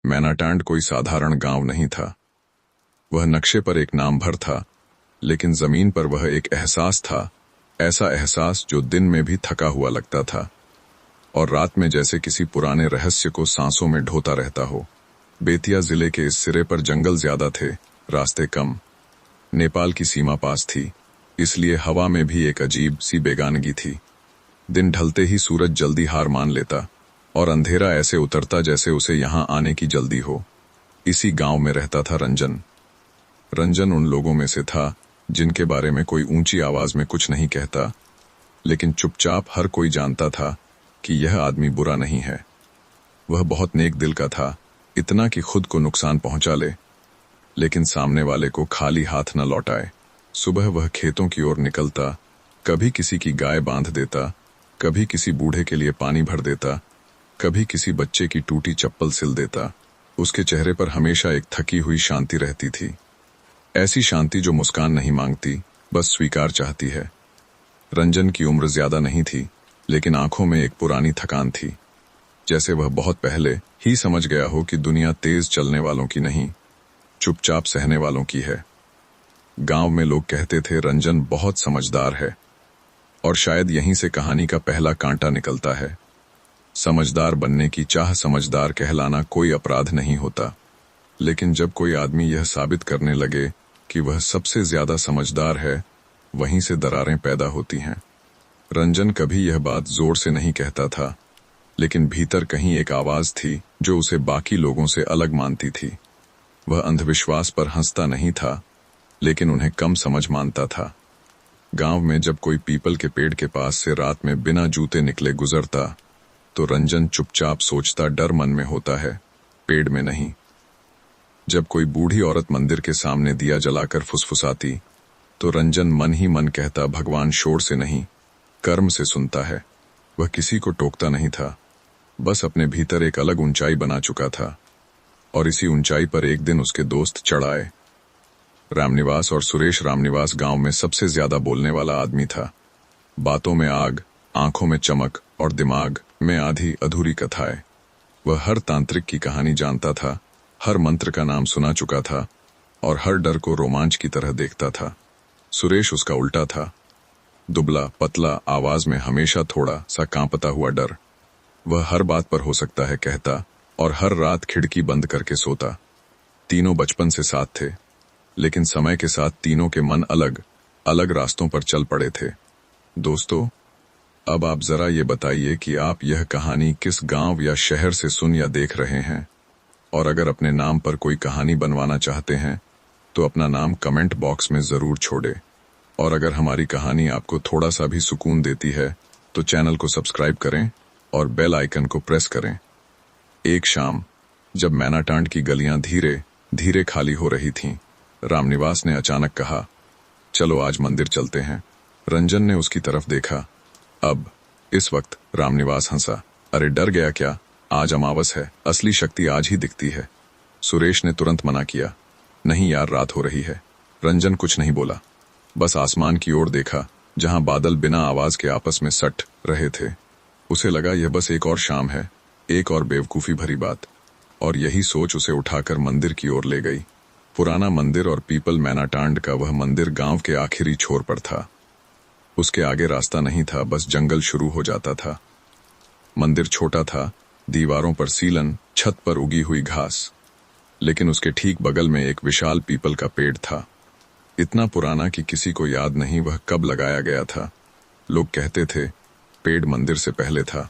मैनाटांड कोई साधारण गांव नहीं था। वह नक्शे पर एक नाम भर था, लेकिन जमीन पर वह एक एहसास था, ऐसा एहसास जो दिन में भी थका हुआ लगता था और रात में जैसे किसी पुराने रहस्य को सांसों में ढोता रहता हो। बेतिया जिले के इस सिरे पर जंगल ज्यादा थे, रास्ते कम। नेपाल की सीमा पास थी, इसलिए हवा में भी एक अजीब सी बेगानगी थी। दिन ढलते ही सूरज जल्दी हार मान लेता और अंधेरा ऐसे उतरता जैसे उसे यहाँ आने की जल्दी हो। इसी गांव में रहता था रंजन। रंजन उन लोगों में से था जिनके बारे में कोई ऊंची आवाज में कुछ नहीं कहता, लेकिन चुपचाप हर कोई जानता था कि यह आदमी बुरा नहीं है। वह बहुत नेक दिल का था, इतना कि खुद को नुकसान पहुंचा ले, लेकिन सामने वाले को खाली हाथ न लौटाए। सुबह वह खेतों की ओर निकलता, कभी किसी की गाय बांध देता, कभी किसी बूढ़े के लिए पानी भर देता, कभी किसी बच्चे की टूटी चप्पल सिल देता। उसके चेहरे पर हमेशा एक थकी हुई शांति रहती थी, ऐसी शांति जो मुस्कान नहीं मांगती, बस स्वीकार चाहती है। रंजन की उम्र ज्यादा नहीं थी, लेकिन आंखों में एक पुरानी थकान थी, जैसे वह बहुत पहले ही समझ गया हो कि दुनिया तेज चलने वालों की नहीं, चुपचाप सहने वालों की है। गांव में लोग कहते थे रंजन बहुत समझदार है, और शायद यहीं से कहानी का पहला कांटा निकलता है। समझदार बनने की चाह, समझदार कहलाना कोई अपराध नहीं होता, लेकिन जब कोई आदमी यह साबित करने लगे कि वह सबसे ज्यादा समझदार है, वहीं से दरारें पैदा होती हैं। रंजन कभी यह बात जोर से नहीं कहता था, लेकिन भीतर कहीं एक आवाज थी जो उसे बाकी लोगों से अलग मानती थी। वह अंधविश्वास पर हंसता नहीं था, लेकिन उन्हें कम समझ मानता था। गांव में जब कोई पीपल के पेड़ के पास से रात में बिना जूते निकले गुजरता, तो रंजन चुपचाप सोचता, डर मन में होता है, पेड़ में नहीं। जब कोई बूढ़ी औरत मंदिर के सामने दिया जलाकर फुसफुसाती, तो रंजन मन ही मन कहता, भगवान शोर से नहीं, कर्म से सुनता है। वह किसी को टोकता नहीं था, बस अपने भीतर एक अलग ऊंचाई बना चुका था, और इसी ऊंचाई पर एक दिन उसके दोस्त चढ़ आए। रामनिवास और सुरेश। रामनिवास गांव में सबसे ज्यादा बोलने वाला आदमी था। बातों में आग, आंखों में चमक और दिमाग में आधी अधूरी कथाएं। वह हर तांत्रिक की कहानी जानता था, हर मंत्र का नाम सुना चुका था और हर डर को रोमांच की तरह देखता था। सुरेश उसका उल्टा था, दुबला पतला, आवाज में हमेशा थोड़ा सा कांपता हुआ डर। वह हर बात पर हो सकता है कहता और हर रात खिड़की बंद करके सोता। तीनों बचपन से साथ थे, लेकिन समय के साथ तीनों के मन अलग अलग रास्तों पर चल पड़े थे। दोस्तों, अब आप जरा ये बताइए कि आप यह कहानी किस गांव या शहर से सुन या देख रहे हैं, और अगर अपने नाम पर कोई कहानी बनवाना चाहते हैं तो अपना नाम कमेंट बॉक्स में जरूर छोड़े। और अगर हमारी कहानी आपको थोड़ा सा भी सुकून देती है तो चैनल को सब्सक्राइब करें और बेल आइकन को प्रेस करें। एक शाम जब मैनाटांड की गलियां धीरे धीरे खाली हो रही थीं, रामनिवास ने अचानक कहा, चलो आज मंदिर चलते हैं। रंजन ने उसकी तरफ देखा। अब इस वक्त रामनिवास हंसा, अरे डर गया क्या, आज अमावस है, असली शक्ति आज ही दिखती है। सुरेश ने तुरंत मना किया, नहीं यार, रात हो रही है। रंजन कुछ नहीं बोला, बस आसमान की ओर देखा जहां बादल बिना आवाज के आपस में सट रहे थे। उसे लगा यह बस एक और शाम है, एक और बेवकूफी भरी बात, और यही सोच उसे उठाकर मंदिर की ओर ले गई। पुराना मंदिर और पीपल मैनाटांड का वह मंदिर गांव के आखिरी छोर पर था। उसके आगे रास्ता नहीं था, बस जंगल शुरू हो जाता था। मंदिर छोटा था, दीवारों पर सीलन, छत पर उगी हुई घास, लेकिन उसके ठीक बगल में एक विशाल पीपल का पेड़ था, इतना पुराना कि किसी को याद नहीं वह कब लगाया गया था। लोग कहते थे पेड़ मंदिर से पहले था,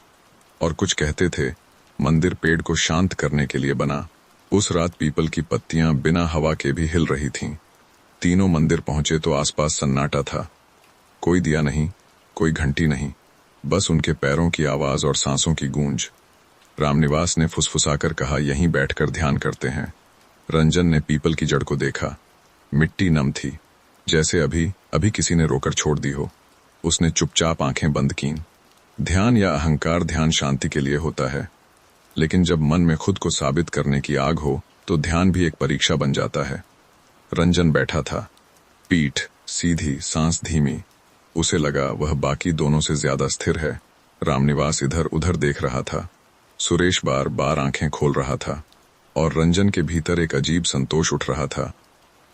और कुछ कहते थे मंदिर पेड़ को शांत करने के लिए बना। उस रात पीपल की पत्तियां बिना हवा के भी हिल रही थीं। तीनों मंदिर पहुंचे तो आसपास सन्नाटा था, कोई दिया नहीं, कोई घंटी नहीं, बस उनके पैरों की आवाज और सांसों की गूंज। रामनिवास ने फुसफुसाकर कहा, यहीं बैठकर ध्यान करते हैं। रंजन ने पीपल की जड़ को देखा, मिट्टी नम थी, जैसे अभी अभी किसी ने रोकर छोड़ दी हो। उसने चुपचाप आंखें बंद कीं। ध्यान या अहंकार, ध्यान शांति के लिए होता है, लेकिन जब मन में खुद को साबित करने की आग हो तो ध्यान भी एक परीक्षा बन जाता है। रंजन बैठा था, पीठ सीधी, सांस धीमी। उसे लगा वह बाकी दोनों से ज्यादा स्थिर है। रामनिवास इधर उधर देख रहा था, सुरेश बार बार आंखें खोल रहा था, और रंजन के भीतर एक अजीब संतोष उठ रहा था।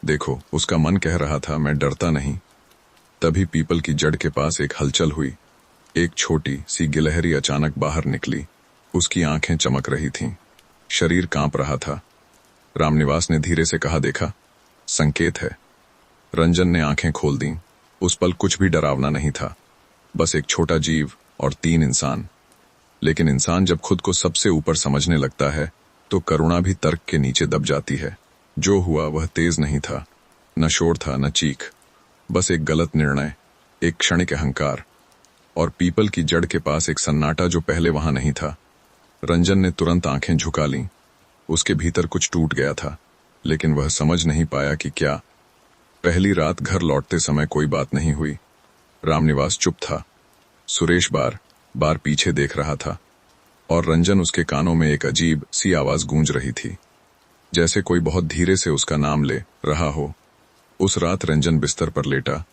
देखो, उसका मन कह रहा था, मैं डरता नहीं। तभी पीपल की जड़ के पास एक हलचल हुई। एक छोटी सी गिलहरी अचानक बाहर निकली। उसकी आंखें चमक रही थीं, शरीर कांप रहा था। रामनिवास ने धीरे से कहा, देखा, संकेत है। रंजन ने आंखें खोल दी। उस पल कुछ भी डरावना नहीं था, बस एक छोटा जीव और 3 इंसान। लेकिन इंसान जब खुद को सबसे ऊपर समझने लगता है तो करुणा भी तर्क के नीचे दब जाती है। जो हुआ वह तेज नहीं था, न शोर था न चीख, बस एक गलत निर्णय, एक क्षणिक अहंकार। और पीपल की जड़ के पास एक सन्नाटा जो पहले वहां नहीं था। रंजन ने तुरंत आंखें झुका लीं। उसके भीतर कुछ टूट गया था, लेकिन वह समझ नहीं पाया कि क्या। पहली रात घर लौटते समय कोई बात नहीं हुई। रामनिवास चुप था। सुरेश बार बार पीछे देख रहा था और रंजन उसके कानों में एक अजीब सी आवाज गूंज रही थी, जैसे कोई बहुत धीरे से उसका नाम ले रहा हो। उस रात रंजन बिस्तर पर लेटा।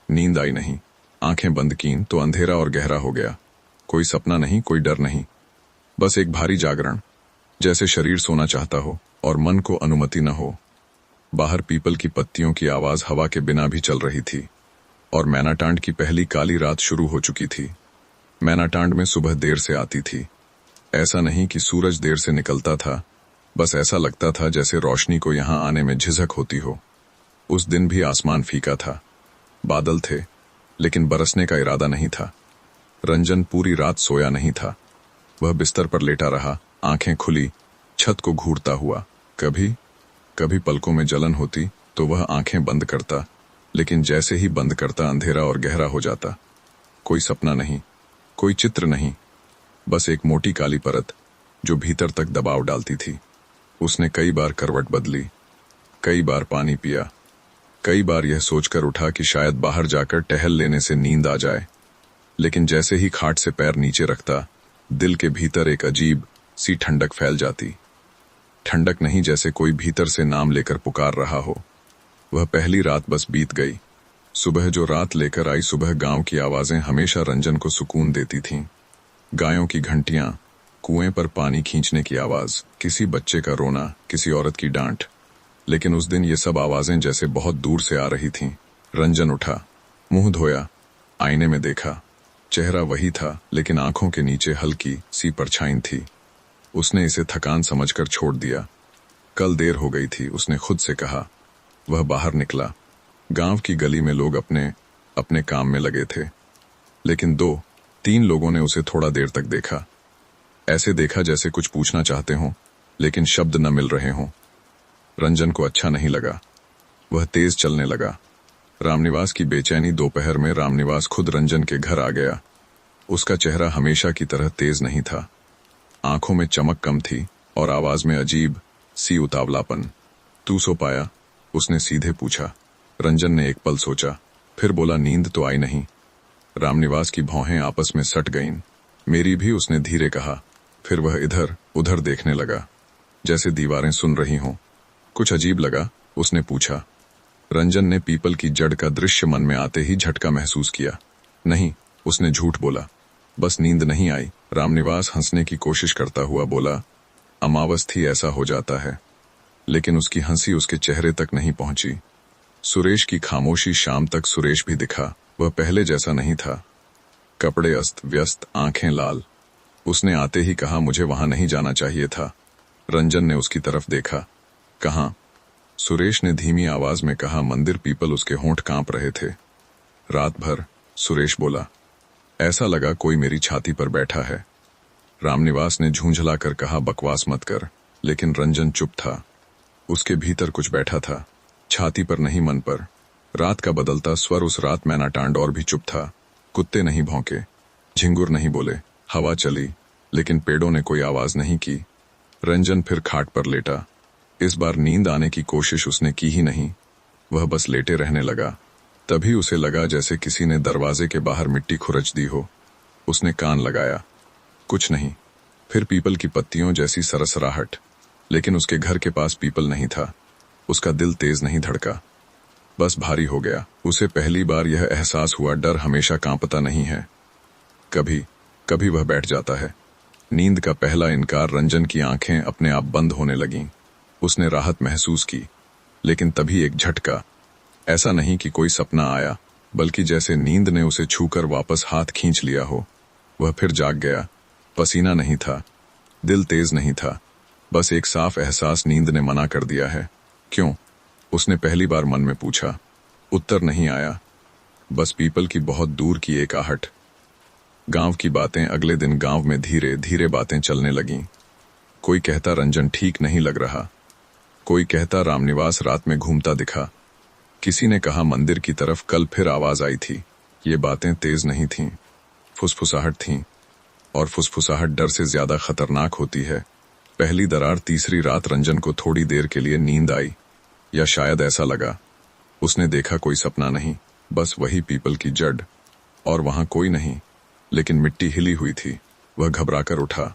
नींद आई नहीं। आंखें बंद कीं तो अंधेरा और गहरा हो गया। कोई सपना नहीं, कोई डर नहीं, बस एक भारी जागरण, जैसे शरीर सोना चाहता हो और मन को अनुमति न हो। बाहर पीपल की पत्तियों की आवाज हवा के बिना भी चल रही थी और मैनाटांड की पहली काली रात शुरू हो चुकी थी। मैनाटांड में सुबह देर से आती थी। ऐसा नहीं कि सूरज देर से निकलता था, बस ऐसा लगता था जैसे रोशनी को यहां आने में झिझक होती हो। उस दिन भी आसमान फीका था। बादल थे, लेकिन बरसने का इरादा नहीं था। रंजन पूरी रात सोया नहीं था। वह बिस्तर पर लेटा रहा, आंखें खुली, छत को घूरता हुआ। कभी कभी पलकों में जलन होती तो वह आंखें बंद करता, लेकिन जैसे ही बंद करता अंधेरा और गहरा हो जाता। कोई सपना नहीं, कोई चित्र नहीं, बस एक मोटी काली परत जो भीतर तक दबाव डालती थी। उसने कई बार करवट बदली, कई बार पानी पिया, कई बार यह सोचकर उठा कि शायद बाहर जाकर टहल लेने से नींद आ जाए। लेकिन जैसे ही खाट से पैर नीचे रखता, दिल के भीतर एक अजीब सी ठंडक फैल जाती। ठंडक नहीं, जैसे कोई भीतर से नाम लेकर पुकार रहा हो। वह पहली रात बस बीत गई। सुबह जो रात लेकर आई, सुबह गांव की आवाजें हमेशा रंजन को सुकून देती थीं। गायों की घंटियां, कुएं पर पानी खींचने की आवाज, किसी बच्चे का रोना, किसी औरत की डांट। लेकिन उस दिन ये सब आवाजें जैसे बहुत दूर से आ रही थीं। रंजन उठा, मुंह धोया, आईने में देखा। चेहरा वही था, लेकिन आंखों के नीचे हल्की सी परछाई थी। उसने इसे थकान समझकर छोड़ दिया। कल देर हो गई थी, उसने खुद से कहा। वह बाहर निकला। गांव की गली में लोग अपने अपने काम में लगे थे, लेकिन 2-3 लोगों ने उसे थोड़ा देर तक देखा। ऐसे देखा जैसे कुछ पूछना चाहते हों, लेकिन शब्द न मिल रहे हों। रंजन को अच्छा नहीं लगा। वह तेज चलने लगा। रामनिवास की बेचैनी। दोपहर में रामनिवास खुद रंजन के घर आ गया। उसका चेहरा हमेशा की तरह तेज नहीं था। आंखों में चमक कम थी और आवाज में अजीब सी उतावलापन। तू सो पाया? उसने सीधे पूछा। रंजन ने एक पल सोचा, फिर बोला, नींद तो आई नहीं। रामनिवास की भौहें आपस में सट गईं। मेरी भी, उसने धीरे कहा। फिर वह इधर उधर देखने लगा, जैसे दीवारें सुन रही हों। कुछ अजीब लगा? उसने पूछा। रंजन ने पीपल की जड़ का दृश्य मन में आते ही झटका महसूस किया। नहीं, उसने झूठ बोला, बस नींद नहीं आई। रामनिवास हंसने की कोशिश करता हुआ बोला, अमावस थी, ऐसा हो जाता है। लेकिन उसकी हंसी उसके चेहरे तक नहीं पहुंची। सुरेश की खामोशी। शाम तक सुरेश भी दिखा। वह पहले जैसा नहीं था। कपड़े अस्त व्यस्त, आंखें लाल। उसने आते ही कहा, मुझे वहां नहीं जाना चाहिए था। रंजन ने उसकी तरफ देखा। कहां? सुरेश ने धीमी आवाज में कहा। मंदिर। पीपल। उसके होंठ कांप रहे थे। रात भर, सुरेश बोला। ऐसा लगा कोई मेरी छाती पर बैठा है। रामनिवास ने झूंझलाकर कहा, बकवास मत कर। लेकिन रंजन चुप था। उसके भीतर कुछ बैठा था, छाती पर नहीं, मन पर। रात का बदलता स्वर। उस रात मैनाटांड और भी चुप था। कुत्ते नहीं भौंके, झिंगुर नहीं बोले। हवा चली, लेकिन पेड़ों ने कोई आवाज नहीं की। रंजन फिर खाट पर लेटा। इस बार नींद आने की कोशिश उसने की ही नहीं। वह बस लेटे रहने लगा। तभी उसे लगा जैसे किसी ने दरवाजे के बाहर मिट्टी खुरच दी हो। उसने कान लगाया, कुछ नहीं। फिर पीपल की पत्तियों जैसी सरसराहट, लेकिन उसके घर के पास पीपल नहीं था। उसका दिल तेज नहीं धड़का, बस भारी हो गया। उसे पहली बार यह एहसास हुआ, डर हमेशा कांपता नहीं है। कभी कभी वह बैठ जाता है, नींद का पहला इनकार। रंजन की आंखें अपने आप बंद होने लगीं। उसने राहत महसूस की, लेकिन तभी एक झटका। ऐसा नहीं कि कोई सपना आया, बल्कि जैसे नींद ने उसे छूकर वापस हाथ खींच लिया हो। वह फिर जाग गया। पसीना नहीं था, दिल तेज नहीं था, बस एक साफ एहसास, नींद ने मना कर दिया है। क्यों? उसने पहली बार मन में पूछा। उत्तर नहीं आया, बस पीपल की बहुत दूर की एक आहट। गांव की बातें। अगले दिन गांव में धीरे धीरे बातें चलने लगीं। कोई कहता रंजन ठीक नहीं लग रहा, कोई कहता रामनिवास रात में घूमता दिखा, किसी ने कहा मंदिर की तरफ कल फिर आवाज आई थी। ये बातें तेज नहीं थीं, फुसफुसाहट थीं, और फुसफुसाहट डर से ज्यादा खतरनाक होती है। पहली दरार तीसरी रात रंजन को थोड़ी देर के लिए नींद आई, या शायद ऐसा लगा। उसने देखा कोई सपना नहीं, बस वही पीपल की जड़, और वहां कोई नहीं, लेकिन मिट्टी हिली हुई थी। वह घबराकर उठा।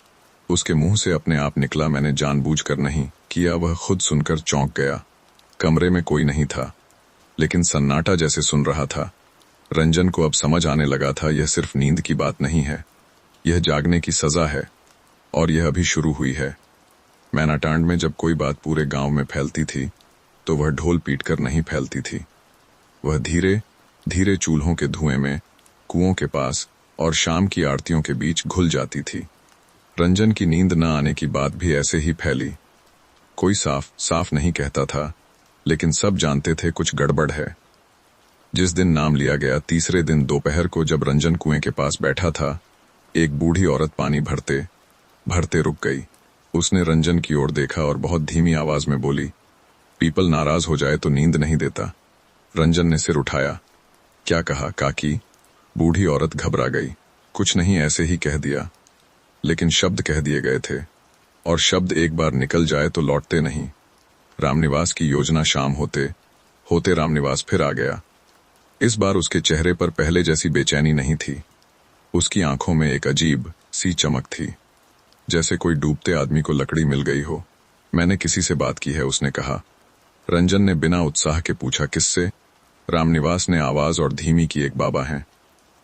उसके मुंह से अपने आप निकला, मैंने जानबूझकर नहीं किया। वह खुद सुनकर चौंक गया। कमरे में कोई नहीं था, लेकिन सन्नाटा जैसे सुन रहा था। रंजन को अब समझ आने लगा था, यह सिर्फ नींद की बात नहीं है, यह जागने की सजा है, और यह अभी शुरू हुई है। मैनाटांड में जब कोई बात पूरे गांव में फैलती थी, तो वह ढोल पीटकर नहीं फैलती थी। वह धीरे धीरे चूल्हों के धुएं में, कुओं के पास और शाम की आरतियों के बीच घुल जाती थी। रंजन की नींद न आने की बात भी ऐसे ही फैली। कोई साफ साफ नहीं कहता था, लेकिन सब जानते थे कुछ गड़बड़ है। जिस दिन नाम लिया गया, तीसरे दिन दोपहर को जब रंजन कुएं के पास बैठा था, एक बूढ़ी औरत पानी भरते भरते रुक गई। उसने रंजन की ओर देखा और बहुत धीमी आवाज में बोली, पीपल नाराज हो जाए तो नींद नहीं देता। रंजन ने सिर उठाया। क्या कहा काकी? बूढ़ी औरत घबरा गई। कुछ नहीं, ऐसे ही कह दिया। लेकिन शब्द कह दिए गए थे, और शब्द एक बार निकल जाए तो लौटते नहीं। रामनिवास की योजना शाम होते होते रामनिवास फिर आ गया। इस बार उसके चेहरे पर पहले जैसी बेचैनी नहीं थी। उसकी आंखों में एक अजीब सी चमक थी, जैसे कोई डूबते आदमी को लकड़ी मिल गई हो। मैंने किसी से बात की है, उसने कहा। रंजन ने बिना उत्साह के पूछा, किससे? रामनिवास ने आवाज और धीमी की, एक बाबा हैं,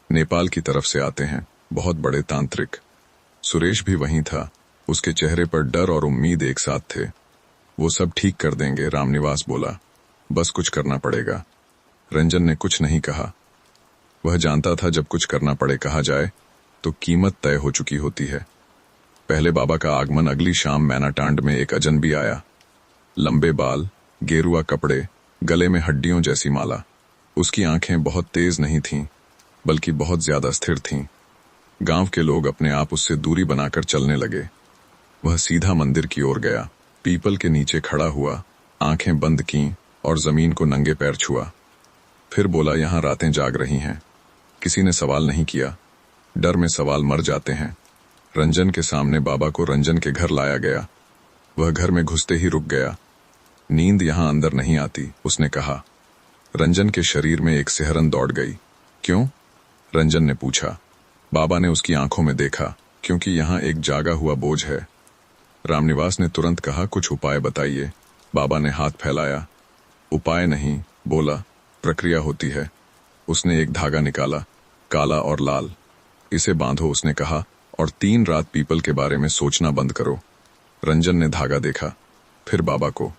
नेपाल की तरफ से आते हैं, बहुत बड़े तांत्रिक। सुरेश भी वहीं था। उसके चेहरे पर डर और उम्मीद एक साथ थे। वो सब ठीक कर देंगे, रामनिवास बोला, बस कुछ करना पड़ेगा। रंजन ने कुछ नहीं कहा। वह जानता था जब कुछ करना पड़े कहा जाए तो कीमत तय हो चुकी होती है। पहले बाबा का आगमन अगली शाम मैनाटांड में एक अजनबी आया। लंबे बाल, गेरुआ कपड़े, गले में हड्डियों जैसी माला। उसकी आंखें बहुत तेज नहीं थीं, बल्कि बहुत ज्यादा स्थिर थीं। गांव के लोग अपने आप उससे दूरी बनाकर चलने लगे। वह सीधा मंदिर की ओर गया, पीपल के नीचे खड़ा हुआ, आंखें बंद कीं और जमीन को नंगे पैर छुआ। फिर बोला, यहां रातें जाग रही हैं। किसी ने सवाल नहीं किया। डर में सवाल मर जाते हैं। रंजन के सामने बाबा को रंजन के घर लाया गया। वह घर में घुसते ही रुक गया। नींद यहां अंदर नहीं आती, उसने कहा। रंजन के शरीर में एक सिहरन दौड़ गई। क्यों? रंजन ने पूछा। बाबा ने उसकी आंखों में देखा। क्योंकि यहां एक जागा हुआ बोझ है। रामनिवास ने तुरंत कहा, कुछ उपाय बताइए। बाबा ने हाथ फैलाया। उपाय नहीं, बोला, प्रक्रिया होती है। उसने एक धागा निकाला, काला और लाल। इसे बांधो, उसने कहा, और 3 रात पीपल के बारे में सोचना बंद करो। रंजन ने धागा देखा, फिर बाबा को।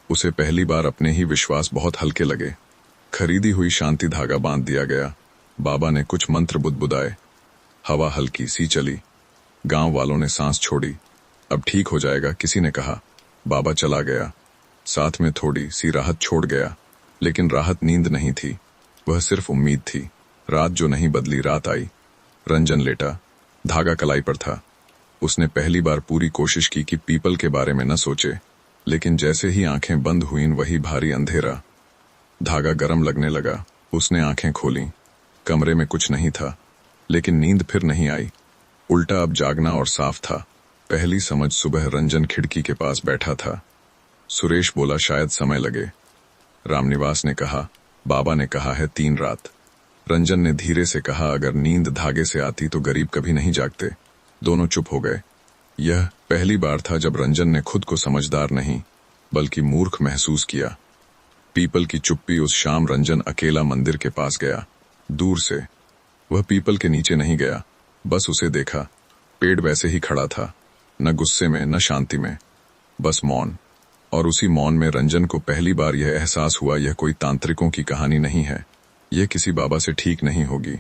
उसे पहली बार अपने ही विश्वास बहुत हल्के लगे। खरीदी हुई शांति धागा बांध दिया गया। बाबा ने कुछ मंत्र बुदबुदाए। हवा हल्की सी चली। गांव वालों ने सांस छोड़ी। अब ठीक हो जाएगा, किसी ने कहा। बाबा चला गया। साथ में थोड़ी सी राहत छोड़ गया। लेकिन राहत नींद नहीं थी, वह सिर्फ उम्मीद थी। रात जो नहीं बदली, रात आई। रंजन लेटा, धागा कलाई पर था। उसने पहली बार पूरी कोशिश की कि पीपल के बारे में न सोचे, लेकिन जैसे ही आंखें बंद हुईं, वही भारी अंधेरा। धागा गर्म लगने लगा। उसने आंखें खोलीं। कमरे में कुछ नहीं था, लेकिन नींद फिर नहीं आई। उल्टा अब जागना और साफ था। पहली समझ सुबह रंजन खिड़की के पास बैठा था। सुरेश बोला, शायद समय लगे। रामनिवास ने कहा, बाबा ने कहा है 3 रात। रंजन ने धीरे से कहा, अगर नींद धागे से आती तो गरीब कभी नहीं जागते। दोनों चुप हो गए। यह पहली बार था जब रंजन ने खुद को समझदार नहीं, बल्कि मूर्ख महसूस किया। पीपल की चुप्पी। उस शाम रंजन अकेला मंदिर के पास गया। दूर से। वह पीपल के नीचे नहीं गया, बस उसे देखा। पेड़ वैसे ही खड़ा था, न गुस्से में न शांति में, बस मौन। और उसी मौन में रंजन को पहली बार यह एहसास हुआ, यह कोई तांत्रिकों की कहानी नहीं है, यह किसी बाबा से ठीक नहीं होगी,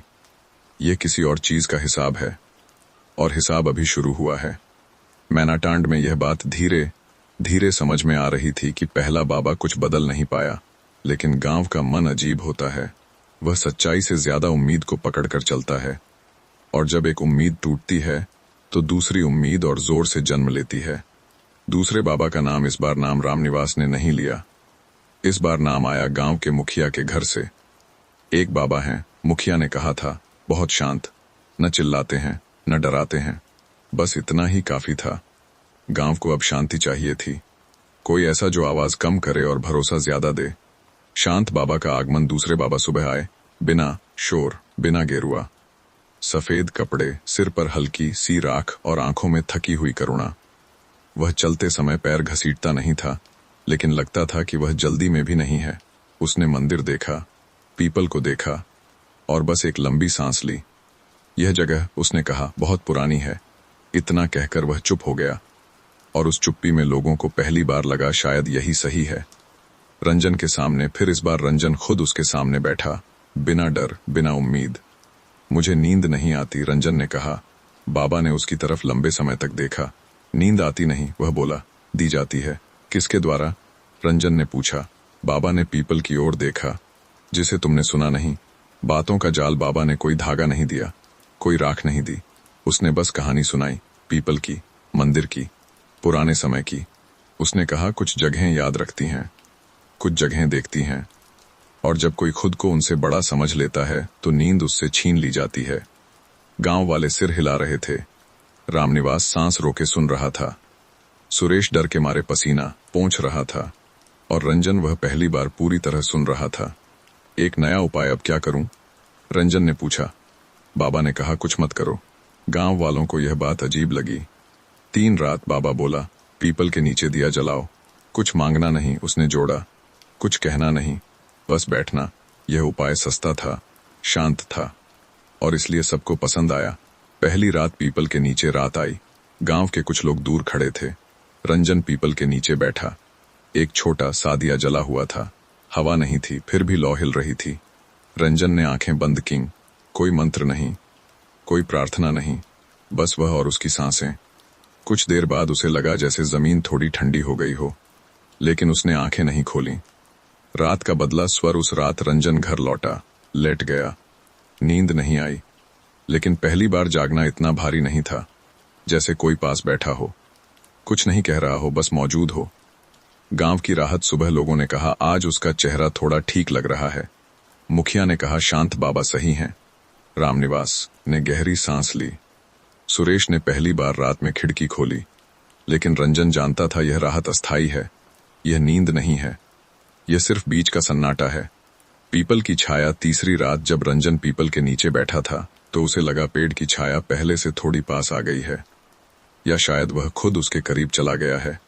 यह किसी और चीज का हिसाब है, और हिसाब अभी शुरू हुआ है। मैनाटांड में यह बात धीरे धीरे समझ में आ रही थी कि पहला बाबा कुछ बदल नहीं पाया, लेकिन गांव का मन अजीब होता है, वह सच्चाई से ज्यादा उम्मीद को पकड़कर चलता है, और जब एक उम्मीद टूटती है तो दूसरी उम्मीद और जोर से जन्म लेती है। दूसरे बाबा का नाम इस बार नाम रामनिवास ने नहीं लिया, इस बार नाम आया गांव के मुखिया के घर से। एक बाबा हैं, मुखिया ने कहा था, बहुत शांत, न चिल्लाते हैं न डराते हैं, बस इतना ही काफी था। गांव को अब शांति चाहिए थी, कोई ऐसा जो आवाज कम करे और भरोसा ज्यादा दे। शांत बाबा का आगमन दूसरे बाबा सुबह आए, बिना शोर, बिना गेरुआ, सफेद कपड़े, सिर पर हल्की सी राख और आंखों में थकी हुई करुणा। वह चलते समय पैर घसीटता नहीं था, लेकिन लगता था कि वह जल्दी में भी नहीं है। उसने मंदिर देखा, पीपल को देखा, और बस एक लंबी सांस ली। यह जगह, उसने कहा, बहुत पुरानी है। इतना कहकर वह चुप हो गया, और उस चुप्पी में लोगों को पहली बार लगा शायद यही सही है। रंजन के सामने, फिर इस बार रंजन खुद उसके सामने बैठा, बिना डर, बिना उम्मीद। मुझे नींद नहीं आती, रंजन ने कहा। बाबा ने उसकी तरफ लंबे समय तक देखा। नींद आती नहीं, वह बोला, दी जाती है। किसके द्वारा? रंजन ने पूछा। बाबा ने पीपल की ओर देखा, जिसे तुमने सुना नहीं। बातों का जाल बाबा ने कोई धागा नहीं दिया, कोई राख नहीं दी, उसने बस कहानी सुनाई, पीपल की, मंदिर की, पुराने समय की। उसने कहा, कुछ जगहें याद रखती हैं, कुछ जगहें देखती हैं, और जब कोई खुद को उनसे बड़ा समझ लेता है तो नींद उससे छीन ली जाती है। गांव वाले सिर हिला रहे थे। रामनिवास सांस रोके सुन रहा था। सुरेश डर के मारे पसीना पोंछ रहा था, और रंजन वह पहली बार पूरी तरह सुन रहा था। एक नया उपाय, अब क्या करूं? रंजन ने पूछा। बाबा ने कहा, कुछ मत करो। गांव वालों को यह बात अजीब लगी। 3 रात बाबा बोला, पीपल के नीचे दिया जलाओ। कुछ मांगना नहीं, उसने जोड़ा, कुछ कहना नहीं, बस बैठना। यह उपाय सस्ता था, शांत था, और इसलिए सबको पसंद आया। पहली रात पीपल के नीचे रात आई। गांव के कुछ लोग दूर खड़े थे। रंजन पीपल के नीचे बैठा। एक छोटा सा दिया जला हुआ था, हवा नहीं थी, फिर भी लौ हिल रही थी। रंजन ने आंखें बंद की। कोई मंत्र नहीं, कोई प्रार्थना नहीं, बस वह और उसकी सांसें। कुछ देर बाद उसे लगा जैसे जमीन थोड़ी ठंडी हो गई हो, लेकिन उसने आंखें नहीं खोली। रात का बदला स्वर उस रात रंजन घर लौटा, लेट गया। नींद नहीं आई, लेकिन पहली बार जागना इतना भारी नहीं था, जैसे कोई पास बैठा हो, कुछ नहीं कह रहा हो, बस मौजूद हो। गांव की राहत सुबह लोगों ने कहा, आज उसका चेहरा थोड़ा ठीक लग रहा है। मुखिया ने कहा, शांत बाबा सही हैं। रामनिवास ने गहरी सांस ली। सुरेश ने पहली बार रात में खिड़की खोली, लेकिन रंजन जानता था यह राहत अस्थाई है, यह नींद नहीं है, यह सिर्फ बीच का सन्नाटा है। पीपल की छाया। तीसरी रात जब रंजन पीपल के नीचे बैठा था तो उसे लगा पेड़ की छाया पहले से थोड़ी पास आ गई है, या शायद वह खुद उसके करीब चला गया है।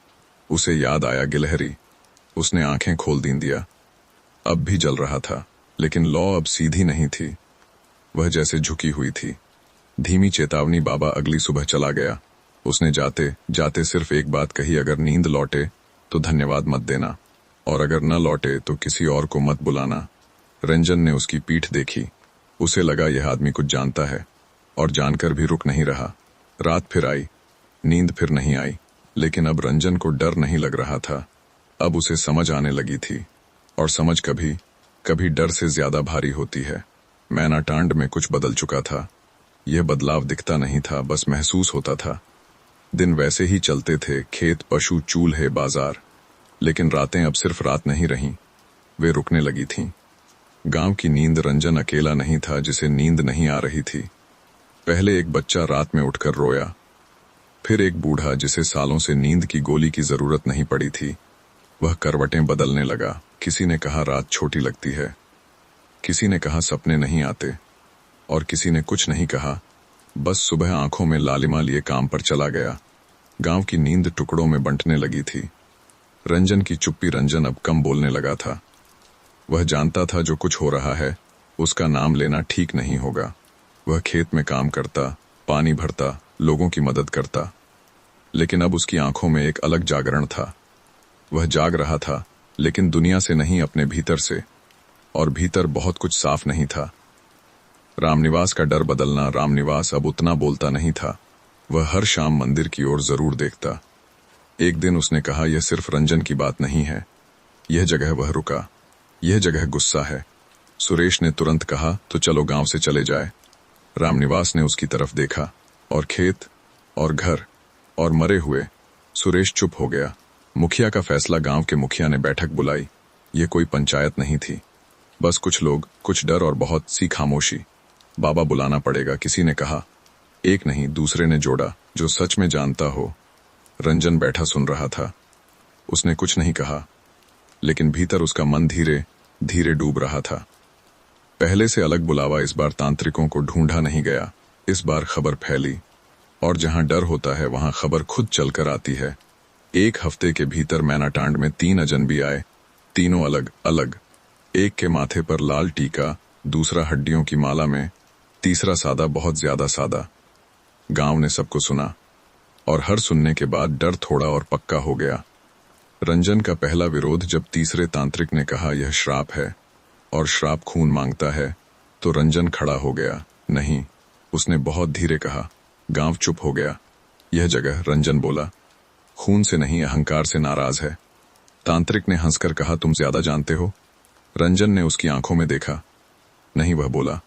उसे याद आया गिलहरी। उसने आंखें खोल दिया। अब भी जल रहा था, लेकिन लौ अब सीधी नहीं थी, वह जैसे झुकी हुई थी। धीमी चेतावनी, बाबा अगली सुबह चला गया। उसने जाते जाते सिर्फ एक बात कही, अगर नींद लौटे तो धन्यवाद मत देना, और अगर न लौटे तो किसी और को मत बुलाना। रंजन ने उसकी पीठ देखी। उसे लगा यह आदमी कुछ जानता है, और जानकर भी रुक नहीं रहा। रात फिर आई, नींद फिर नहीं आई, लेकिन अब रंजन को डर नहीं लग रहा था। अब उसे समझ आने लगी थी, और समझ कभी कभी डर से ज्यादा भारी होती है। मैनाटांड में कुछ बदल चुका था। यह बदलाव दिखता नहीं था, बस महसूस होता था। दिन वैसे ही चलते थे, खेत, पशु, चूल्हे, बाजार, लेकिन रातें अब सिर्फ रात नहीं रहीं, वे रुकने लगी थीं। गांव की नींद। रंजन अकेला नहीं था जिसे नींद नहीं आ रही थी। पहले एक बच्चा रात में उठकर रोया, फिर एक बूढ़ा जिसे सालों से नींद की गोली की जरूरत नहीं पड़ी थी, वह करवटें बदलने लगा। किसी ने कहा रात छोटी लगती है, किसी ने कहा सपने नहीं आते, और किसी ने कुछ नहीं कहा, बस सुबह आंखों में लालिमा लिए काम पर चला गया। गांव की नींद टुकड़ों में बंटने लगी थी। रंजन की चुप्पी। रंजन अब कम बोलने लगा था। वह जानता था जो कुछ हो रहा है उसका नाम लेना ठीक नहीं होगा। वह खेत में काम करता, पानी भरता, लोगों की मदद करता। लेकिन अब उसकी आंखों में एक अलग जागरण था। वह जाग रहा था, लेकिन दुनिया से नहीं, अपने भीतर से। और भीतर बहुत कुछ साफ नहीं था। रामनिवास का डर बदलना। रामनिवास अब उतना बोलता नहीं था। वह हर शाम मंदिर की ओर जरूर देखता। एक दिन उसने कहा, यह सिर्फ रंजन की बात नहीं है। यह जगह। वह रुका। यह जगह गुस्सा है। सुरेश ने तुरंत कहा, तो चलो गांव से चले जाए। रामनिवास ने उसकी तरफ देखा। और खेत, और घर, और मरे हुए। सुरेश चुप हो गया। मुखिया का फैसला। गांव के मुखिया ने बैठक बुलाई। यह कोई पंचायत नहीं थी। बस कुछ लोग, कुछ डर और बहुत सी खामोशी। बाबा बुलाना पड़ेगा, किसी ने कहा। एक नहीं, दूसरे ने जोड़ा, जो सच में जानता हो। रंजन बैठा सुन रहा था। उसने कुछ नहीं कहा, लेकिन भीतर उसका मन धीरे धीरे डूब रहा था। पहले से अलग बुलावा। इस बार तांत्रिकों को ढूंढा नहीं गया। इस बार खबर फैली। और जहां डर होता है, वहां खबर खुद चलकर आती है। एक हफ्ते के भीतर मैनाटांड में 3 अजनबी आए। तीनों अलग अलग। एक के माथे पर लाल टीका, दूसरा हड्डियों की माला में, तीसरा सादा, बहुत ज्यादा सादा। गांव ने सबको सुना, और हर सुनने के बाद डर थोड़ा और पक्का हो गया। रंजन का पहला विरोध जब तीसरे तांत्रिक ने कहा, यह श्राप है और श्राप खून मांगता है, तो रंजन खड़ा हो गया। नहीं, उसने बहुत धीरे कहा। गांव चुप हो गया। यह जगह, रंजन बोला, खून से नहीं, अहंकार से नाराज है। तांत्रिक ने हंसकर कहा, तुम ज्यादा जानते हो। रंजन ने उसकी आंखों में देखा। नहीं, वह बोला,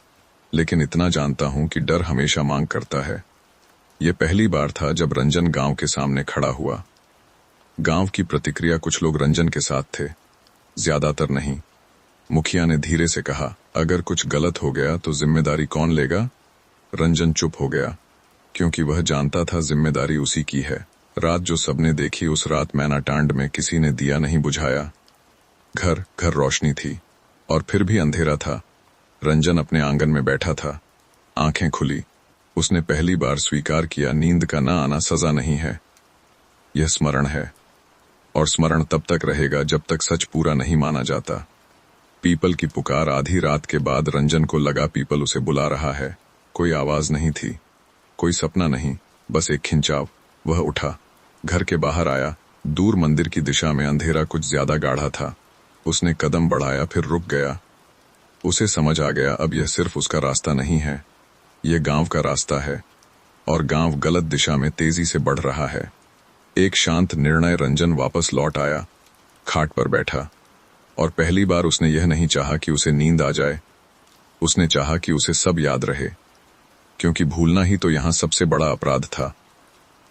लेकिन इतना जानता हूं कि डर हमेशा मांग करता है। यह पहली बार था जब रंजन गांव के सामने खड़ा हुआ। गांव की प्रतिक्रिया। कुछ लोग रंजन के साथ थे, ज्यादातर नहीं। मुखिया ने धीरे से कहा, अगर कुछ गलत हो गया तो जिम्मेदारी कौन लेगा। रंजन चुप हो गया, क्योंकि वह जानता था जिम्मेदारी उसी की है। रात जो सबने देखी, उस रात मैनाटांड में किसी ने दिया नहीं बुझाया। घर घर रोशनी थी, और फिर भी अंधेरा था। रंजन अपने आंगन में बैठा था, आंखें खुली। उसने पहली बार स्वीकार किया, नींद का ना आना सजा नहीं है, यह स्मरण है। और स्मरण तब तक रहेगा जब तक सच पूरा नहीं माना जाता। पीपल की पुकार। आधी रात के बाद रंजन को लगा पीपल उसे बुला रहा है। कोई आवाज नहीं थी, कोई सपना नहीं, बस एक खिंचाव। वह उठा, घर के बाहर आया। दूर मंदिर की दिशा में अंधेरा कुछ ज्यादा गाढ़ा था। उसने कदम बढ़ाया, फिर रुक गया। उसे समझ आ गया, अब यह सिर्फ उसका रास्ता नहीं है, यह गांव का रास्ता है। और गांव गलत दिशा में तेजी से बढ़ रहा है। एक शांत निर्णय। रंजन वापस लौट आया, खाट पर बैठा। और पहली बार उसने यह नहीं चाहा कि उसे नींद आ जाए। उसने चाहा कि उसे सब याद रहे, क्योंकि भूलना ही तो यहां सबसे बड़ा अपराध था।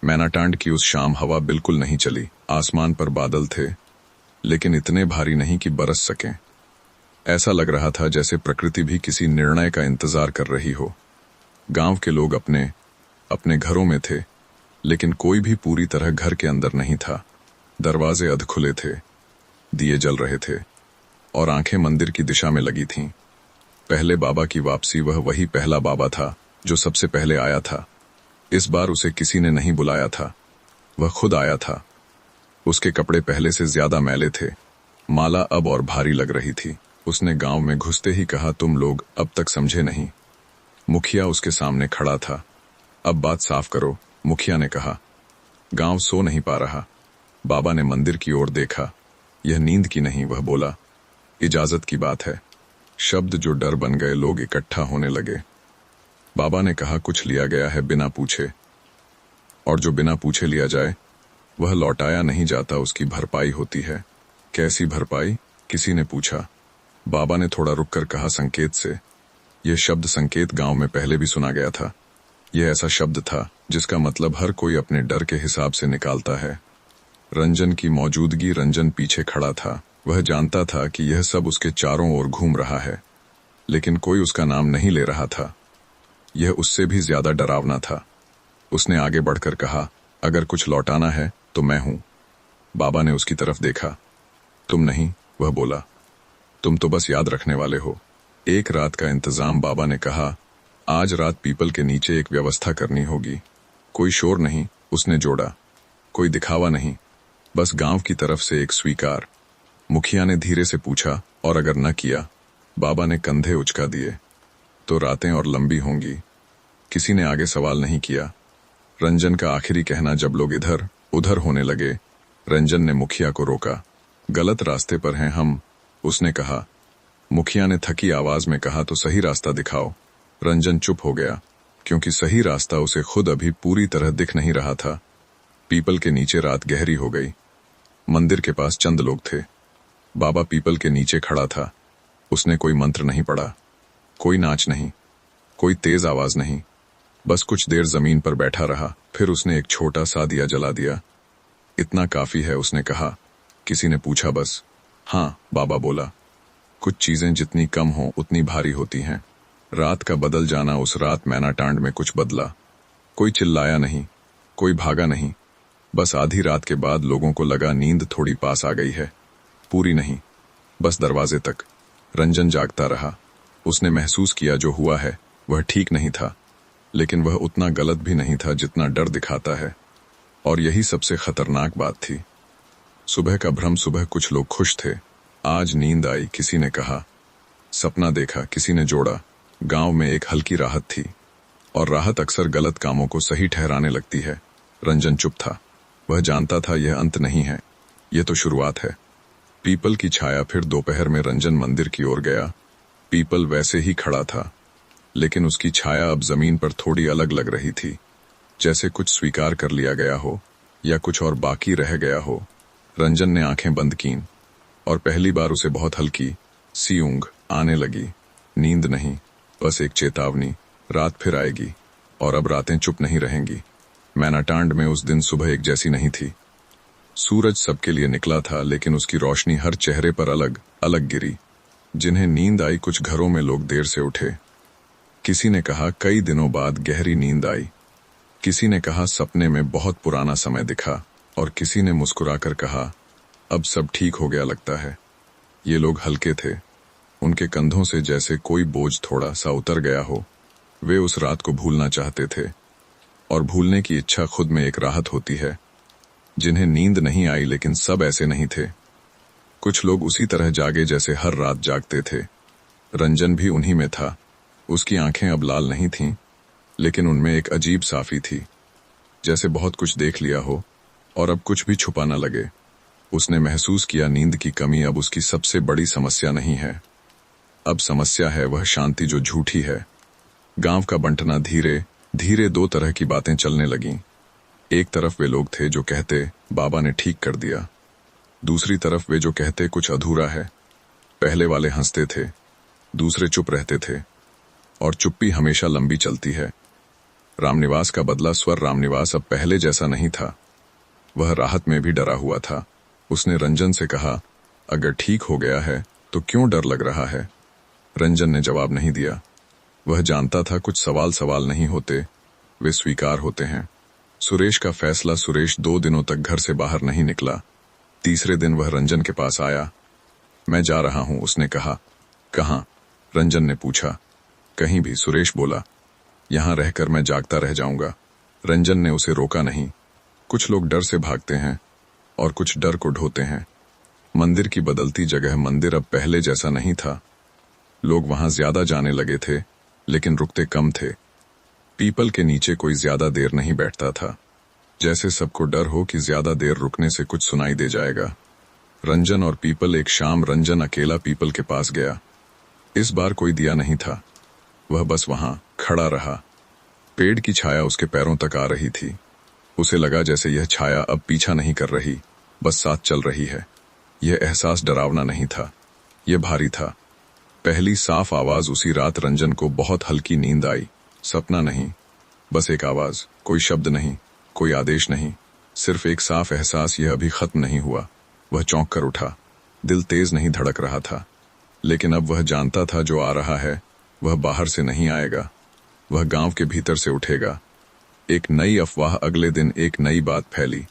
मैनाटांड की उस शाम हवा बिल्कुल नहीं चली। आसमान पर बादल थे, लेकिन इतने भारी नहीं कि बरस सकें। ऐसा लग रहा था जैसे प्रकृति भी किसी निर्णय का इंतजार कर रही हो। गांव के लोग अपने अपने घरों में थे, लेकिन कोई भी पूरी तरह घर के अंदर नहीं था। दरवाजे अध खुले थे, दिए जल रहे थे, और आंखें मंदिर की दिशा में लगी थीं। पहले बाबा की वापसी। वह वही पहला बाबा था जो सबसे पहले आया था। इस बार उसे किसी ने नहीं बुलाया था, वह खुद आया था। उसके कपड़े पहले से ज्यादा मैले थे, माला अब और भारी लग रही थी। उसने गांव में घुसते ही कहा, तुम लोग अब तक समझे नहीं। मुखिया उसके सामने खड़ा था। अब बात साफ करो, मुखिया ने कहा। गांव सो नहीं पा रहा। बाबा ने मंदिर की ओर देखा। यह नींद की नहीं, वह बोला, इजाजत की बात है। शब्द जो डर बन गए। लोग इकट्ठा होने लगे। बाबा ने कहा, कुछ लिया गया है बिना पूछे, और जो बिना पूछे लिया जाए वह लौटाया नहीं जाता, उसकी भरपाई होती है। कैसी भरपाई, किसी ने पूछा। बाबा ने थोड़ा रुककर कहा, संकेत से। यह शब्द संकेत गांव में पहले भी सुना गया था। यह ऐसा शब्द था जिसका मतलब हर कोई अपने डर के हिसाब से निकालता है। रंजन की मौजूदगी। रंजन पीछे खड़ा था। वह जानता था कि यह सब उसके चारों ओर घूम रहा है, लेकिन कोई उसका नाम नहीं ले रहा था। यह उससे भी ज्यादा डरावना था। उसने आगे बढ़कर कहा, अगर कुछ लौटाना है तो मैं हूं। बाबा ने उसकी तरफ देखा। तुम नहीं, वह बोला, तुम तो बस याद रखने वाले हो। एक रात का इंतजाम। बाबा ने कहा, आज रात पीपल के नीचे एक व्यवस्था करनी होगी। कोई शोर नहीं, उसने जोड़ा, कोई दिखावा नहीं, बस गांव की तरफ से एक स्वीकार। मुखिया ने धीरे से पूछा, और अगर न किया? बाबा ने कंधे उचका दिए। तो रातें और लंबी होंगी। किसी ने आगे सवाल नहीं किया। रंजन का आखिरी कहना जब लोग इधर उधर होने लगे, रंजन ने मुखिया को रोका। गलत रास्ते पर हैं हम, उसने कहा। मुखिया ने थकी आवाज में कहा, तो सही रास्ता दिखाओ। रंजन चुप हो गया, क्योंकि सही रास्ता उसे खुद अभी पूरी तरह दिख नहीं रहा था। पीपल के नीचे रात गहरी हो गई। मंदिर के पास चंद लोग थे। बाबा पीपल के नीचे खड़ा था। उसने कोई मंत्र नहीं पढ़ा, कोई नाच नहीं, कोई तेज आवाज नहीं। बस कुछ देर जमीन पर बैठा रहा, फिर उसने एक छोटा सा दिया जला दिया। इतना काफी है, उसने कहा। किसी ने पूछा। बस। हाँ, बाबा बोला। कुछ चीजें जितनी कम हों उतनी भारी होती हैं। रात का बदल जाना। उस रात मैनाटांड में कुछ बदला। कोई चिल्लाया नहीं, कोई भागा नहीं। बस आधी रात के बाद लोगों को लगा नींद थोड़ी पास आ गई है। पूरी नहीं, बस दरवाजे तक। रंजन जागता रहा। उसने महसूस किया जो हुआ है वह ठीक नहीं था, लेकिन वह उतना गलत भी नहीं था जितना डर दिखाता है। और यही सबसे खतरनाक बात थी। सुबह का भ्रम। सुबह कुछ लोग खुश थे। आज नींद आई, किसी ने कहा। सपना देखा, किसी ने जोड़ा। गांव में एक हल्की राहत थी, और राहत अक्सर गलत कामों को सही ठहराने लगती है। रंजन चुप था। वह जानता था यह अंत नहीं है, यह तो शुरुआत है। पीपल की छाया। फिर दोपहर में रंजन मंदिर की ओर गया। पीपल वैसे ही खड़ा था, लेकिन उसकी छाया अब जमीन पर थोड़ी अलग लग रही थी, जैसे कुछ स्वीकार कर लिया गया हो या कुछ और बाकी रह गया हो। रंजन ने आंखें बंद कीं, और पहली बार उसे बहुत हल्की सी ऊंघ आने लगी। नींद नहीं, बस एक चेतावनी। रात फिर आएगी, और अब रातें चुप नहीं रहेंगी। मैनाटांड में उस दिन सुबह एक जैसी नहीं थी। सूरज सबके लिए निकला था, लेकिन उसकी रोशनी हर चेहरे पर अलग अलग गिरी। जिन्हें नींद आई, कुछ घरों में लोग देर से उठे। किसी ने कहा कई दिनों बाद गहरी नींद आई। किसी ने कहा सपने में बहुत पुराना समय दिखा, और किसी ने मुस्कुराकर कहा अब सब ठीक हो गया लगता है। ये लोग हल्के थे। उनके कंधों से जैसे कोई बोझ थोड़ा सा उतर गया हो। वे उस रात को भूलना चाहते थे, और भूलने की इच्छा खुद में एक राहत होती है। जिन्हें नींद नहीं आई, लेकिन सब ऐसे नहीं थे। कुछ लोग उसी तरह जागे जैसे हर रात जागते थे। रंजन भी उन्हीं में था। उसकी आंखें अब लाल नहीं थीं, लेकिन उनमें एक अजीब साफी थी, जैसे बहुत कुछ देख लिया हो और अब कुछ भी छुपा न लगे। उसने महसूस किया नींद की कमी अब उसकी सबसे बड़ी समस्या नहीं है। अब समस्या है वह शांति जो झूठी है। गांव का बंटना। धीरे धीरे दो तरह की बातें चलने लगीं। एक तरफ वे लोग थे जो कहते बाबा ने ठीक कर दिया। दूसरी तरफ वे जो कहते कुछ अधूरा है। पहले वाले हंसते थे, दूसरे चुप रहते थे, और चुप्पी हमेशा लंबी चलती है। रामनिवास का बदला स्वर। रामनिवास अब पहले जैसा नहीं था। वह राहत में भी डरा हुआ था। उसने रंजन से कहा, अगर ठीक हो गया है तो क्यों डर लग रहा है? रंजन ने जवाब नहीं दिया। वह जानता था कुछ सवाल सवाल नहीं होते, वे स्वीकार होते हैं। सुरेश का फैसला। सुरेश 2 दिनों तक घर से बाहर नहीं निकला। तीसरे दिन वह रंजन के पास आया। मैं जा रहा हूं, उसने कहा। कहाँ? रंजन ने पूछा। कहीं भी, सुरेश बोला। यहां रहकर मैं जागता रह जाऊंगा। रंजन ने उसे रोका नहीं। कुछ लोग डर से भागते हैं, और कुछ डर को ढोते हैं। मंदिर की बदलती जगह। मंदिर अब पहले जैसा नहीं था। लोग वहां ज्यादा जाने लगे थे, लेकिन रुकते कम थे। पीपल के नीचे कोई ज्यादा देर नहीं बैठता था, जैसे सबको डर हो कि ज्यादा देर रुकने से कुछ सुनाई दे जाएगा। रंजन और पीपल। एक शाम रंजन अकेला पीपल के पास गया। इस बार कोई दिया नहीं था। वह बस वहां खड़ा रहा। पेड़ की छाया उसके पैरों तक आ रही थी। उसे लगा जैसे यह छाया अब पीछा नहीं कर रही, बस साथ चल रही है। यह एहसास डरावना नहीं था, यह भारी था। पहली साफ आवाज उसी रात। रंजन को बहुत हल्की नींद आई। सपना नहीं, बस एक आवाज। कोई शब्द नहीं, कोई आदेश नहीं, सिर्फ एक साफ एहसास, यह अभी खत्म नहीं हुआ। वह चौंक कर उठा। दिल तेज नहीं धड़क रहा था, लेकिन अब वह जानता था जो आ रहा है वह बाहर से नहीं आएगा, वह गांव के भीतर से उठेगा। एक नई अफवाह। अगले दिन एक नई बात फैली।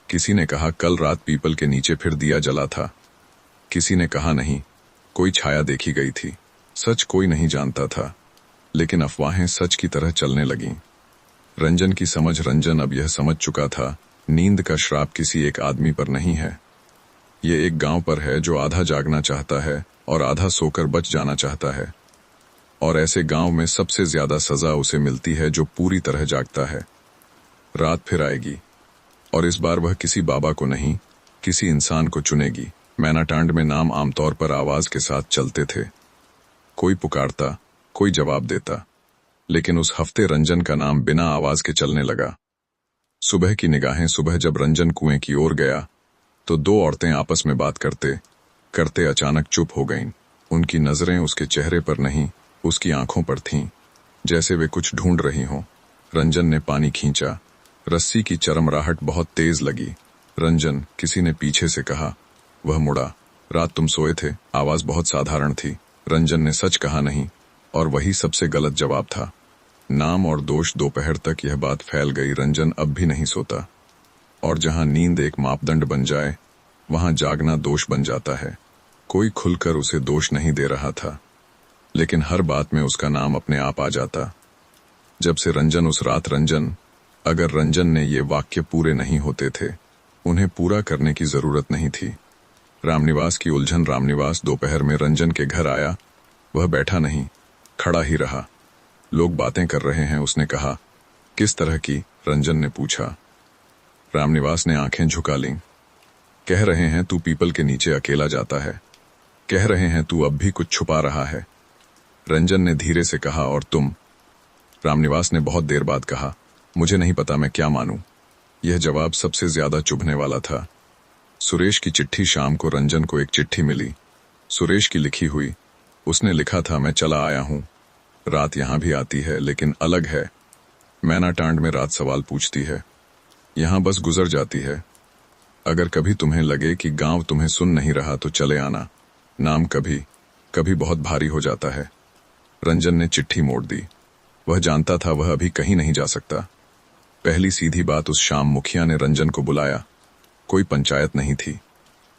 किसी ने कहा कल रात पीपल के नीचे फिर दिया जला था। किसी ने कहा नहीं, कोई छाया देखी गई थी। सच कोई नहीं जानता था, लेकिन अफवाहें सच की तरह चलने लगीं। रंजन की समझ। रंजन अब यह समझ चुका था, नींद का श्राप किसी एक आदमी पर नहीं है। ये एक गांव पर है जो आधा जागना चाहता है और आधा सोकर बच जाना चाहता है। और ऐसे गांव में सबसे ज्यादा सजा उसे मिलती है जो पूरी तरह जागता है। रात फिर आएगी, और इस बार वह किसी बाबा को नहीं, किसी इंसान को चुनेगी। मैनाटांड में नाम आमतौर पर आवाज के साथ चलते थे। कोई पुकारता, कोई जवाब देता, लेकिन उस हफ्ते रंजन का नाम बिना आवाज के चलने लगा। सुबह की निगाहें सुबह जब रंजन कुएं की ओर गया तो दो औरतें आपस में बात करते करते अचानक चुप हो गईं। उनकी नजरें उसके चेहरे पर नहीं, उसकी आंखों पर थीं, जैसे वे कुछ ढूंढ रही हों। रंजन ने पानी खींचा। रस्सी की चरमराहट बहुत तेज लगी। रंजन, किसी ने पीछे से कहा। वह मुड़ा। रात तुम सोए थे। आवाज बहुत साधारण थी। रंजन ने सच कहा नहीं, और वही सबसे गलत जवाब था। नाम और दोष दोपहर तक यह बात फैल गई। रंजन अब भी नहीं सोता, और जहां नींद एक मापदंड बन जाए, वहां जागना दोष बन जाता है। कोई खुलकर उसे दोष नहीं दे रहा था, लेकिन हर बात में उसका नाम अपने आप आ जाता। जब से रंजन उस रात रंजन, अगर रंजन ने ये वाक्य पूरे नहीं होते थे, उन्हें पूरा करने की जरूरत नहीं थी। रामनिवास की उलझन। रामनिवास दोपहर में रंजन के घर आया। वह बैठा नहीं, खड़ा ही रहा। लोग बातें कर रहे हैं, उसने कहा। किस तरह की? रंजन ने पूछा। रामनिवास ने आंखें झुका लीं। कह रहे हैं तू पीपल के नीचे अकेला जाता है। कह रहे हैं तू अब भी कुछ छुपा रहा है। रंजन ने धीरे से कहा। और तुम? रामनिवास ने बहुत देर बाद कहा। मुझे नहीं पता मैं क्या मानूं। यह जवाब सबसे ज्यादा चुभने वाला था। सुरेश की चिट्ठी। शाम को रंजन को एक चिट्ठी मिली, सुरेश की लिखी हुई। उसने लिखा था, मैं चला आया हूं। रात यहां भी आती है, लेकिन अलग है। मैनाटांड में रात सवाल पूछती है, यहां बस गुजर जाती है। अगर कभी तुम्हें लगे कि गांव तुम्हें सुन नहीं रहा तो चले आना। नाम कभी कभी बहुत भारी हो जाता है। रंजन ने चिट्ठी मोड़ दी। वह जानता था वह अभी कहीं नहीं जा सकता। पहली सीधी बात उस शाम मुखिया ने रंजन को बुलाया। कोई पंचायत नहीं थी,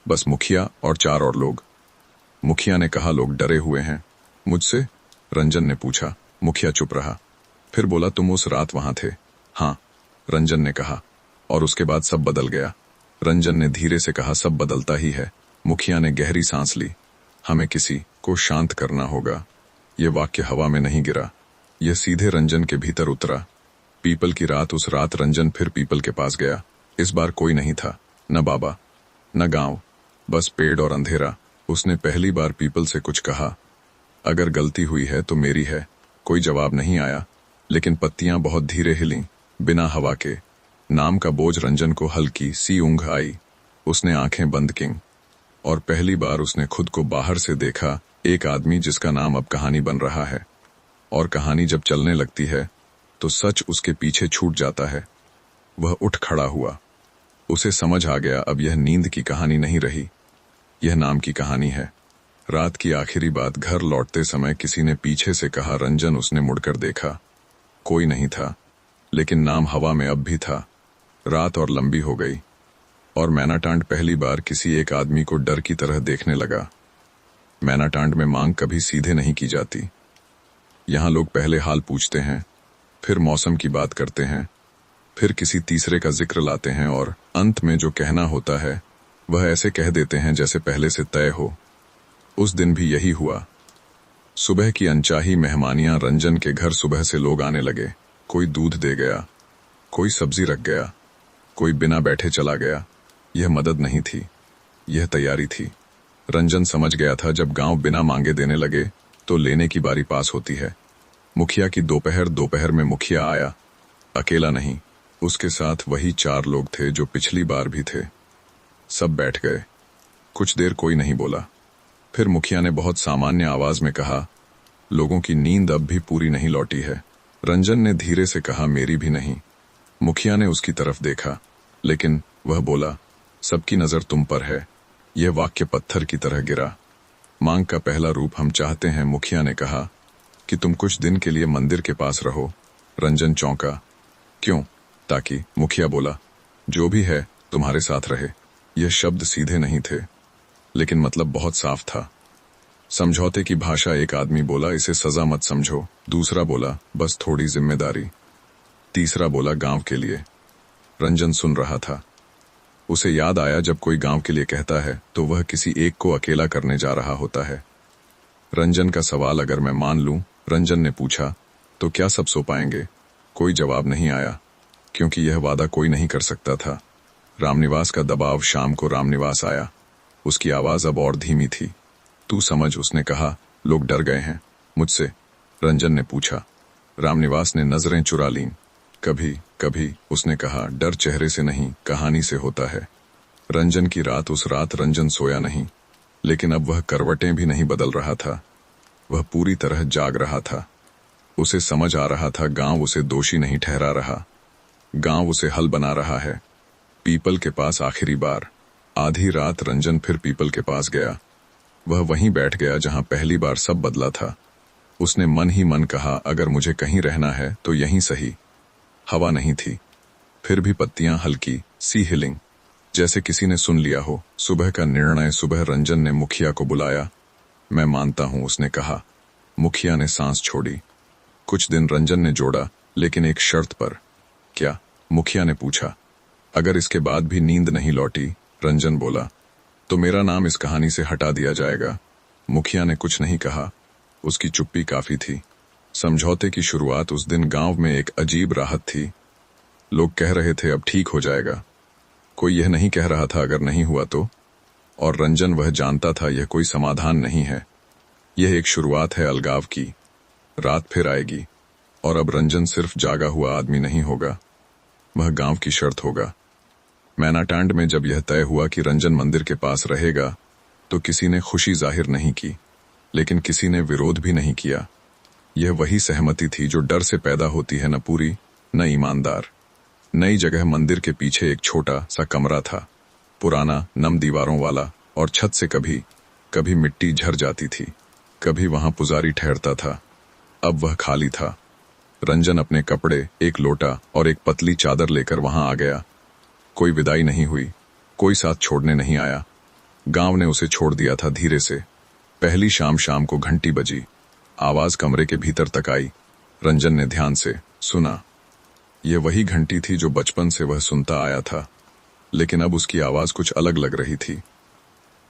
बस मुखिया और 4 और लोग। मुखिया ने कहा, लोग डरे हुए हैं। मुझसे? रंजन ने पूछा। मुखिया चुप रहा, फिर बोला, तुम उस रात वहां थे? हाँ, रंजन ने कहा। और उसके बाद सब बदल गया। रंजन ने धीरे से कहा, सब बदलता ही है। मुखिया ने गहरी सांस ली। हमें किसी को शांत करना होगा। यह वाक्य हवा में नहीं गिरा, यह सीधे रंजन के भीतर उतरा। पीपल की रात। उस रात रंजन फिर पीपल के पास गया। इस बार कोई नहीं था, न बाबा, न गांव, बस पेड़ और अंधेरा। उसने पहली बार पीपल से कुछ कहा। अगर गलती हुई है तो मेरी है। कोई जवाब नहीं आया, लेकिन पत्तियां बहुत धीरे हिलीं, बिना हवा के। नाम का बोझ रंजन को हल्की सी ऊंघ आई। उसने आंखें बंद कीं, और पहली बार उसने खुद को बाहर से देखा, एक आदमी जिसका नाम अब कहानी बन रहा है। और कहानी जब चलने लगती है तो सच उसके पीछे छूट जाता है। वह उठ खड़ा हुआ। उसे समझ आ गया, अब यह नींद की कहानी नहीं रही, यह नाम की कहानी है। रात की आखिरी बात। घर लौटते समय किसी ने पीछे से कहा। रंजन। उसने मुड़कर देखा। कोई नहीं था, लेकिन नाम हवा में अब भी था। रात और लंबी हो गई, और मैनाटांड पहली बार किसी एक आदमी को डर की तरह देखने लगा। मैनाटांड में मांग कभी सीधे नहीं की जाती। यहां लोग पहले हाल पूछते हैं, फिर मौसम की बात करते हैं, फिर किसी तीसरे का जिक्र लाते हैं, और अंत में जो कहना होता है वह ऐसे कह देते हैं जैसे पहले से तय हो। उस दिन भी यही हुआ। सुबह की अनचाही मेहमानियां। रंजन के घर सुबह से लोग आने लगे। कोई दूध दे गया, कोई सब्जी रख गया, कोई बिना बैठे चला गया। यह मदद नहीं थी, यह तैयारी थी। रंजन समझ गया था, जब गांव बिना मांगे देने लगे तो लेने की बारी पास होती है। मुखिया की दोपहर में मुखिया आया। अकेला नहीं, उसके साथ वही 4 लोग थे जो पिछली बार भी थे। सब बैठ गए। कुछ देर कोई नहीं बोला। फिर मुखिया ने बहुत सामान्य आवाज में कहा, लोगों की नींद अब भी पूरी नहीं लौटी है। रंजन ने धीरे से कहा, मेरी भी नहीं। मुखिया ने उसकी तरफ देखा, लेकिन वह बोला, सबकी नजर तुम पर है। यह वाक्य पत्थर की तरह गिरा। मांग का पहला रूप हम चाहते हैं। मुखिया ने कहा कि तुम कुछ दिन के लिए मंदिर के पास रहो। रंजन चौंका। क्यों? ताकि, मुखिया बोला, जो भी है तुम्हारे साथ रहे। यह शब्द सीधे नहीं थे, लेकिन मतलब बहुत साफ था। समझौते की भाषा। एक आदमी बोला, इसे सजा मत समझो। दूसरा बोला, बस थोड़ी जिम्मेदारी। तीसरा बोला, गांव के लिए। रंजन सुन रहा था। उसे याद आया, जब कोई गांव के लिए कहता है तो वह किसी एक को अकेला करने जा रहा होता है। रंजन का सवाल, अगर मैं मान लूं, रंजन ने पूछा, तो क्या सब सो पाएंगे? कोई जवाब नहीं आया। क्योंकि यह वादा कोई नहीं कर सकता था। रामनिवास का दबाव। शाम को रामनिवास आया। उसकी आवाज अब और धीमी थी। तू समझ, उसने कहा, लोग डर गए हैं। मुझसे? रंजन ने पूछा। रामनिवास ने नजरें चुरा लीं। कभी कभी, उसने कहा, डर चेहरे से नहीं, कहानी से होता है। रंजन की रात। उस रात रंजन सोया नहीं, लेकिन अब वह करवटें भी नहीं बदल रहा था। वह पूरी तरह जाग रहा था। उसे समझ आ रहा था, गांव उसे दोषी नहीं ठहरा रहा, गांव उसे हल बना रहा है। पीपल के पास आखिरी बार। आधी रात रंजन फिर पीपल के पास गया। वह वहीं बैठ गया जहां पहली बार सब बदला था। उसने मन ही मन कहा, अगर मुझे कहीं रहना है तो यहीं सही। हवा नहीं थी, फिर भी पत्तियां हल्की सी हिलिंग, जैसे किसी ने सुन लिया हो। सुबह का निर्णय। सुबह रंजन ने मुखिया को बुलाया। मैं मानता हूं, उसने कहा। मुखिया ने सांस छोड़ी। कुछ दिन रंजन ने जोड़ा, लेकिन एक शर्त पर। क्या? मुखिया ने पूछा। अगर इसके बाद भी नींद नहीं लौटी, रंजन बोला, तो मेरा नाम इस कहानी से हटा दिया जाएगा। मुखिया ने कुछ नहीं कहा। उसकी चुप्पी काफी थी। समझौते की शुरुआत। उस दिन गांव में एक अजीब राहत थी। लोग कह रहे थे अब ठीक हो जाएगा। कोई यह नहीं कह रहा था अगर नहीं हुआ तो। और रंजन, वह जानता था यह कोई समाधान नहीं है, यह एक शुरुआत है अलगाव की। रात फिर आएगी, और अब रंजन सिर्फ जागा हुआ आदमी नहीं होगा, वह गांव की शर्त होगा। मैनाटांड में जब यह तय हुआ कि रंजन मंदिर के पास रहेगा, तो किसी ने खुशी जाहिर नहीं की, लेकिन किसी ने विरोध भी नहीं किया। यह वही सहमति थी जो डर से पैदा होती है, न पूरी न ईमानदार। नई जगह। मंदिर के पीछे एक छोटा सा कमरा था, पुराना, नम दीवारों वाला, और छत से कभी कभी मिट्टी झर जाती थी। कभी वहां पुजारी ठहरता था। अब वह खाली था। रंजन अपने कपड़े, एक लोटा और एक पतली चादर लेकर वहां आ गया। कोई विदाई नहीं हुई, कोई साथ छोड़ने नहीं आया। गांव ने उसे छोड़ दिया था धीरे से। पहली शाम को घंटी बजी। आवाज कमरे के भीतर तक आई। रंजन ने ध्यान से सुना। यह वही घंटी थी जो बचपन से वह सुनता आया था, लेकिन अब उसकी आवाज कुछ अलग लग रही थी,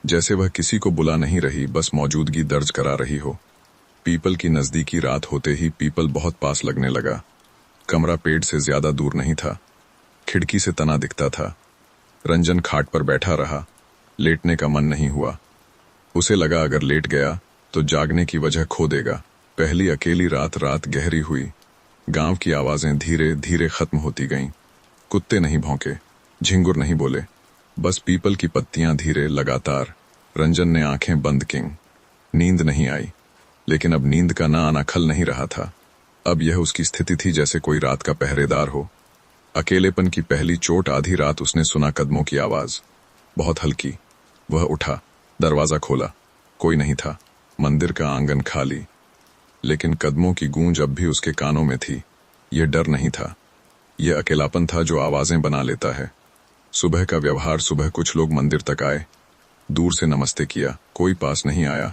जैसे वह किसी को बुला नहीं रही, बस मौजूदगी दर्ज करा रही हो। पीपल की नजदीकी। रात होते ही पीपल बहुत पास लगने लगा। कमरा पेड़ से ज्यादा दूर नहीं था, खिड़की से तना दिखता था। रंजन खाट पर बैठा रहा। लेटने का मन नहीं हुआ। उसे लगा अगर लेट गया तो जागने की वजह खो देगा। पहली अकेली रात गहरी हुई। गांव की आवाजें धीरे धीरे खत्म होती गईं। कुत्ते नहीं भौंके, झिंगुर नहीं बोले, बस पीपल की पत्तियां धीरे, लगातार। रंजन ने आंखें बंद कीं। नींद नहीं आई, लेकिन अब नींद का ना आना खल नहीं रहा था। अब यह उसकी स्थिति थी जैसे कोई रात का पहरेदार हो। अकेलेपन की पहली चोट। आधी रात उसने सुना कदमों की आवाज, बहुत हल्की। वह उठा, दरवाजा खोला। कोई नहीं था। मंदिर का आंगन खाली, लेकिन कदमों की गूंज अब भी उसके कानों में थी। यह डर नहीं था, यह अकेलापन था जो आवाजें बना लेता है। सुबह का व्यवहार। सुबह कुछ लोग मंदिर तक आए, दूर से नमस्ते किया। कोई पास नहीं आया,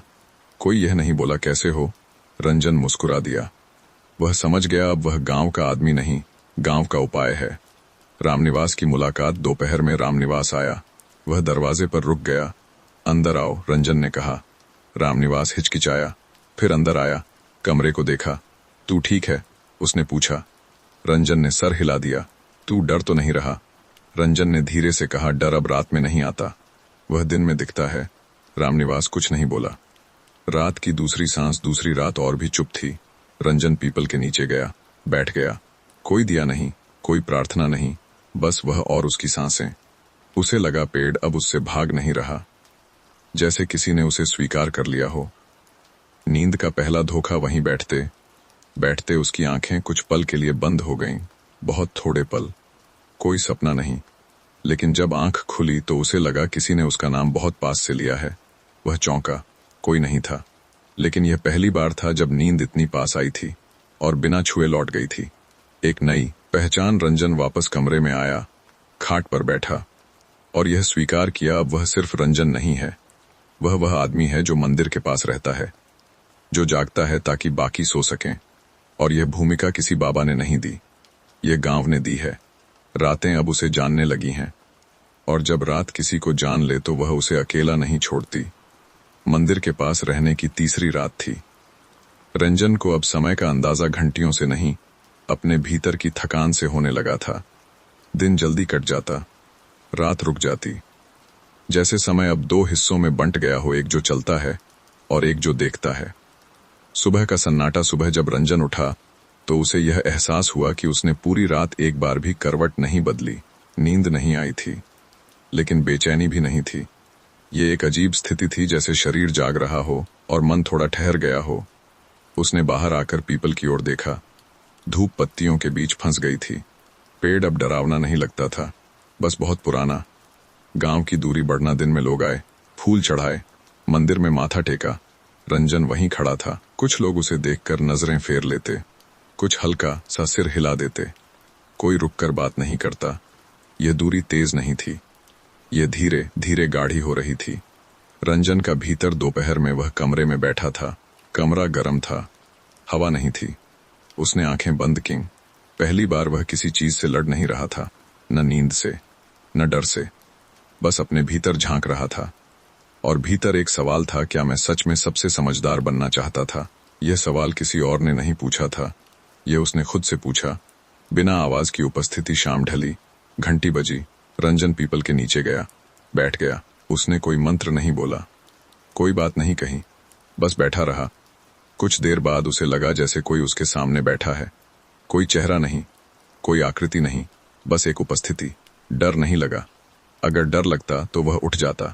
कोई यह नहीं बोला कैसे हो। रंजन मुस्कुरा दिया। वह समझ गया अब वह गांव का आदमी नहीं, गांव का उपाय है। रामनिवास की मुलाकात। दोपहर में रामनिवास आया। वह दरवाजे पर रुक गया। अंदर आओ, रंजन ने कहा। रामनिवास हिचकिचाया, फिर अंदर आया। कमरे को देखा। तू ठीक है? उसने पूछा। रंजन ने सर हिला दिया। तू डर तो नहीं रहा? रंजन ने धीरे से कहा, डर अब रात में नहीं आता, वह दिन में दिखता है। रामनिवास कुछ नहीं बोला। रात की दूसरी सांस। दूसरी रात और भी चुप थी। रंजन पीपल के नीचे गया, बैठ गया। कोई दिया नहीं, कोई प्रार्थना नहीं, बस वह और उसकी सांसें। उसे लगा पेड़ अब उससे भाग नहीं रहा, जैसे किसी ने उसे स्वीकार कर लिया हो। नींद का पहला धोखा। वहीं बैठते बैठते उसकी आंखें कुछ पल के लिए बंद हो गईं, बहुत थोड़े पल। कोई सपना नहीं, लेकिन जब आंख खुली तो उसे लगा किसी ने उसका नाम बहुत पास से लिया है। वह चौंका। कोई नहीं था, लेकिन यह पहली बार था जब नींद इतनी पास आई थी और बिना छुए लौट गई थी। एक नई पहचान। रंजन वापस कमरे में आया, खाट पर बैठा, और यह स्वीकार किया अब वह सिर्फ रंजन नहीं है, वह आदमी है जो मंदिर के पास रहता है, जो जागता है ताकि बाकी सो सकें। और यह भूमिका किसी बाबा ने नहीं दी, यह गांव ने दी है। रातें अब उसे जानने लगी हैं, और जब रात किसी को जान ले तो वह उसे अकेला नहीं छोड़ती। मंदिर के पास रहने की तीसरी रात थी। रंजन को अब समय का अंदाजा घंटियों से नहीं, अपने भीतर की थकान से होने लगा था। दिन जल्दी कट जाता, रात रुक जाती, जैसे समय अब दो हिस्सों में बंट गया हो, एक जो चलता है और एक जो देखता है। सुबह का सन्नाटा। सुबह जब रंजन उठा तो उसे यह एहसास हुआ कि उसने पूरी रात एक बार भी करवट नहीं बदली। नींद नहीं आई थी, लेकिन बेचैनी भी नहीं थी। ये एक अजीब स्थिति थी, जैसे शरीर जाग रहा हो और मन थोड़ा ठहर गया हो। उसने बाहर आकर पीपल की ओर देखा। धूप पत्तियों के बीच फंस गई थी। पेड़ अब डरावना नहीं लगता था, बस बहुत पुराना। गांव की दूरी बढ़ना। दिन में लोग आए, फूल चढ़ाए, मंदिर में माथा टेका। रंजन वहीं खड़ा था। कुछ लोग उसे देखकर नजरें फेर लेते, कुछ हल्का सा सिर हिला देते। कोई रुककर बात नहीं करता। यह दूरी तेज नहीं थी, यह धीरे धीरे गाढ़ी हो रही थी। रंजन का भीतर दोपहर में वह कमरे में बैठा था। कमरा गर्म था, हवा नहीं थी। उसने आंखें बंद की। पहली बार वह किसी चीज से लड़ नहीं रहा था, न नींद से, न डर से, बस अपने भीतर झांक रहा था। और भीतर एक सवाल था, क्या मैं सच में सबसे समझदार बनना चाहता था? यह सवाल किसी और ने नहीं पूछा था, यह उसने खुद से पूछा। बिना आवाज की उपस्थिति। शाम ढली, घंटी बजी। रंजन पीपल के नीचे गया, बैठ गया। उसने कोई मंत्र नहीं बोला, कोई बात नहीं कही, बस बैठा रहा। कुछ देर बाद उसे लगा जैसे कोई उसके सामने बैठा है। कोई चेहरा नहीं, कोई आकृति नहीं, बस एक उपस्थिति। डर नहीं लगा। अगर डर लगता तो वह उठ जाता,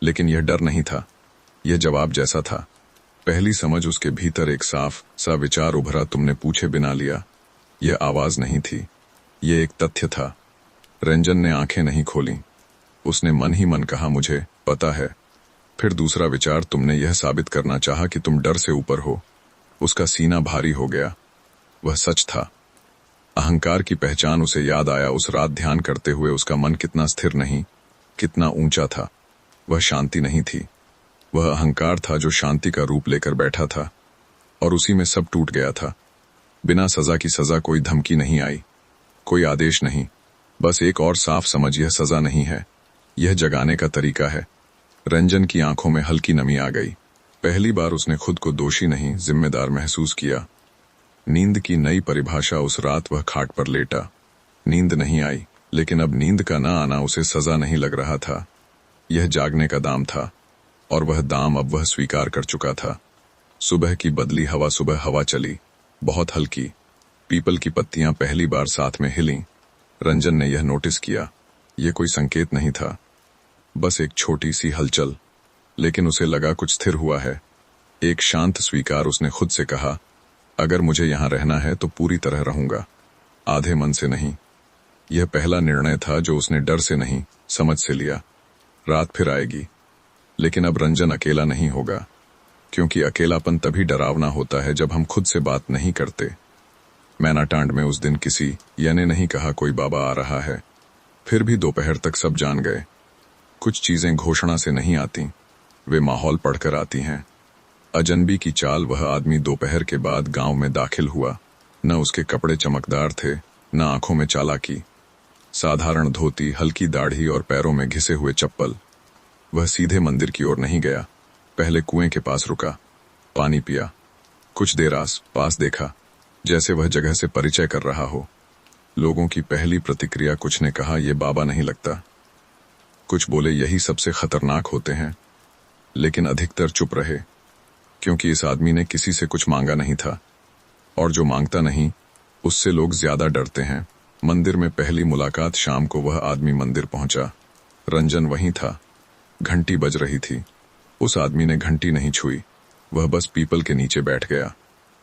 लेकिन यह डर नहीं था, यह जवाब जैसा था। पहली समझ उसके भीतर एक साफ सा विचार उभरा, तुमने पूछे बिना लिया। यह आवाज नहीं थी, यह एक तथ्य था। रंजन ने आंखें नहीं खोली। उसने मन ही मन कहा, मुझे पता है। फिर दूसरा विचार, तुमने यह साबित करना चाहा कि तुम डर से ऊपर हो। उसका सीना भारी हो गया। वह सच था। अहंकार की पहचान उसे याद आया। उस रात ध्यान करते हुए उसका मन कितना स्थिर नहीं, कितना ऊंचा था। वह शांति नहीं थी, वह अहंकार था जो शांति का रूप लेकर बैठा था, और उसी में सब टूट गया था। बिना सजा की सजा। कोई धमकी नहीं आई, कोई आदेश नहीं, बस एक और साफ समझ, यह सजा नहीं है, यह जगाने का तरीका है। रंजन की आंखों में हल्की नमी आ गई। पहली बार उसने खुद को दोषी नहीं, जिम्मेदार महसूस किया। नींद की नई परिभाषा। उस रात वह खाट पर लेटा। नींद नहीं आई, लेकिन अब नींद का न आना उसे सजा नहीं लग रहा था, यह जागने का दाम था। और वह दाम अब वह स्वीकार कर चुका था। सुबह की बदली हवा। सुबह हवा चली, बहुत हल्की। पीपल की पत्तियां पहली बार साथ में हिलीं। रंजन ने यह नोटिस किया। यह कोई संकेत नहीं था, बस एक छोटी सी हलचल, लेकिन उसे लगा कुछ स्थिर हुआ है। एक शांत स्वीकार। उसने खुद से कहा, अगर मुझे यहां रहना है तो पूरी तरह रहूंगा, आधे मन से नहीं। यह पहला निर्णय था जो उसने डर से नहीं, समझ से लिया। रात फिर आएगी, लेकिन अब रंजन अकेला नहीं होगा, क्योंकि अकेलापन तभी डरावना होता है जब हम खुद से बात नहीं करते। मैनाटांड में उस दिन किसी ने नहीं कहा कोई बाबा आ रहा है। फिर भी दोपहर तक सब जान गए। कुछ चीजें घोषणा से नहीं आती, वे माहौल पढ़कर आती हैं। अजनबी की चाल। वह आदमी दोपहर के बाद गांव में दाखिल हुआ। न उसके कपड़े चमकदार थे, न आंखों में चालाकी। साधारण धोती, हल्की दाढ़ी और पैरों में घिसे हुए चप्पल। वह सीधे मंदिर की ओर नहीं गया। पहले कुएं के पास रुका, पानी पिया, कुछ देर आस पास देखा, जैसे वह जगह से परिचय कर रहा हो। लोगों की पहली प्रतिक्रिया, कुछ ने कहा यह बाबा नहीं लगता, कुछ बोले यही सबसे खतरनाक होते हैं, लेकिन अधिकतर चुप रहे, क्योंकि इस आदमी ने किसी से कुछ मांगा नहीं था, और जो मांगता नहीं उससे लोग ज्यादा डरते हैं। मंदिर में पहली मुलाकात। शाम को वह आदमी मंदिर पहुंचा। रंजन वहीं था। घंटी बज रही थी। उस आदमी ने घंटी नहीं छुई, वह बस पीपल के नीचे बैठ गया।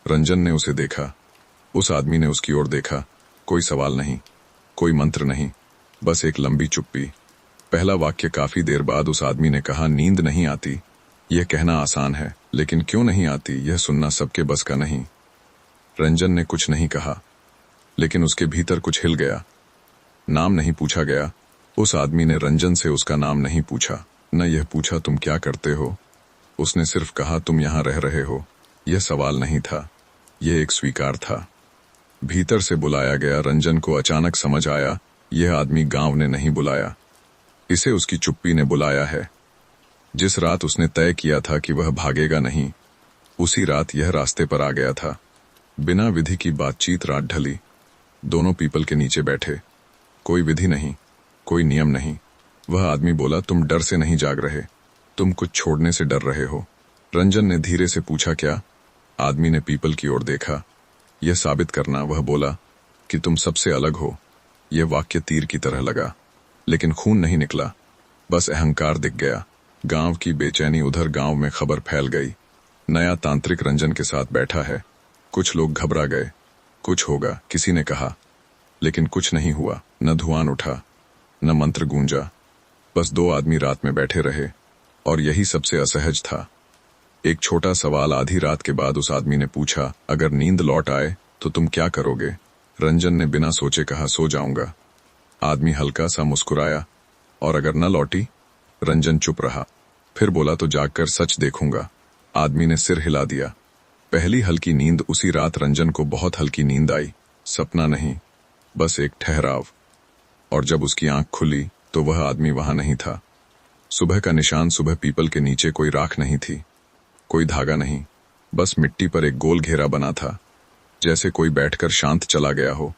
रंजन ने उसे देखा, उस आदमी ने उसकी ओर देखा। कोई सवाल नहीं, कोई मंत्र नहीं, बस एक लंबी चुप्पी। पहला वाक्य। काफी देर बाद उस आदमी ने कहा, नींद नहीं आती। यह कहना आसान है, लेकिन क्यों नहीं आती यह सुनना सबके बस का नहीं। रंजन ने कुछ नहीं कहा, लेकिन उसके भीतर कुछ हिल गया। नाम नहीं पूछा गया। उस आदमी ने रंजन से उसका नाम नहीं पूछा, न यह पूछा तुम क्या करते हो। उसने सिर्फ कहा, तुम यहां रह रहे हो। यह सवाल नहीं था, यह एक स्वीकार था। भीतर से बुलाया गया। रंजन को अचानक समझ आया, यह आदमी गांव ने नहीं बुलाया, इसे उसकी चुप्पी ने बुलाया है। जिस रात उसने तय किया था कि वह भागेगा नहीं, उसी रात यह रास्ते पर आ गया था। बिना विधि की बातचीत। रात ढली। दोनों पीपल के नीचे बैठे। कोई विधि नहीं, कोई नियम नहीं। वह आदमी बोला, तुम डर से नहीं जाग रहे, तुम कुछ छोड़ने से डर रहे हो। रंजन ने धीरे से पूछा, क्या? आदमी ने पीपल की ओर देखा। यह साबित करना, वह बोला, कि तुम सबसे अलग हो। यह वाक्य तीर की तरह लगा, लेकिन खून नहीं निकला, बस अहंकार दिख गया। गांव की बेचैनी उधर गांव में खबर फैल गई। नया तांत्रिक रंजन के साथ बैठा है। कुछ लोग घबरा गए, कुछ होगा किसी ने कहा, लेकिन कुछ नहीं हुआ। न धुआं उठा, न मंत्र गूंजा, बस दो आदमी रात में बैठे रहे, और यही सबसे असहज था। एक छोटा सवाल आधी रात के बाद उस आदमी ने पूछा, अगर नींद लौट आए तो तुम क्या करोगे? रंजन ने बिना सोचे कहा, सो जाऊंगा। आदमी हल्का सा मुस्कुराया। और अगर न लौटी? रंजन चुप रहा, फिर बोला, तो जागकर सच देखूंगा। आदमी ने सिर हिला दिया। पहली हल्की नींद उसी रात रंजन को बहुत हल्की नींद आई, सपना नहीं, बस एक ठहराव। और जब उसकी आंख खुली तो वह आदमी वहां नहीं था। सुबह का निशान, सुबह पीपल के नीचे कोई राख नहीं थी, कोई धागा नहीं, बस मिट्टी पर एक गोल घेरा बना था, जैसे कोई बैठकर शांत चला गया हो।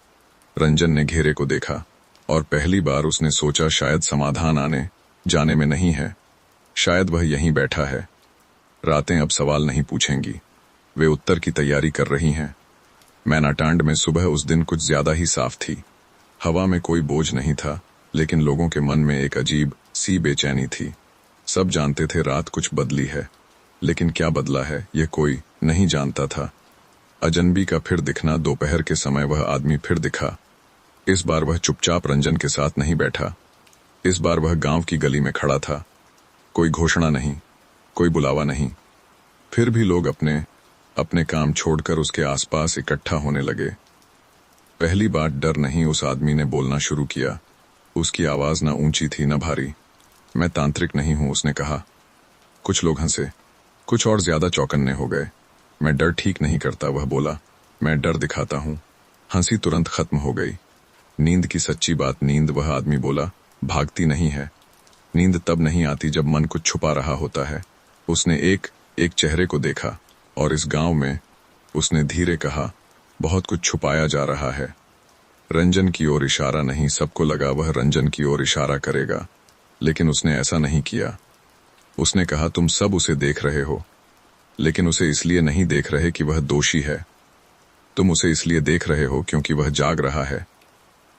रंजन ने घेरे को देखा, और पहली बार उसने सोचा, शायद समाधान आने जाने में नहीं है, शायद वह यहीं बैठा है। रातें अब सवाल नहीं पूछेंगी, वे उत्तर की तैयारी कर रही हैं। मैनाटांड में सुबह उस दिन कुछ ज्यादा ही साफ थी। हवा में कोई बोझ नहीं था, लेकिन लोगों के मन में एक अजीब सी बेचैनी थी। सब जानते थे रात कुछ बदली है, लेकिन क्या बदला है यह कोई नहीं जानता था। अजनबी का फिर दिखना, दोपहर के समय वह आदमी फिर दिखा। इस बार वह चुपचाप रंजन के साथ नहीं बैठा, इस बार वह गांव की गली में खड़ा था। कोई घोषणा नहीं, कोई बुलावा नहीं, फिर भी लोग अपने अपने काम छोड़कर उसके आसपास इकट्ठा होने लगे। पहली बार डर नहीं, उस आदमी ने बोलना शुरू किया। उसकी आवाज न ऊंची थी न भारी। मैं तांत्रिक नहीं हूं, उसने कहा। कुछ लोग हंसे, कुछ और ज्यादा चौकन्ने हो गए। मैं डर ठीक नहीं करता, वह बोला, मैं डर दिखाता हूं। हंसी तुरंत खत्म हो गई। नींद की सच्ची बात, नींद, वह आदमी बोला, भागती नहीं है। नींद तब नहीं आती जब मन कुछ छुपा रहा होता है। उसने एक एक चेहरे को देखा, और इस गांव में, उसने धीरे कहा, बहुत कुछ छुपाया जा रहा है। रंजन की ओर इशारा नहीं, सबको लगा वह रंजन की ओर इशारा करेगा, लेकिन उसने ऐसा नहीं किया। उसने कहा, तुम सब उसे देख रहे हो, लेकिन उसे इसलिए नहीं देख रहे कि वह दोषी है। तुम उसे इसलिए देख रहे हो क्योंकि वह जाग रहा है।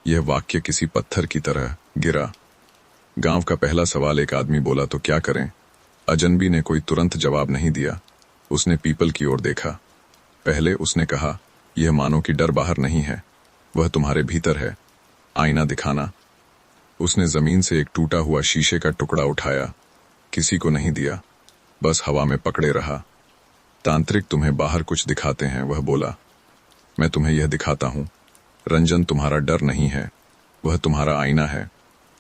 यह वाक्य किसी पत्थर की तरह गिरा। गांव का पहला सवाल, एक आदमी बोला, तो क्या करें? अजनबी ने कोई तुरंत जवाब नहीं दिया। उसने पीपल की ओर देखा। पहले उसने कहा, यह मानो कि डर बाहर नहीं है, वह तुम्हारे भीतर है, आईना दिखाना। उसने जमीन से एक टूटा हुआ शीशे का टुकड़ा उठाया, किसी को नहीं दिया, बस हवा में पकड़े रहा। तांत्रिक तुम्हें बाहर कुछ दिखाते हैं, वह बोला, मैं तुम्हें यह दिखाता हूं। रंजन तुम्हारा डर नहीं है, वह तुम्हारा आईना है।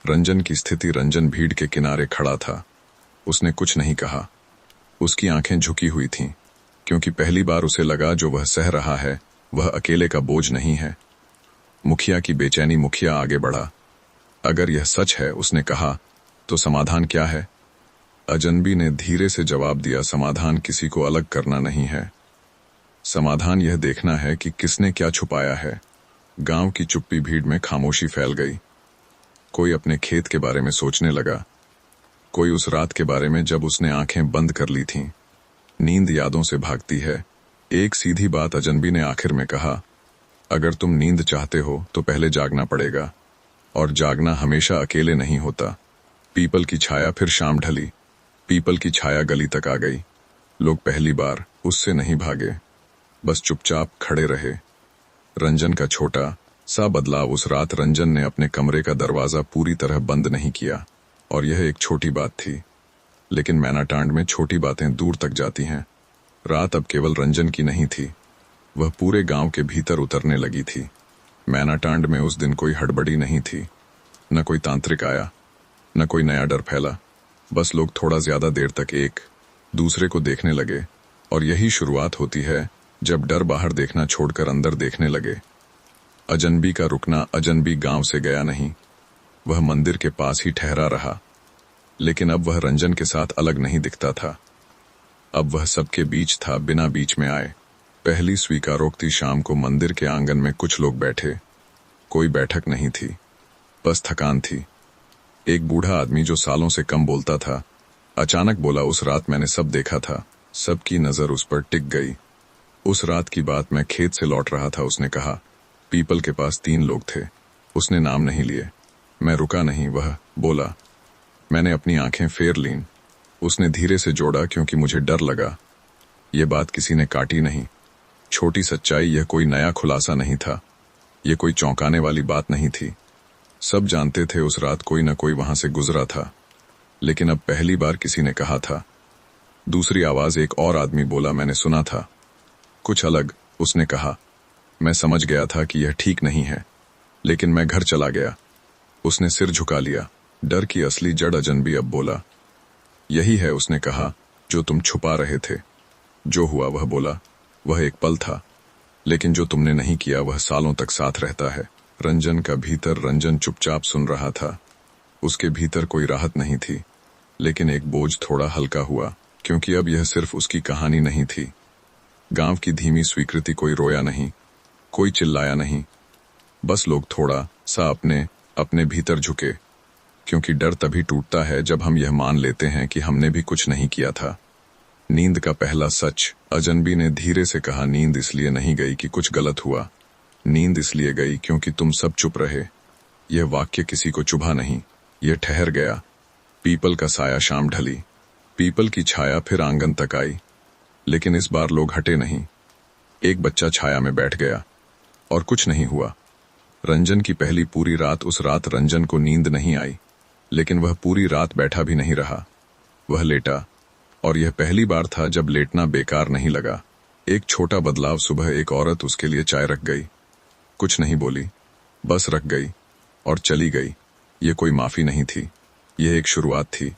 रंजन की स्थिति, रंजन भीड़ के किनारे खड़ा था। उसने कुछ नहीं कहा। उसकी आंखें झुकी हुई थीं, क्योंकि पहली बार उसे लगा जो वह सह रहा है वह अकेले का बोझ नहीं है। मुखिया की बेचैनी, मुखिया आगे बढ़ा। अगर यह सच है, उसने कहा, तो समाधान क्या है? अजनबी ने धीरे से जवाब दिया, समाधान किसी को अलग करना नहीं है। समाधान यह देखना है कि किसने क्या छुपाया है। गांव की चुप्पी भीड़ में खामोशी फैल गई। कोई अपने खेत के बारे में सोचने लगा, कोई उस रात के बारे में जब उसने आंखें बंद कर ली थीं। नींद यादों से भागती है। एक सीधी बात अजनबी ने आखिर में कहा, अगर तुम नींद चाहते हो तो पहले जागना पड़ेगा, और जागना हमेशा अकेले नहीं होता। पीपल की छाया, फिर शाम ढली। पीपल की छाया गली तक आ गई। लोग पहली बार उससे नहीं भागे, बस चुपचाप खड़े रहे। रंजन का छोटा सा बदलाव, उस रात रंजन ने अपने कमरे का दरवाजा पूरी तरह बंद नहीं किया, और यह एक छोटी बात थी, लेकिन मैनाटांड में छोटी बातें दूर तक जाती हैं। रात अब केवल रंजन की नहीं थी, वह पूरे गांव के भीतर उतरने लगी थी। मैनाटांड में उस दिन कोई हड़बड़ी नहीं थी, न कोई तांत्रिक आया, न कोई नया डर फैला। बस लोग थोड़ा ज्यादा देर तक एक दूसरे को देखने लगे, और यही शुरुआत होती है जब डर बाहर देखना छोड़कर अंदर देखने लगे। अजनबी का रुकना, अजनबी गांव से गया नहीं, वह मंदिर के पास ही ठहरा रहा। लेकिन अब वह रंजन के साथ अलग नहीं दिखता था। अब वह सबके बीच था, बिना बीच में आए। पहली स्वीकारोक्ति शाम को मंदिर के आंगन में कुछ लोग बैठे। कोई बैठक नहीं थी, बस थकान थी। एक बूढ़ा आदमी जो सालों से कम बोलता था अचानक बोला, उस रात मैंने सब देखा था। सबकी नजर उस पर टिक गई। उस रात की बात, मैं खेत से लौट रहा था, उसने कहा। पीपल के पास 3 लोग थे। उसने नाम नहीं लिए। मैं रुका नहीं, वह बोला। मैंने अपनी आंखें फेर लीं। उसने धीरे से जोड़ा, क्योंकि मुझे डर लगा। यह बात किसी ने काटी नहीं। छोटी सच्चाई, यह कोई नया खुलासा नहीं था। यह कोई चौंकाने वाली बात नहीं थी। सब जानते थे उस रात कोई न कोई वहां से गुजरा था, लेकिन अब पहली बार किसी ने कहा था। दूसरी आवाज, एक और आदमी बोला, मैंने सुना था। कुछ अलग, उसने कहा। मैं समझ गया था कि यह ठीक नहीं है, लेकिन मैं घर चला गया। उसने सिर झुका लिया। डर की असली जड़ अजनबी अब बोला। यही है, उसने कहा, जो तुम छुपा रहे थे। जो हुआ, वह बोला, वह एक पल था, लेकिन जो तुमने नहीं किया वह सालों तक साथ रहता है। रंजन का भीतर, रंजन चुपचाप सुन रहा था। उसके भीतर कोई राहत नहीं थी, लेकिन एक बोझ थोड़ा हल्का हुआ, क्योंकि अब यह सिर्फ उसकी कहानी नहीं थी। गांव की धीमी स्वीकृति, कोई रोया नहीं, कोई चिल्लाया नहीं, बस लोग थोड़ा सा अपने अपने भीतर झुके। क्योंकि डर तभी टूटता है जब हम यह मान लेते हैं कि हमने भी कुछ नहीं किया था। नींद का पहला सच, अजनबी ने धीरे से कहा। नींद इसलिए नहीं गई कि कुछ गलत हुआ, नींद इसलिए गई क्योंकि तुम सब चुप रहे। यह वाक्य किसी को चुभा नहीं, यह ठहर गया। पीपल का साया, शाम ढली। पीपल की छाया फिर आंगन तक आई, लेकिन इस बार लोग हटे नहीं। एक बच्चा छाया में बैठ गया, और कुछ नहीं हुआ। रंजन की पहली पूरी रात, उस रात रंजन को नींद नहीं आई, लेकिन वह पूरी रात बैठा भी नहीं रहा। वह लेटा, और यह पहली बार था जब लेटना बेकार नहीं लगा। एक छोटा बदलाव, सुबह एक औरत उसके लिए चाय रख गई। कुछ नहीं बोली, बस रख गई और चली गई। ये कोई माफी नहीं थी, यह एक शुरुआत थी।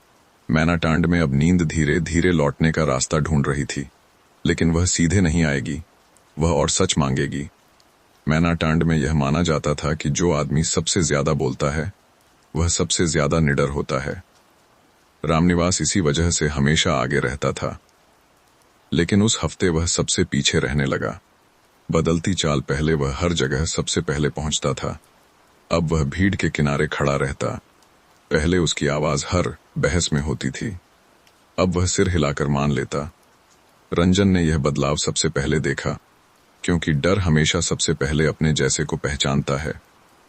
मैनाटांड में अब नींद धीरे धीरे लौटने का रास्ता ढूंढ रही थी, लेकिन वह सीधे नहीं आएगी, वह और सच मांगेगी। मैनाटांड में यह माना जाता था कि जो आदमी सबसे ज्यादा बोलता है वह सबसे ज्यादा निडर होता है। रामनिवास इसी वजह से हमेशा आगे रहता था, लेकिन उस हफ्ते वह सबसे पीछे रहने लगा। बदलती चाल, पहले वह हर जगह सबसे पहले पहुंचता था, अब वह भीड़ के किनारे खड़ा रहता। पहले उसकी आवाज हर बहस में होती थी, अब वह सिर हिलाकर मान लेता। रंजन ने यह बदलाव सबसे पहले देखा, क्योंकि डर हमेशा सबसे पहले अपने जैसे को पहचानता है।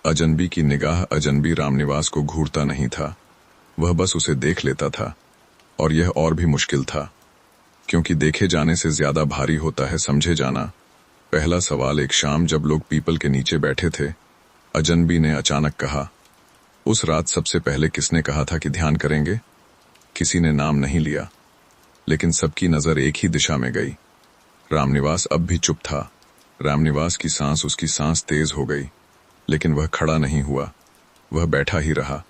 अजनबी की निगाह, अजनबी रामनिवास को घूरता नहीं था, वह बस उसे देख लेता था। और यह और भी मुश्किल था, क्योंकि देखे जाने से ज्यादा भारी होता है समझे जाना। पहला सवाल, एक शाम जब लोग पीपल के नीचे बैठे थे, अजनबी ने अचानक कहा, उस रात सबसे पहले किसने कहा था कि ध्यान करेंगे? किसी ने नाम नहीं लिया, लेकिन सबकी नजर एक ही दिशा में गई। रामनिवास अब भी चुप था। रामनिवास की सांस, उसकी सांस तेज हो गई, लेकिन वह खड़ा नहीं हुआ, वह बैठा ही रहा।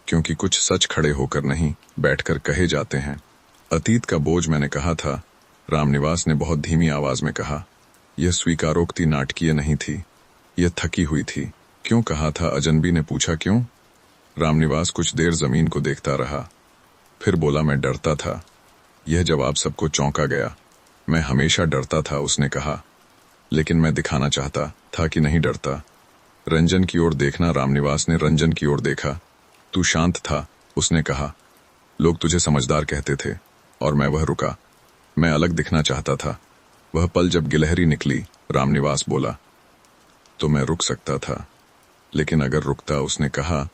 क्योंकि कुछ सच खड़े होकर नहीं, बैठकर कहे जाते हैं। अतीत का बोझ, मैंने कहा था, रामनिवास ने बहुत धीमी आवाज में कहा। यह स्वीकारोक्ति नाटकीय नहीं थी, यह थकी हुई थी। क्यों कहा था? अजनबी ने पूछा। क्यों? रामनिवास कुछ देर जमीन को देखता रहा, फिर बोला, मैं डरता था। यह जवाब सबको चौंका गया। मैं हमेशा डरता था, उसने कहा, लेकिन मैं दिखाना चाहता था कि नहीं डरता। रंजन की ओर देखना, रामनिवास ने रंजन की ओर देखा। तू शांत था, उसने कहा। लोग तुझे समझदार कहते थे, और मैं वह रुका। मैं अलग दिखना चाहता था। वह पल जब गिलहरी निकली, रामनिवास बोला, तो मैं रुक सकता था, लेकिन अगर रुकता, उसने कहा,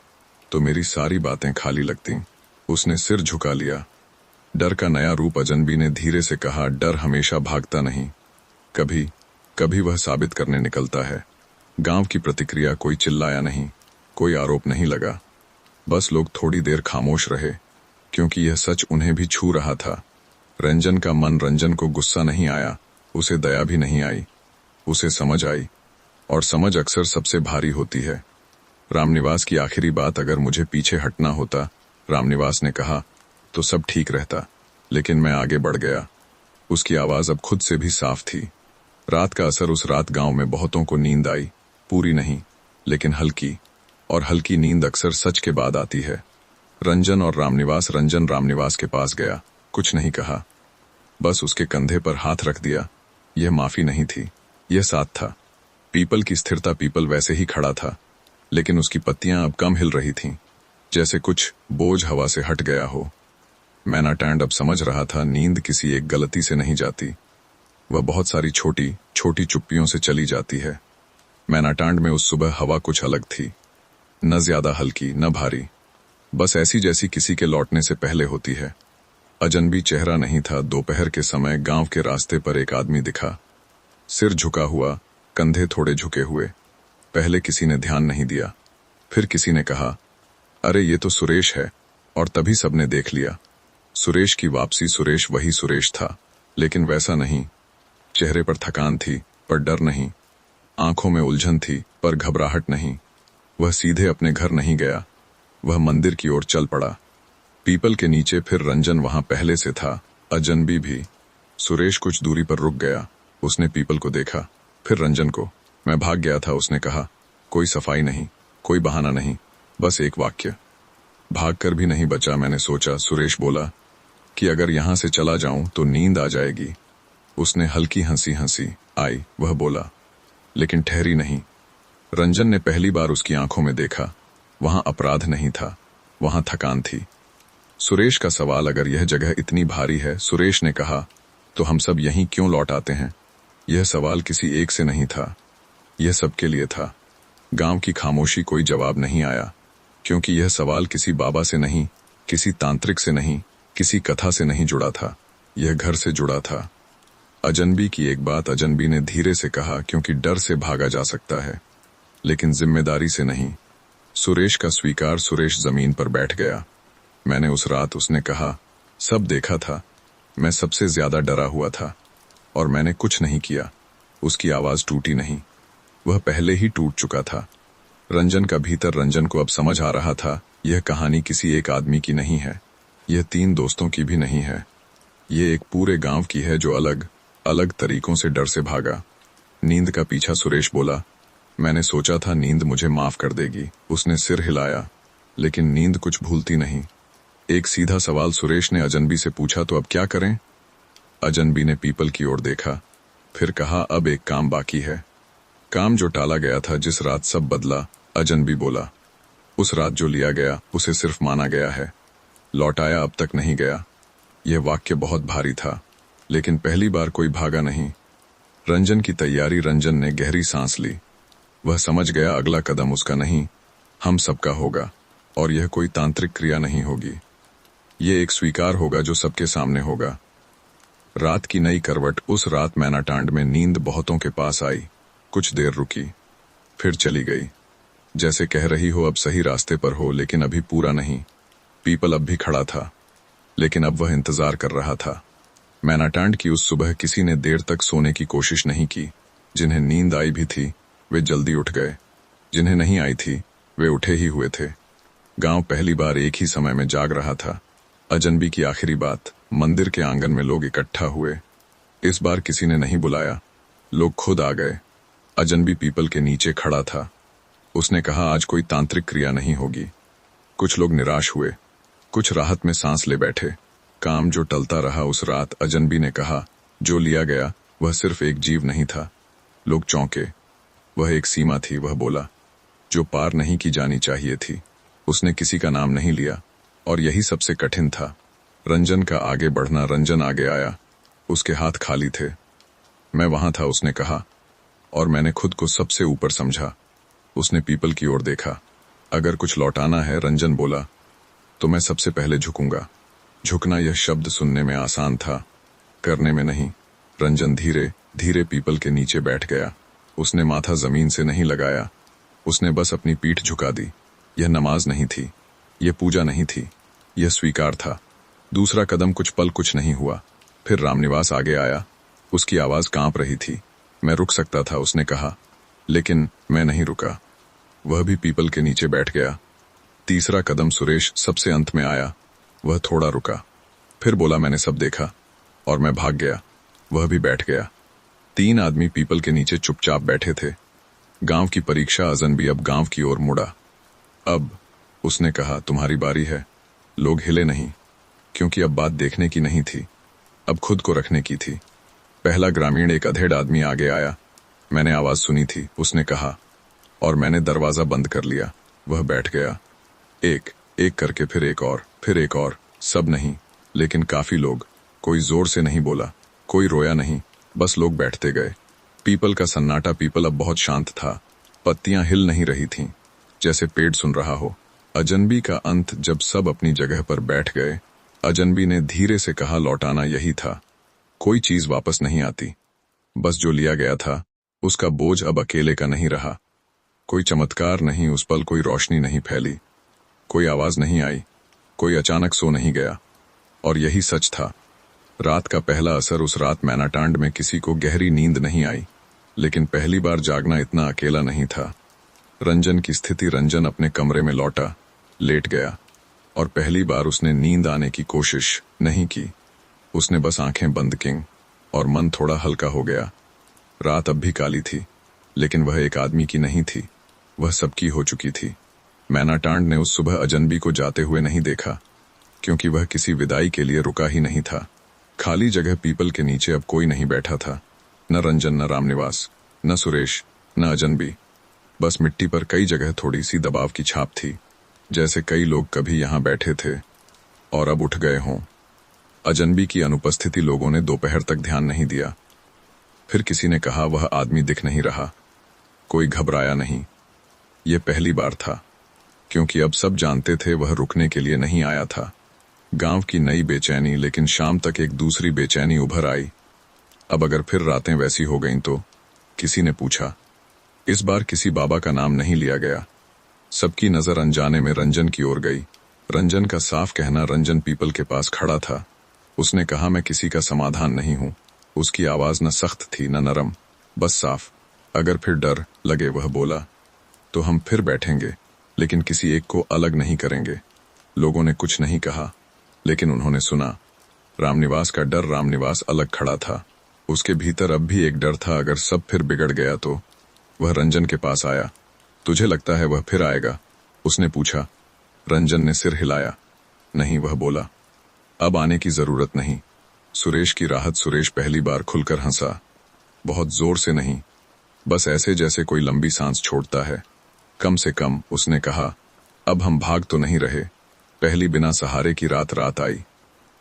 तो मेरी सारी बातें खाली लगती। उसने सिर झुका लिया। डर का नया रूप, अजनबी ने धीरे से कहा। डर हमेशा भागता नहीं, कभी कभी वह साबित करने निकलता है। गांव की प्रतिक्रिया, कोई चिल्लाया नहीं, कोई आरोप नहीं लगा, बस लोग थोड़ी देर खामोश रहे, क्योंकि यह सच उन्हें भी छू रहा था। रंजन का मन, रंजन को गुस्सा नहीं आया, उसे दया भी नहीं आई, उसे समझ आई, और समझ अक्सर सबसे भारी होती है। रामनिवास की आखिरी बात, अगर मुझे पीछे हटना होता, रामनिवास ने कहा, तो सब ठीक रहता, लेकिन मैं आगे बढ़ गया। उसकी आवाज अब खुद से भी साफ थी। रात का असर, उस रात गांव में बहुतों को नींद आई, पूरी नहीं, लेकिन हल्की, और हल्की नींद अक्सर सच के बाद आती है। रंजन और रामनिवास, रंजन रामनिवास के पास गया, कुछ नहीं कहा, बस उसके कंधे पर हाथ रख दिया। यह माफी नहीं थी, यह साथ था। पीपल की स्थिरता, पीपल वैसे ही खड़ा था, लेकिन उसकी पत्तियां अब कम हिल रही थीं, जैसे कुछ बोझ हवा से हट गया हो। मैनाटैंड अब समझ रहा था नींद किसी एक गलती से नहीं जाती, वह बहुत सारी छोटी छोटी चुप्पियों से चली जाती है। मैनाटांड में उस सुबह हवा कुछ अलग थी, न ज्यादा हल्की न भारी, बस ऐसी जैसी किसी के लौटने से पहले होती है। अजनबी चेहरा नहीं था। दोपहर के समय गांव के रास्ते पर एक आदमी दिखा, सिर झुका हुआ, कंधे थोड़े झुके हुए। पहले किसी ने ध्यान नहीं दिया, फिर किसी ने कहा, अरे ये तो सुरेश है, और तभी सबने देख लिया। सुरेश की वापसी। सुरेश वही सुरेश था, लेकिन वैसा नहीं। चेहरे पर थकान थी, पर डर नहीं। आंखों में उलझन थी, पर घबराहट नहीं। वह सीधे अपने घर नहीं गया, वह मंदिर की ओर चल पड़ा। पीपल के नीचे फिर रंजन वहां पहले से था, अजनबी भी। सुरेश कुछ दूरी पर रुक गया। उसने पीपल को देखा, फिर रंजन को। मैं भाग गया था, उसने कहा। कोई सफाई नहीं, कोई बहाना नहीं, बस एक वाक्य। भागकर भी नहीं बचा, मैंने सोचा। सुरेश बोला कि अगर यहां से चला जाऊं तो नींद आ जाएगी। उसने हल्की हंसी हंसी। आई, वह बोला, लेकिन ठहरी नहीं। रंजन ने पहली बार उसकी आंखों में देखा। वहां अपराध नहीं था, वहां थकान थी। सुरेश का सवाल, अगर यह जगह इतनी भारी है, सुरेश ने कहा, तो हम सब यहीं क्यों लौट आते हैं? यह सवाल किसी एक से नहीं था, यह सबके लिए था। गांव की खामोशी, कोई जवाब नहीं आया, क्योंकि यह सवाल किसी बाबा से नहीं, किसी तांत्रिक से नहीं, किसी कथा से नहीं जुड़ा था, यह घर से जुड़ा था। अजनबी की एक बात। अजनबी ने धीरे से कहा, क्योंकि डर से भागा जा सकता है, लेकिन जिम्मेदारी से नहीं। सुरेश का स्वीकार। सुरेश जमीन पर बैठ गया। मैंने उस रात, उसने कहा, सब देखा था। मैं सबसे ज्यादा डरा हुआ था, और मैंने कुछ नहीं किया। उसकी आवाज टूटी नहीं, वह पहले ही टूट चुका था। रंजन का भीतर। रंजन को अब समझ आ रहा था, यह कहानी किसी एक आदमी की नहीं है, यह 3 दोस्तों की भी नहीं है, ये एक पूरे गांव की है जो अलग अलग तरीकों से डर से भागा। नींद का पीछा। सुरेश बोला, मैंने सोचा था नींद मुझे माफ कर देगी। उसने सिर हिलाया, लेकिन नींद कुछ भूलती नहीं। एक सीधा सवाल सुरेश ने अजनबी से पूछा, तो अब क्या करें? अजनबी ने पीपल की ओर देखा, फिर कहा, अब एक काम बाकी है, काम जो टाला गया था, जिस रात सब बदला। अजनबी बोला, उस रात जो लिया गया उसे सिर्फ माना गया है, लौटाया अब तक नहीं गया। यह वाक्य बहुत भारी था, लेकिन पहली बार कोई भागा नहीं। रंजन की तैयारी। रंजन ने गहरी सांस ली। वह समझ गया अगला कदम उसका नहीं, हम सबका होगा, और यह कोई तांत्रिक क्रिया नहीं होगी, यह एक स्वीकार होगा जो सबके सामने होगा। रात की नई करवट। उस रात मैनाटांड में नींद बहुतों के पास आई, कुछ देर रुकी, फिर चली गई, जैसे कह रही हो अब सही रास्ते पर हो, लेकिन अभी पूरा नहीं। पीपल अब भी खड़ा था, लेकिन अब वह इंतजार कर रहा था। मैनाटांड की उस सुबह किसी ने देर तक सोने की कोशिश नहीं की। जिन्हें नींद आई भी थी, वे जल्दी उठ गए, जिन्हें नहीं आई थी, वे उठे ही हुए थे। गांव पहली बार एक ही समय में जाग रहा था। अजनबी की आखिरी बात। मंदिर के आंगन में लोग इकट्ठा हुए। इस बार किसी ने नहीं बुलाया, लोग खुद आ गए। अजनबी पीपल के नीचे खड़ा था। उसने कहा, आज कोई तांत्रिक क्रिया नहीं होगी। कुछ लोग निराश हुए, कुछ राहत में सांस ले बैठे। काम जो टलता रहा उस रात। अजनबी ने कहा, जो लिया गया वह सिर्फ एक जीव नहीं था। लोग चौंके। वह एक सीमा थी, वह बोला, जो पार नहीं की जानी चाहिए थी। उसने किसी का नाम नहीं लिया, और यही सबसे कठिन था। रंजन का आगे बढ़ना। रंजन आगे आया, उसके हाथ खाली थे। मैं वहां था, उसने कहा, और मैंने खुद को सबसे ऊपर समझा। उसने पीपल की ओर देखा। अगर कुछ लौटाना है, रंजन बोला, तो मैं सबसे पहले झुकूंगा। झुकना, यह शब्द सुनने में आसान था, करने में नहीं। रंजन धीरे धीरे पीपल के नीचे बैठ गया। उसने माथा जमीन से नहीं लगाया, उसने बस अपनी पीठ झुका दी। यह नमाज नहीं थी, यह पूजा नहीं थी, यह स्वीकार था। दूसरा कदम। कुछ पल कुछ नहीं हुआ, फिर रामनिवास आगे आया। उसकी आवाज कांप रही थी। मैं रुक सकता था, उसने कहा, लेकिन मैं नहीं रुका। वह भी पीपल के नीचे बैठ गया। तीसरा कदम। सुरेश सबसे अंत में आया। वह थोड़ा रुका, फिर बोला, मैंने सब देखा, और मैं भाग गया। वह भी बैठ गया। 3 आदमी पीपल के नीचे चुपचाप बैठे थे। गांव की परीक्षा। अजनबी अब गांव की ओर मुड़ा। अब, उसने कहा, तुम्हारी बारी है। लोग हिले नहीं, क्योंकि अब बात देखने की नहीं थी, अब खुद को रखने की थी। पहला ग्रामीण, एक अधेड़ आदमी आगे आया। मैंने आवाज सुनी थी, उसने कहा, और मैंने दरवाजा बंद कर लिया। वह बैठ गया। एक एक करके फिर एक और, फिर एक और। सब नहीं, लेकिन काफी लोग। कोई जोर से नहीं बोला, कोई रोया नहीं, बस लोग बैठते गए। पीपल का सन्नाटा, पीपल अब बहुत शांत था। पत्तियां हिल नहीं रही थीं, जैसे पेड़ सुन रहा हो। अजनबी का अंत। जब सब अपनी जगह पर बैठ गए, अजनबी ने धीरे से कहा, लौटाना यही था। कोई चीज वापस नहीं आती। बस जो लिया गया था, उसका बोझ अब अकेले का नहीं रहा। कोई चमत्कार नहीं उस पल, कोई रोशनी नहीं फैली, कोई आवाज नहीं आई, कोई अचानक सो नहीं गया। और यही सच था। रात का पहला असर। उस रात मैनाटांड में किसी को गहरी नींद नहीं आई, लेकिन पहली बार जागना इतना अकेला नहीं था। रंजन की स्थिति। रंजन अपने कमरे में लौटा, लेट गया, और पहली बार उसने नींद आने की कोशिश नहीं की। उसने बस आंखें बंद की और मन थोड़ा हल्का हो गया। रात अब भी काली थी, लेकिन वह एक आदमी की नहीं थी, वह सबकी हो चुकी थी। मैनाटांड ने उस सुबह अजनबी को जाते हुए नहीं देखा, क्योंकि वह किसी विदाई के लिए रुका ही नहीं था। खाली जगह, पीपल के नीचे अब कोई नहीं बैठा था। न रंजन, न रामनिवास, न सुरेश, न अजनबी। बस मिट्टी पर कई जगह थोड़ी सी दबाव की छाप थी, जैसे कई लोग कभी यहां बैठे थे और अब उठ गए हों। अजनबी की अनुपस्थिति। लोगों ने दोपहर तक ध्यान नहीं दिया। फिर किसी ने कहा, वह आदमी दिख नहीं रहा। कोई घबराया नहीं। यह पहली बार था, क्योंकि अब सब जानते थे वह रुकने के लिए नहीं आया था। गांव की नई बेचैनी। लेकिन शाम तक एक दूसरी बेचैनी उभर आई। अब अगर फिर रातें वैसी हो गईं तो? किसी ने पूछा। इस बार किसी बाबा का नाम नहीं लिया गया। सबकी नजर अनजाने में रंजन की ओर गई। रंजन का साफ कहना। रंजन पीपल के पास खड़ा था। उसने कहा, मैं किसी का समाधान नहीं हूं। उसकी आवाज न सख्त थी न नरम, बस साफ। अगर फिर डर लगे, वह बोला, तो हम फिर बैठेंगे, लेकिन किसी एक को अलग नहीं करेंगे। लोगों ने कुछ नहीं कहा, लेकिन उन्होंने सुना। रामनिवास का डर। रामनिवास अलग खड़ा था। उसके भीतर अब भी एक डर था, अगर सब फिर बिगड़ गया तो। वह रंजन के पास आया। तुझे लगता है वह फिर आएगा? उसने पूछा। रंजन ने सिर हिलाया। नहीं, वह बोला, अब आने की जरूरत नहीं। सुरेश की राहत। सुरेश पहली बार खुलकर हंसा। बहुत जोर से नहीं, बस ऐसे जैसे कोई लंबी सांस छोड़ता है। कम से कम, उसने कहा, अब हम भाग तो नहीं रहे। पहली बिना सहारे की रात आई।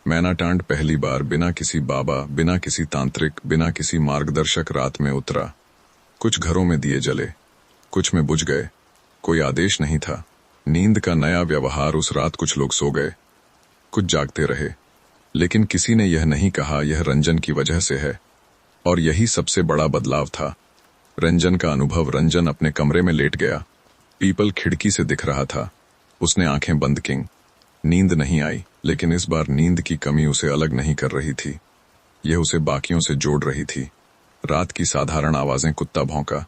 मैनाटांड पहली बार बिना किसी बाबा, बिना किसी तांत्रिक, बिना किसी मार्गदर्शक रात में उतरा। कुछ घरों में दिए जले, कुछ में बुझ गए। कोई आदेश नहीं था। नींद का नया व्यवहार। उस रात कुछ लोग सो गए, कुछ जागते रहे, लेकिन किसी ने यह नहीं कहा यह रंजन की वजह से है। और यही सबसे बड़ा बदलाव था। रंजन का अनुभव। रंजन अपने कमरे में लेट गया। पीपल खिड़की से दिख रहा था। उसने आंखें बंद की। नींद नहीं आई, लेकिन इस बार नींद की कमी उसे अलग नहीं कर रही थी, यह उसे बाकियों से जोड़ रही थी। रात की साधारण आवाजें। कुत्ता भौंका,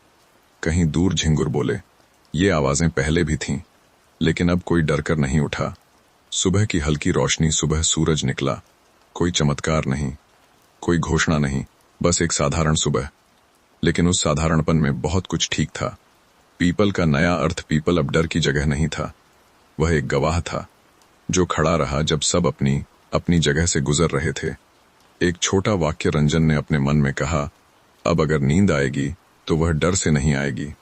कहीं दूर झिंगुर बोले। ये आवाजें पहले भी थीं, लेकिन अब कोई डर कर नहीं उठा। सुबह की हल्की रोशनी। सुबह सूरज निकला। कोई चमत्कार नहीं, कोई घोषणा नहीं, बस एक साधारण सुबह। लेकिन उस साधारणपन में बहुत कुछ ठीक था। पीपल का नया अर्थ। पीपल अब डर की जगह नहीं था, वह एक गवाह था, जो खड़ा रहा जब सब अपनी अपनी जगह से गुजर रहे थे। एक छोटा वाक्य। रंजन ने अपने मन में कहा, अब अगर नींद आएगी तो वह डर से नहीं आएगी,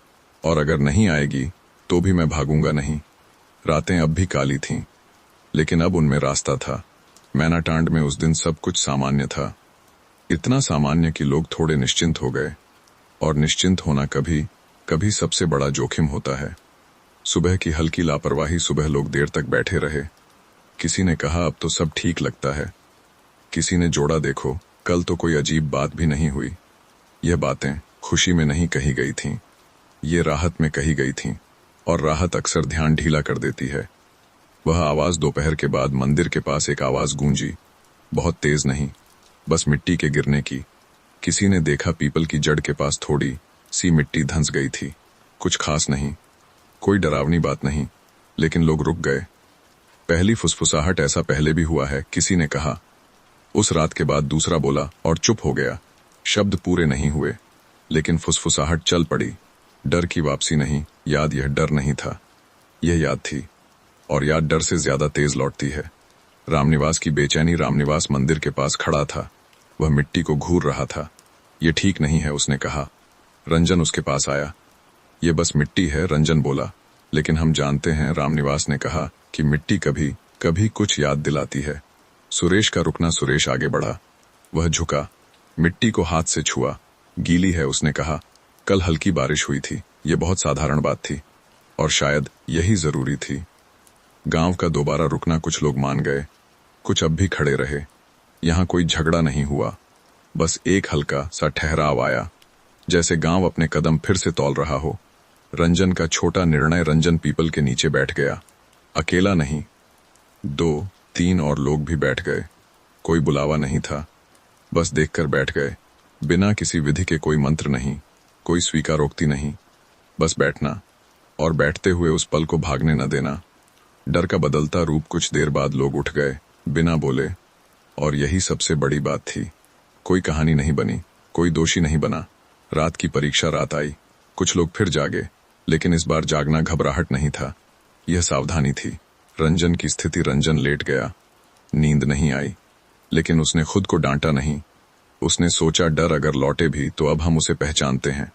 और अगर नहीं आएगी तो भी मैं भागूंगा नहीं। रातें अब भी काली थीं, लेकिन अब उनमें रास्ता था। मैनाटांड में उस दिन सब कुछ सामान्य था। इतना सामान्य कि लोग थोड़े निश्चिंत हो गए, और निश्चिंत होना कभी कभी सबसे बड़ा जोखिम होता है। सुबह की हल्की लापरवाही। सुबह लोग देर तक बैठे रहे। किसी ने कहा, अब तो सब ठीक लगता है। किसी ने जोड़ा, देखो, कल तो कोई अजीब बात भी नहीं हुई। यह बातें खुशी में नहीं कही गई थीं, ये राहत में कही गई थीं, और राहत अक्सर ध्यान ढीला कर देती है। वह आवाज। दोपहर के बाद मंदिर के पास एक आवाज गूंजी, बहुत तेज नहीं, बस मिट्टी के गिरने की। किसी ने देखा, पीपल की जड़ के पास थोड़ी सी मिट्टी धंस गई थी। कुछ खास नहीं, कोई डरावनी बात नहीं, लेकिन लोग रुक गए। पहली फुसफुसाहट। ऐसा पहले भी हुआ है, किसी ने कहा। उस रात के बाद दूसरा बोला, और चुप हो गया। शब्द पूरे नहीं हुए, लेकिन फुसफुसाहट चल पड़ी। डर की वापसी नहीं, याद। यह डर नहीं था, यह याद थी, और याद डर से ज्यादा तेज लौटती है। रामनिवास की बेचैनी। रामनिवास मंदिर के पास खड़ा था। वह मिट्टी को घूर रहा था। यह ठीक नहीं है, उसने कहा। रंजन उसके पास आया। ये बस मिट्टी है, रंजन बोला। लेकिन हम जानते हैं, रामनिवास ने कहा, कि मिट्टी कभी कभी कुछ याद दिलाती है। सुरेश का रुकना, सुरेश आगे बढ़ा। वह झुका, मिट्टी को हाथ से छुआ। गीली है, उसने कहा। कल हल्की बारिश हुई थी, ये बहुत साधारण बात थी, और शायद यही जरूरी थी। गांव का दोबारा रुकना कुछ लोग मान गए, कुछ अब भी खड़े रहे। यहां कोई झगड़ा नहीं हुआ, बस एक हल्का सा ठहराव आया, जैसे गांव अपने कदम फिर से तौल रहा हो। रंजन का छोटा निर्णय। रंजन पीपल के नीचे बैठ गया। अकेला नहीं, 2-3 और लोग भी बैठ गए। कोई बुलावा नहीं था, बस देखकर बैठ गए, बिना किसी विधि के। कोई मंत्र नहीं, कोई स्वीकारोक्ति नहीं, बस बैठना, और बैठते हुए उस पल को भागने न देना। डर का बदलता रूप। कुछ देर बाद लोग उठ गए, बिना बोले। और यही सबसे बड़ी बात थी। कोई कहानी नहीं बनी, कोई दोषी नहीं बना। रात की परीक्षा रात आई। कुछ लोग फिर जागे, लेकिन इस बार जागना घबराहट नहीं था, यह सावधानी थी। रंजन की स्थिति। रंजन लेट गया। नींद नहीं आई, लेकिन उसने खुद को डांटा नहीं। उसने सोचा, डर अगर लौटे भी तो अब हम उसे पहचानते हैं।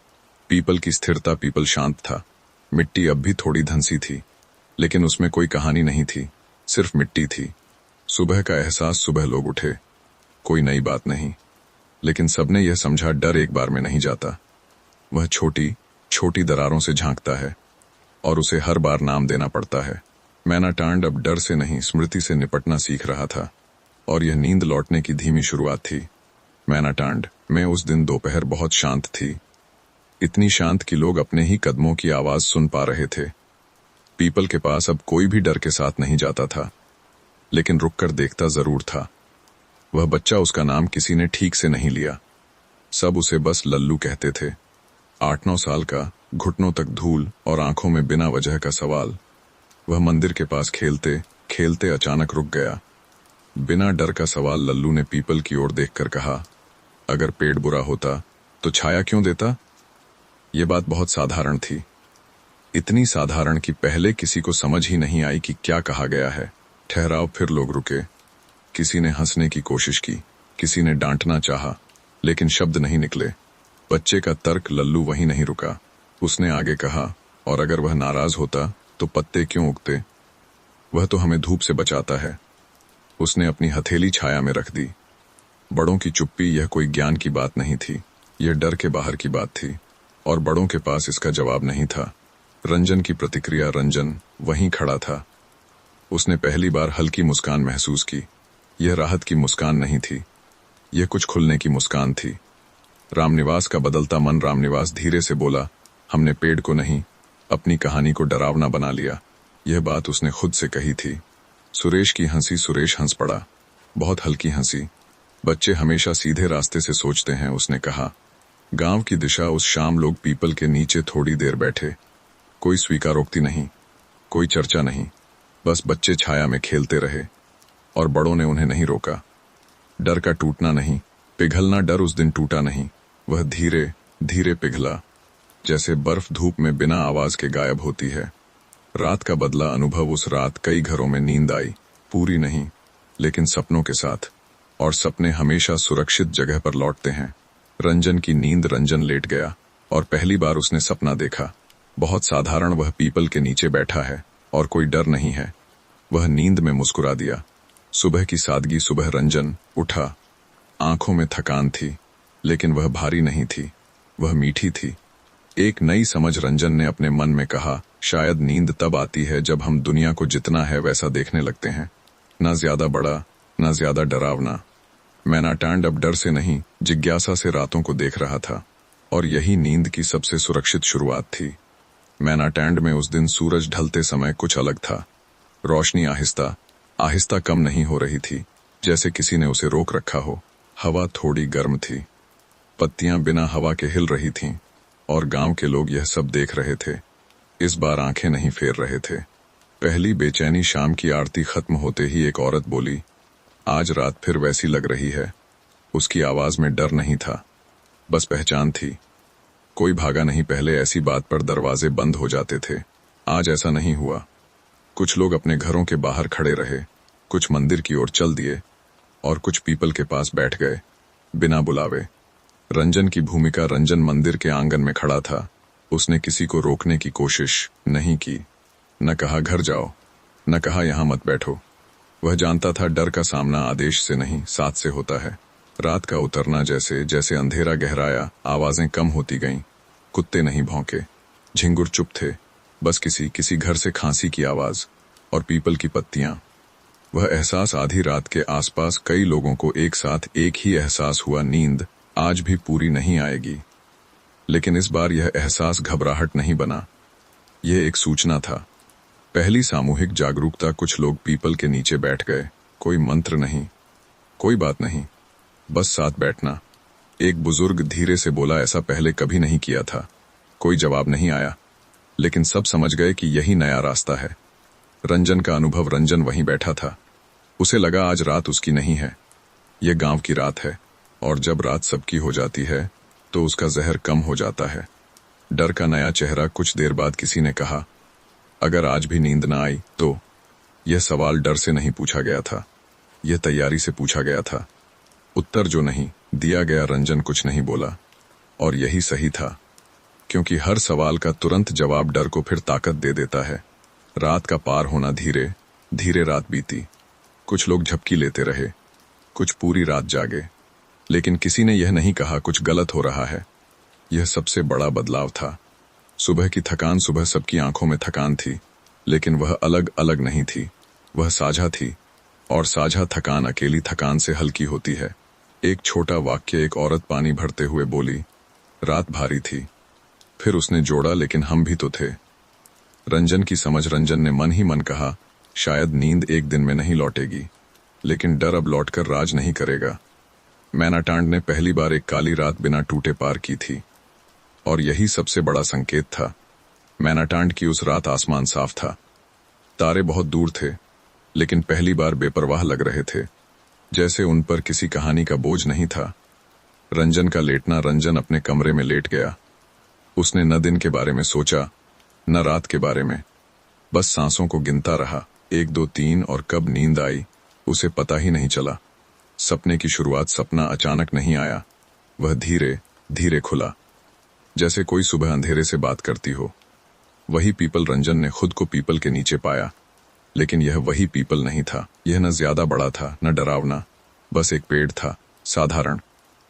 पीपल की स्थिरता। पीपल शांत था। मिट्टी अब भी थोड़ी धंसी थी, लेकिन उसमें कोई कहानी नहीं थी, सिर्फ मिट्टी थी। सुबह का एहसास। सुबह लोग उठे, कोई नई बात नहीं, लेकिन सबने यह समझा, डर एक बार में नहीं जाता। वह छोटी छोटी दरारों से झांकता है, और उसे हर बार नाम देना पड़ता है। मैनाटांड अब डर से नहीं, स्मृति से निपटना सीख रहा था, और यह नींद लौटने की धीमी शुरुआत थी। मैनाटांड में उस दिन दोपहर बहुत शांत थी, इतनी शांत कि लोग अपने ही कदमों की आवाज सुन पा रहे थे। पीपल के पास अब कोई भी डर के साथ नहीं जाता था, लेकिन रुककर देखता जरूर था। वह बच्चा, उसका नाम किसी ने ठीक से नहीं लिया। सब उसे बस लल्लू कहते थे। 8-9 साल का, घुटनों तक धूल और आंखों में बिना वजह का सवाल। वह मंदिर के पास खेलते खेलते अचानक रुक गया। बिना डर का सवाल। लल्लू ने पीपल की ओर देखकर कहा, अगर पेड़ बुरा होता तो छाया क्यों देता? ये बात बहुत साधारण थी, इतनी साधारण कि पहले किसी को समझ ही नहीं आई कि क्या कहा गया है। ठहराव। फिर लोग रुके। किसी ने हंसने की कोशिश की, किसी ने डांटना चाहा, लेकिन शब्द नहीं निकले। बच्चे का तर्क। लल्लू वहीं नहीं रुका। उसने आगे कहा, और अगर वह नाराज होता तो पत्ते क्यों उगते? वह तो हमें धूप से बचाता है। उसने अपनी हथेली छाया में रख दी। बड़ों की चुप्पी। यह कोई ज्ञान की बात नहीं थी, यह डर के बाहर की बात थी, और बड़ों के पास इसका जवाब नहीं था। रंजन की प्रतिक्रिया। रंजन वहीं खड़ा था। उसने पहली बार हल्की मुस्कान महसूस की। यह राहत की मुस्कान नहीं थी, यह कुछ खुलने की मुस्कान थी। रामनिवास का बदलता मन। रामनिवास धीरे से बोला, हमने पेड़ को नहीं, अपनी कहानी को डरावना बना लिया। यह बात उसने खुद से कही थी। सुरेश की हंसी। सुरेश हंस पड़ा, बहुत हल्की हंसी। बच्चे हमेशा सीधे रास्ते से सोचते हैं, उसने कहा। गांव की दिशा। उस शाम लोग पीपल के नीचे थोड़ी देर बैठे। कोई स्वीकारोक्ति नहीं, कोई चर्चा नहीं, बस बच्चे छाया में खेलते रहे, और बड़ों ने उन्हें नहीं रोका। डर का टूटना नहीं, पिघलना। डर उस दिन टूटा नहीं, वह धीरे धीरे पिघला, जैसे बर्फ धूप में बिना आवाज के गायब होती है। रात का बदला अनुभव। उस रात कई घरों में नींद आई, पूरी नहीं, लेकिन सपनों के साथ, और सपने हमेशा सुरक्षित जगह पर लौटते हैं। रंजन की नींद। रंजन लेट गया, और पहली बार उसने सपना देखा, बहुत साधारण। वह पीपल के नीचे बैठा है, और कोई डर नहीं है। वह नींद में मुस्कुरा दिया। सुबह की सादगी। सुबह रंजन उठा, आंखों में थकान थी, लेकिन वह भारी नहीं थी, वह मीठी थी। एक नई समझ। रंजन ने अपने मन में कहा, शायद नींद तब आती है जब हम दुनिया को जितना है वैसा देखने लगते हैं, ना ज्यादा बड़ा, ना ज्यादा डरावना। मैनाटांड अब डर से नहीं, जिज्ञासा से रातों को देख रहा था, और यही नींद की सबसे सुरक्षित शुरुआत थी। मैनाटांड में उस दिन सूरज ढलते समय कुछ अलग था। रोशनी आहिस्ता आहिस्ता कम नहीं हो रही थी, जैसे किसी ने उसे रोक रखा हो। हवा थोड़ी गर्म थी, पत्तियां बिना हवा के हिल रही थीं, और गांव के लोग यह सब देख रहे थे। इस बार आंखें नहीं फेर रहे थे। पहली बेचैनी। शाम की आरती खत्म होते ही एक औरत बोली, आज रात फिर वैसी लग रही है। उसकी आवाज में डर नहीं था, बस पहचान थी। कोई भागा नहीं। पहले ऐसी बात पर दरवाजे बंद हो जाते थे, आज ऐसा नहीं हुआ। कुछ लोग अपने घरों के बाहर खड़े रहे, कुछ मंदिर की ओर चल दिए, और कुछ पीपल के पास बैठ गए, बिना बुलावे। रंजन की भूमिका। रंजन मंदिर के आंगन में खड़ा था, उसने किसी को रोकने की कोशिश नहीं की, न कहा घर जाओ, न कहा यहां मत बैठो। वह जानता था डर का सामना आदेश से नहीं, साथ से होता है। रात का उतरना जैसे जैसे अंधेरा गहराया, आवाजें कम होती गईं। कुत्ते नहीं भौंके, झिंगुर चुप थे, बस किसी किसी घर से खांसी की आवाज और पीपल की पत्तियां। वह एहसास आधी रात के आसपास कई लोगों को एक साथ एक ही एहसास हुआ, नींद आज भी पूरी नहीं आएगी। लेकिन इस बार यह एहसास घबराहट नहीं बना, यह एक सूचना था। पहली सामूहिक जागरूकता। कुछ लोग पीपल के नीचे बैठ गए। कोई मंत्र नहीं, कोई बात नहीं, बस साथ बैठना। एक बुजुर्ग धीरे से बोला, ऐसा पहले कभी नहीं किया था। कोई जवाब नहीं आया, लेकिन सब समझ गए कि यही नया रास्ता है। रंजन का अनुभव। रंजन वहीं बैठा था। उसे लगा आज रात उसकी नहीं है, यह गांव की रात है। और जब रात सबकी हो जाती है तो उसका जहर कम हो जाता है। डर का नया चेहरा। कुछ देर बाद किसी ने कहा, अगर आज भी नींद ना आई तो? यह सवाल डर से नहीं पूछा गया था, यह तैयारी से पूछा गया था। उत्तर जो नहीं दिया गया, रंजन कुछ नहीं बोला। और यही सही था, क्योंकि हर सवाल का तुरंत जवाब डर को फिर ताकत दे देता है। रात का पार होना। धीरे धीरे रात बीती। कुछ लोग झपकी लेते रहे, कुछ पूरी रात जागे, लेकिन किसी ने यह नहीं कहा कुछ गलत हो रहा है। यह सबसे बड़ा बदलाव था। सुबह की थकान। सुबह सबकी आंखों में थकान थी, लेकिन वह अलग अलग नहीं थी, वह साझा थी। और साझा थकान अकेली थकान से हल्की होती है। एक छोटा वाक्य। एक औरत पानी भरते हुए बोली, रात भारी थी। फिर उसने जोड़ा, लेकिन हम भी तो थे। रंजन की समझ। रंजन ने मन ही मन कहा, शायद नींद एक दिन में नहीं लौटेगी, लेकिन डर अब लौटकर राज नहीं करेगा। मैनाटांड ने पहली बार एक काली रात बिना टूटे पार की थी, और यही सबसे बड़ा संकेत था। मैनाटांड की उस रात आसमान साफ था, तारे बहुत दूर थे, लेकिन पहली बार बेपरवाह लग रहे थे, जैसे उन पर किसी कहानी का बोझ नहीं था। रंजन का लेटना। रंजन अपने कमरे में लेट गया। उसने न दिन के बारे में सोचा, न रात के बारे में, बस सांसों को गिनता रहा। 1 2 3। और कब नींद आई उसे पता ही नहीं चला। सपने की शुरुआत। सपना अचानक नहीं आया, वह धीरे धीरे खुला, जैसे कोई सुबह अंधेरे से बात करती हो। वही पीपल। रंजन ने खुद को पीपल के नीचे पाया, लेकिन यह वही पीपल नहीं था। यह न ज्यादा बड़ा था, न डरावना, बस एक पेड़ था, साधारण।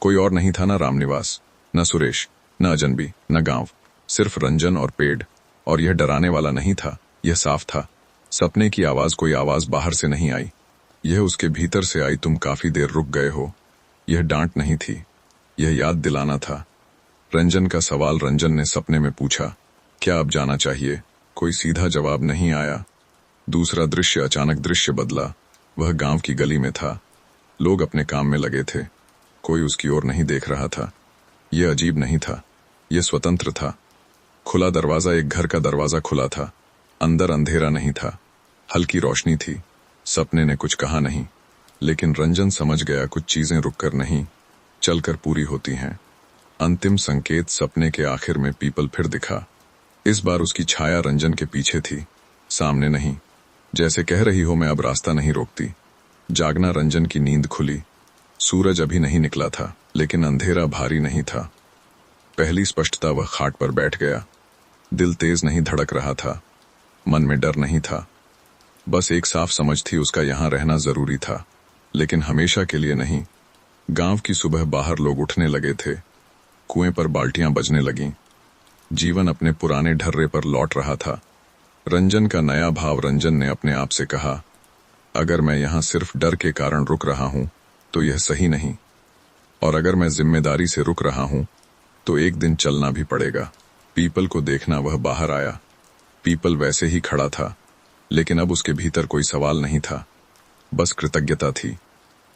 कोई और नहीं था, न रामनिवास, न सुरेश, न अजनबी, न गांव, सिर्फ रंजन और पेड़। और यह डराने वाला नहीं था, यह साफ था। सपने की आवाज। कोई आवाज बाहर से नहीं आई, यह उसके भीतर से आई। तुम काफी देर रुक गए हो। यह डांट नहीं थी, यह याद दिलाना था। रंजन का सवाल। रंजन ने सपने में पूछा, क्या अब जाना चाहिए? कोई सीधा जवाब नहीं आया। दूसरा दृश्य। अचानक दृश्य बदला। वह गांव की गली में था। लोग अपने काम में लगे थे, कोई उसकी ओर नहीं देख रहा था। यह अजीब नहीं था, यह स्वतंत्र था। खुला दरवाजा। एक घर का दरवाजा खुला था। अंदर अंधेरा नहीं था, हल्की रोशनी थी। सपने ने कुछ कहा नहीं, लेकिन रंजन समझ गया, कुछ चीजें रुककर नहीं, चलकर पूरी होती हैं। अंतिम संकेत। सपने के आखिर में पीपल फिर दिखा। इस बार उसकी छाया रंजन के पीछे थी, सामने नहीं, जैसे कह रही हो, मैं अब रास्ता नहीं रोकती। जागना। रंजन की नींद खुली। सूरज अभी नहीं निकला था, लेकिन अंधेरा भारी नहीं था। पहली स्पष्टता। वह खाट पर बैठ गया। दिल तेज नहीं धड़क रहा था, मन में डर नहीं था, बस एक साफ समझ थी, उसका यहां रहना जरूरी था, लेकिन हमेशा के लिए नहीं। गांव की सुबह। बाहर लोग उठने लगे थे, कुएं पर बाल्टियां बजने लगीं। जीवन अपने पुराने ढर्रे पर लौट रहा था। रंजन का नया भाव। रंजन ने अपने आप से कहा, अगर मैं यहां सिर्फ डर के कारण रुक रहा हूं तो यह सही नहीं, और अगर मैं जिम्मेदारी से रुक रहा हूं तो एक दिन चलना भी पड़ेगा। पीपल को देखना। वह बाहर आया। पीपल वैसे ही खड़ा था, लेकिन अब उसके भीतर कोई सवाल नहीं था, बस कृतज्ञता थी।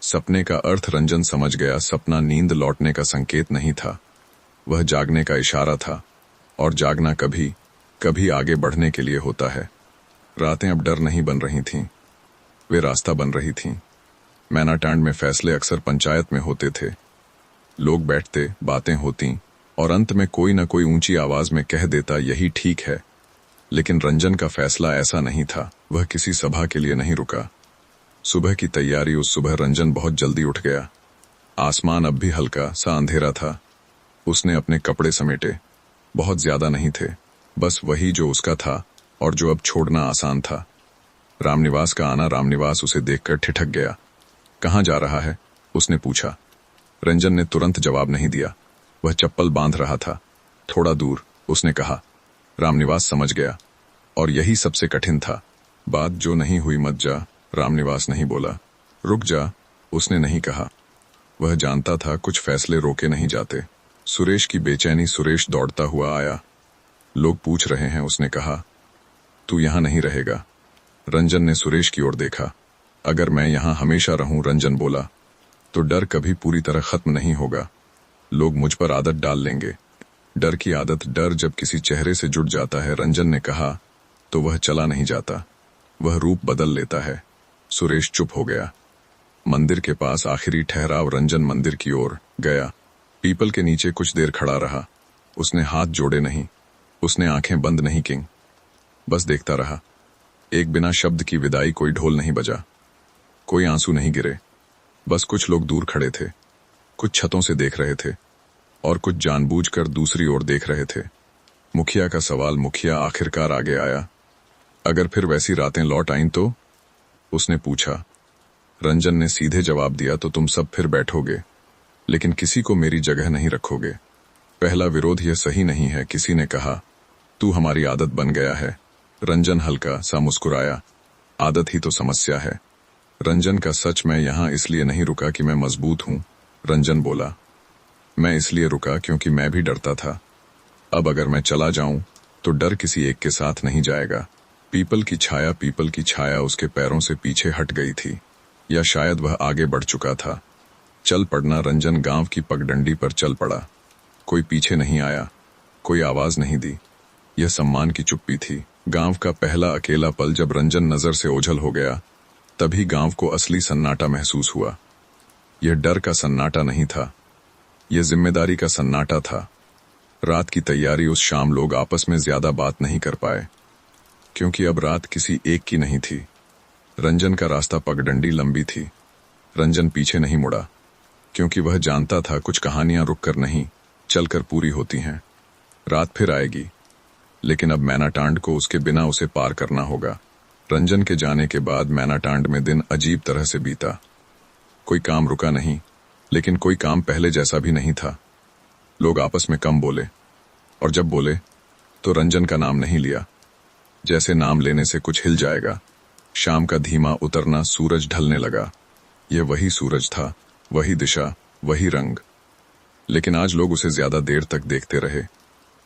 सपने का अर्थ रंजन समझ गया। सपना नींद लौटने का संकेत नहीं था, वह जागने का इशारा था, और जागना कभी कभी आगे बढ़ने के लिए होता है। रातें अब डर नहीं बन रही थीं, वे रास्ता बन रही थीं। मैनाटांड में फैसले अक्सर पंचायत में होते थे। लोग बैठते, बातें होती, और अंत में कोई न कोई ऊंची आवाज में कह देता, यही ठीक है। लेकिन रंजन का फैसला ऐसा नहीं था। वह किसी सभा के लिए नहीं रुका। सुबह की तैयारी। उस सुबह रंजन बहुत जल्दी उठ गया। आसमान अब भी हल्का सा अंधेरा था। उसने अपने कपड़े समेटे, बहुत ज्यादा नहीं थे, बस वही जो उसका था और जो अब छोड़ना आसान था। रामनिवास का आना, रामनिवास उसे देखकर ठिठक गया। कहाँ जा रहा है? उसने पूछा। रंजन ने तुरंत जवाब नहीं दिया। वह चप्पल बांध रहा था। थोड़ा दूर, उसने कहा। रामनिवास समझ गया, और यही सबसे कठिन था। बात जो नहीं हुई मत जा, रामनिवास नहीं बोला। रुक जा, उसने नहीं कहा। वह जानता था कुछ फैसले रोके नहीं जाते। सुरेश की बेचैनी। सुरेश दौड़ता हुआ आया। लोग पूछ रहे हैं, उसने कहा। तू यहां नहीं रहेगा। रंजन ने सुरेश की ओर देखा। अगर मैं यहां हमेशा रहूं, रंजन बोला, तो डर कभी पूरी तरह खत्म नहीं होगा। लोग मुझ पर आदत डाल लेंगे। डर की आदत, डर जब किसी चेहरे से जुड़ जाता है, रंजन ने कहा, तो वह चला नहीं जाता, वह रूप बदल लेता है। सुरेश चुप हो गया। मंदिर के पास आखिरी ठहराव। रंजन मंदिर की ओर गया। पीपल के नीचे कुछ देर खड़ा रहा। उसने हाथ जोड़े नहीं, उसने आंखें बंद नहीं की, बस देखता रहा। एक बिना शब्द की विदाई। कोई ढोल नहीं बजा, कोई आंसू नहीं गिरे। बस कुछ लोग दूर खड़े थे, कुछ छतों से देख रहे थे और कुछ जानबूझकर दूसरी ओर देख रहे थे। मुखिया का सवाल। मुखिया आखिरकार आगे आया। अगर फिर वैसी रातें लौट आईं तो? उसने पूछा। रंजन ने सीधे जवाब दिया, तो तुम सब फिर बैठोगे, लेकिन किसी को मेरी जगह नहीं रखोगे। पहला विरोध यह सही नहीं है, किसी ने कहा। तू हमारी आदत बन गया है। रंजन हल्का सा मुस्कुराया। आदत ही तो समस्या है। रंजन का सच। मैं यहां इसलिए नहीं रुका कि मैं मजबूत हूं, रंजन बोला। मैं इसलिए रुका क्योंकि मैं भी डरता था। अब अगर मैं चला जाऊं तो डर किसी एक के साथ नहीं जाएगा। पीपल की छाया उसके पैरों से पीछे हट गई थी, या शायद वह आगे बढ़ चुका था। चल पड़ना। रंजन गांव की पगडंडी पर चल पड़ा। कोई पीछे नहीं आया, कोई आवाज नहीं दी। यह सम्मान की चुप्पी थी। गांव का पहला अकेला पल। जब रंजन नजर से ओझल हो गया, तभी गांव को असली सन्नाटा महसूस हुआ। यह डर का सन्नाटा नहीं था, यह जिम्मेदारी का सन्नाटा था। रात की तैयारी। उस शाम लोग आपस में ज्यादा बात नहीं कर पाए, क्योंकि अब रात किसी एक की नहीं थी। रंजन का रास्ता पगडंडी लंबी थी। रंजन पीछे नहीं मुड़ा, क्योंकि वह जानता था कुछ कहानियां रुककर नहीं, चलकर पूरी होती हैं। रात फिर आएगी, लेकिन अब मैनाटांड को उसके बिना उसे पार करना होगा। रंजन के जाने के बाद मैनाटांड में दिन अजीब तरह से बीता। कोई काम रुका नहीं, लेकिन कोई काम पहले जैसा भी नहीं था। लोग आपस में कम बोले, और जब बोले तो रंजन का नाम नहीं लिया, जैसे नाम लेने से कुछ हिल जाएगा। शाम का धीमा उतरना। सूरज ढलने लगा। यह वही सूरज था, वही दिशा, वही रंग। लेकिन आज लोग उसे ज्यादा देर तक देखते रहे,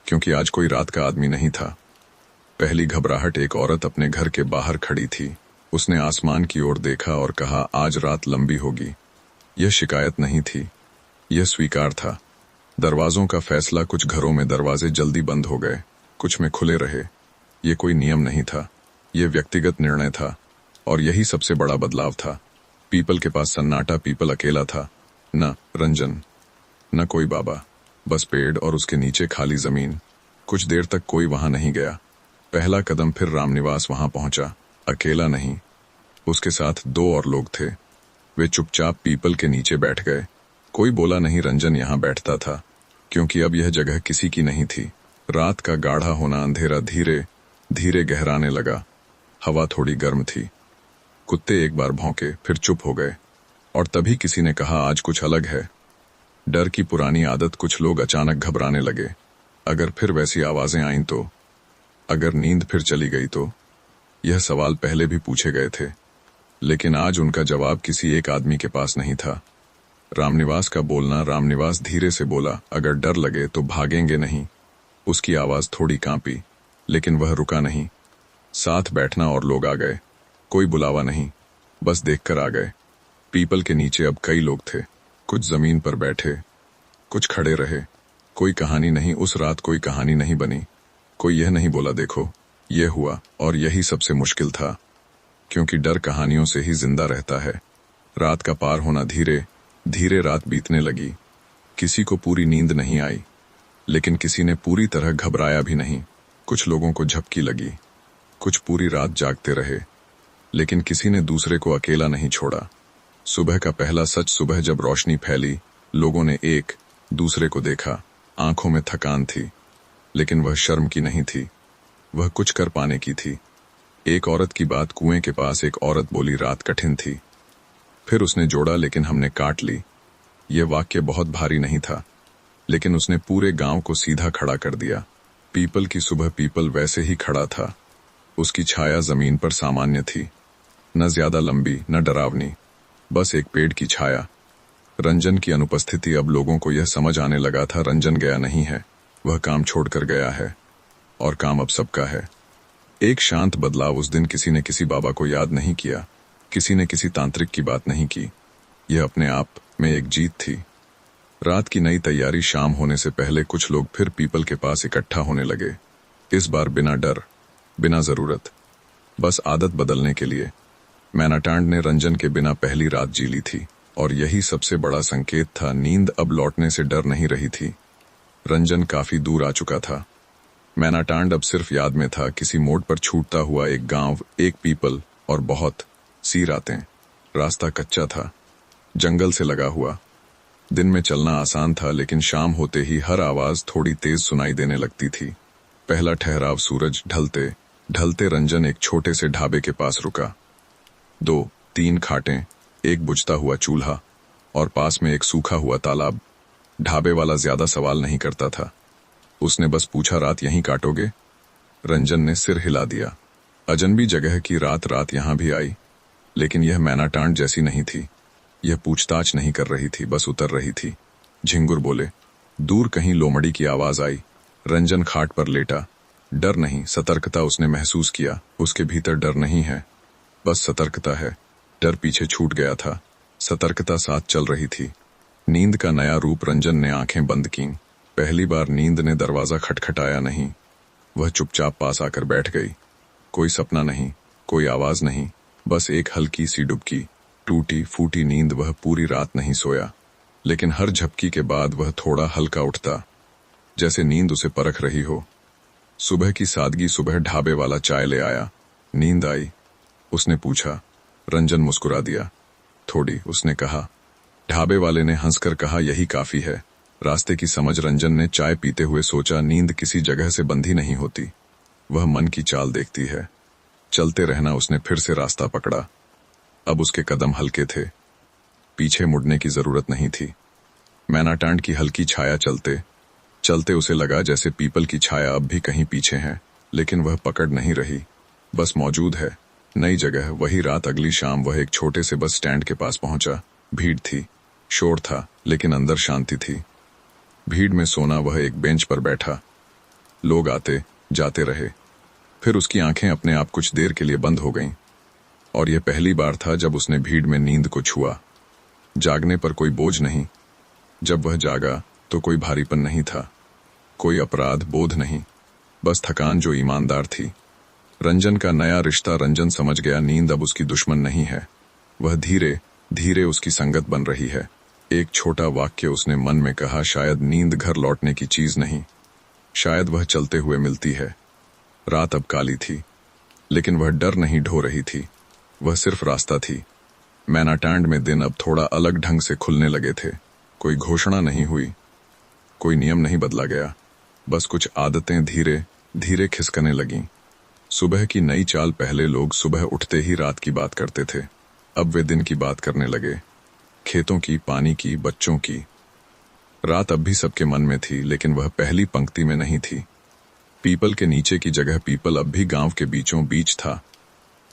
क्योंकि आज कोई रात का आदमी नहीं था। पहली घबराहट। एक औरत अपने घर के बाहर खड़ी थी। उसने आसमान की ओर देखा और कहा, आज रात लंबी होगी। यह शिकायत नहीं थी, यह स्वीकार था। दरवाजों का फैसला। कुछ घरों में दरवाजे जल्दी बंद हो गए, कुछ में खुले रहे। यह कोई नियम नहीं था, यह व्यक्तिगत निर्णय था, और यही सबसे बड़ा बदलाव था। पीपल के पास सन्नाटा। पीपल अकेला था। न रंजन, न कोई बाबा, बस पेड़ और उसके नीचे खाली जमीन। कुछ देर तक कोई वहां नहीं गया। पहला कदम। फिर रामनिवास वहां पहुंचा। अकेला नहीं, उसके साथ दो और लोग थे। वे चुपचाप पीपल के नीचे बैठ गए। कोई बोला नहीं। रंजन यहां बैठता था, क्योंकि अब यह जगह किसी की नहीं थी। रात का गाढ़ा होना। अंधेरा धीरे धीरे गहराने लगा। हवा थोड़ी गर्म थी। कुत्ते एक बार भौंके, फिर चुप हो गए, और तभी किसी ने कहा, आज कुछ अलग है। डर की पुरानी आदत। कुछ लोग अचानक घबराने लगे। अगर फिर वैसी आवाजें आईं तो? अगर नींद फिर चली गई तो? यह सवाल पहले भी पूछे गए थे, लेकिन आज उनका जवाब किसी एक आदमी के पास नहीं था। रामनिवास का बोलना। रामनिवास धीरे से बोला, अगर डर लगे तो भागेंगे नहीं। उसकी आवाज थोड़ी कांपी, लेकिन वह रुका नहीं। साथ बैठना। और लोग आ गए। कोई बुलावा नहीं, बस देखकर आ गए। पीपल के नीचे अब कई लोग थे। कुछ जमीन पर बैठे, कुछ खड़े रहे। कोई कहानी नहीं। उस रात कोई कहानी नहीं बनी। कोई यह नहीं बोला, देखो ये हुआ। और यही सबसे मुश्किल था, क्योंकि डर कहानियों से ही जिंदा रहता है। रात का पार होना। धीरे धीरे रात बीतने लगी। किसी को पूरी नींद नहीं आई, लेकिन किसी ने पूरी तरह घबराया भी नहीं। कुछ लोगों को झपकी लगी, कुछ पूरी रात जागते रहे, लेकिन किसी ने दूसरे को अकेला नहीं छोड़ा। सुबह का पहला सच। सुबह जब रोशनी फैली, लोगों ने एक दूसरे को देखा। आंखों में थकान थी, लेकिन वह शर्म की नहीं थी, वह कुछ कर पाने की थी। एक औरत की बात, कुएं के पास एक औरत बोली, रात कठिन थी। फिर उसने जोड़ा, लेकिन हमने काट ली। यह वाक्य बहुत भारी नहीं था, लेकिन उसने पूरे गांव को सीधा खड़ा कर दिया। पीपल की सुबह पीपल वैसे ही खड़ा था। उसकी छाया जमीन पर सामान्य थी, न ज्यादा लंबी न डरावनी, बस एक पेड़ की छाया। रंजन की अनुपस्थिति, अब लोगों को यह समझ आने लगा था, रंजन गया नहीं है, वह काम छोड़कर गया है, और काम अब सबका है। एक शांत बदलाव उस दिन। किसी ने किसी बाबा को याद नहीं किया, किसी ने किसी तांत्रिक की बात नहीं की। यह अपने आप में एक जीत थी। रात की नई तैयारी, शाम होने से पहले कुछ लोग फिर पीपल के पास इकट्ठा होने लगे। इस बार बिना डर, बिना जरूरत, बस आदत बदलने के लिए। मैनाटांड ने रंजन के बिना पहली रात जी ली थी, और यही सबसे बड़ा संकेत था। नींद अब लौटने से डर नहीं रही थी। रंजन काफी दूर आ चुका था। मैनाटांड अब सिर्फ याद में था, किसी मोड़ पर छूटता हुआ एक गांव, एक पीपल और बहुत सी रातें। रास्ता कच्चा था, जंगल से लगा हुआ। दिन में चलना आसान था, लेकिन शाम होते ही हर आवाज थोड़ी तेज सुनाई देने लगती थी। पहला ठहराव, सूरज ढलते ढलते रंजन एक छोटे से ढाबे के पास रुका। 2-3 खाटें, एक बुझता हुआ चूल्हा और पास में एक सूखा हुआ तालाब। ढाबे वाला ज्यादा सवाल नहीं करता था, उसने बस पूछा, रात यहीं काटोगे? रंजन ने सिर हिला दिया। अजनबी जगह की रात रात यहां भी आई, लेकिन यह मैनाटांड जैसी नहीं थी। यह पूछताछ नहीं कर रही थी, बस उतर रही थी। झिंगुर बोले। दूर कहीं लोमड़ी की आवाज आई। रंजन खाट पर लेटा। डर नहीं, सतर्कता उसने महसूस किया। उसके भीतर डर नहीं है, बस सतर्कता है। डर पीछे छूट गया था, सतर्कता साथ चल रही थी। नींद का नया रूप। रंजन ने आंखें बंद कीं। पहली बार नींद ने दरवाजा खटखटाया नहीं, वह चुपचाप पास आकर बैठ गई। कोई सपना नहीं, कोई आवाज नहीं, बस एक हल्की सी डुबकी। टूटी फूटी नींद। वह पूरी रात नहीं सोया, लेकिन हर झपकी के बाद वह थोड़ा हल्का उठता, जैसे नींद उसे परख रही हो। सुबह की सादगी। सुबह ढाबे वाला चाय ले आया। नींद आई? उसने पूछा। रंजन मुस्कुरा दिया। थोड़ी, उसने कहा। ढाबे वाले ने हंसकर कहा, यही काफी है। रास्ते की समझ। रंजन ने चाय पीते हुए सोचा, नींद किसी जगह से बंधी नहीं होती, वह मन की चाल देखती है। चलते रहना। उसने फिर से रास्ता पकड़ा। अब उसके कदम हल्के थे, पीछे मुड़ने की जरूरत नहीं थी। मैनाटांड की हल्की छाया। चलते चलते उसे लगा जैसे पीपल की छाया अब भी कहीं पीछे है, लेकिन वह पकड़ नहीं रही, बस मौजूद है। नई जगह, वही रात। अगली शाम वह एक छोटे से बस स्टैंड के पास पहुंचा। भीड़ थी, शोर था, लेकिन अंदर शांति थी। भीड़ में सोना। वह एक बेंच पर बैठा। लोग आते जाते रहे। फिर उसकी आंखें अपने आप कुछ देर के लिए बंद हो गईं, और यह पहली बार था जब उसने भीड़ में नींद को छुआ। जागने पर कोई बोझ नहीं। जब वह जागा तो कोई भारीपन नहीं था, कोई अपराध बोध नहीं, बस थकान जो ईमानदार थी। रंजन का नया रिश्ता। रंजन समझ गया, नींद अब उसकी दुश्मन नहीं है, वह धीरे धीरे उसकी संगत बन रही है। एक छोटा वाक्य उसने मन में कहा, शायद नींद घर लौटने की चीज नहीं, शायद वह चलते हुए मिलती है। रात अब काली थी, लेकिन वह डर नहीं ढो रही थी, वह सिर्फ रास्ता थी। मैनाटांड में दिन अब थोड़ा अलग ढंग से खुलने लगे थे। कोई घोषणा नहीं हुई, कोई नियम नहीं बदला गया, बस कुछ आदतें धीरे धीरे खिसकने लगीं। सुबह की नई चाल। पहले लोग सुबह उठते ही रात की बात करते थे, अब वे दिन की बात करने लगे। खेतों की, पानी की, बच्चों की। रात अब भी सबके मन में थी, लेकिन वह पहली पंक्ति में नहीं थी। पीपल के नीचे की जगह। पीपल अब भी गांव के बीचों बीच था,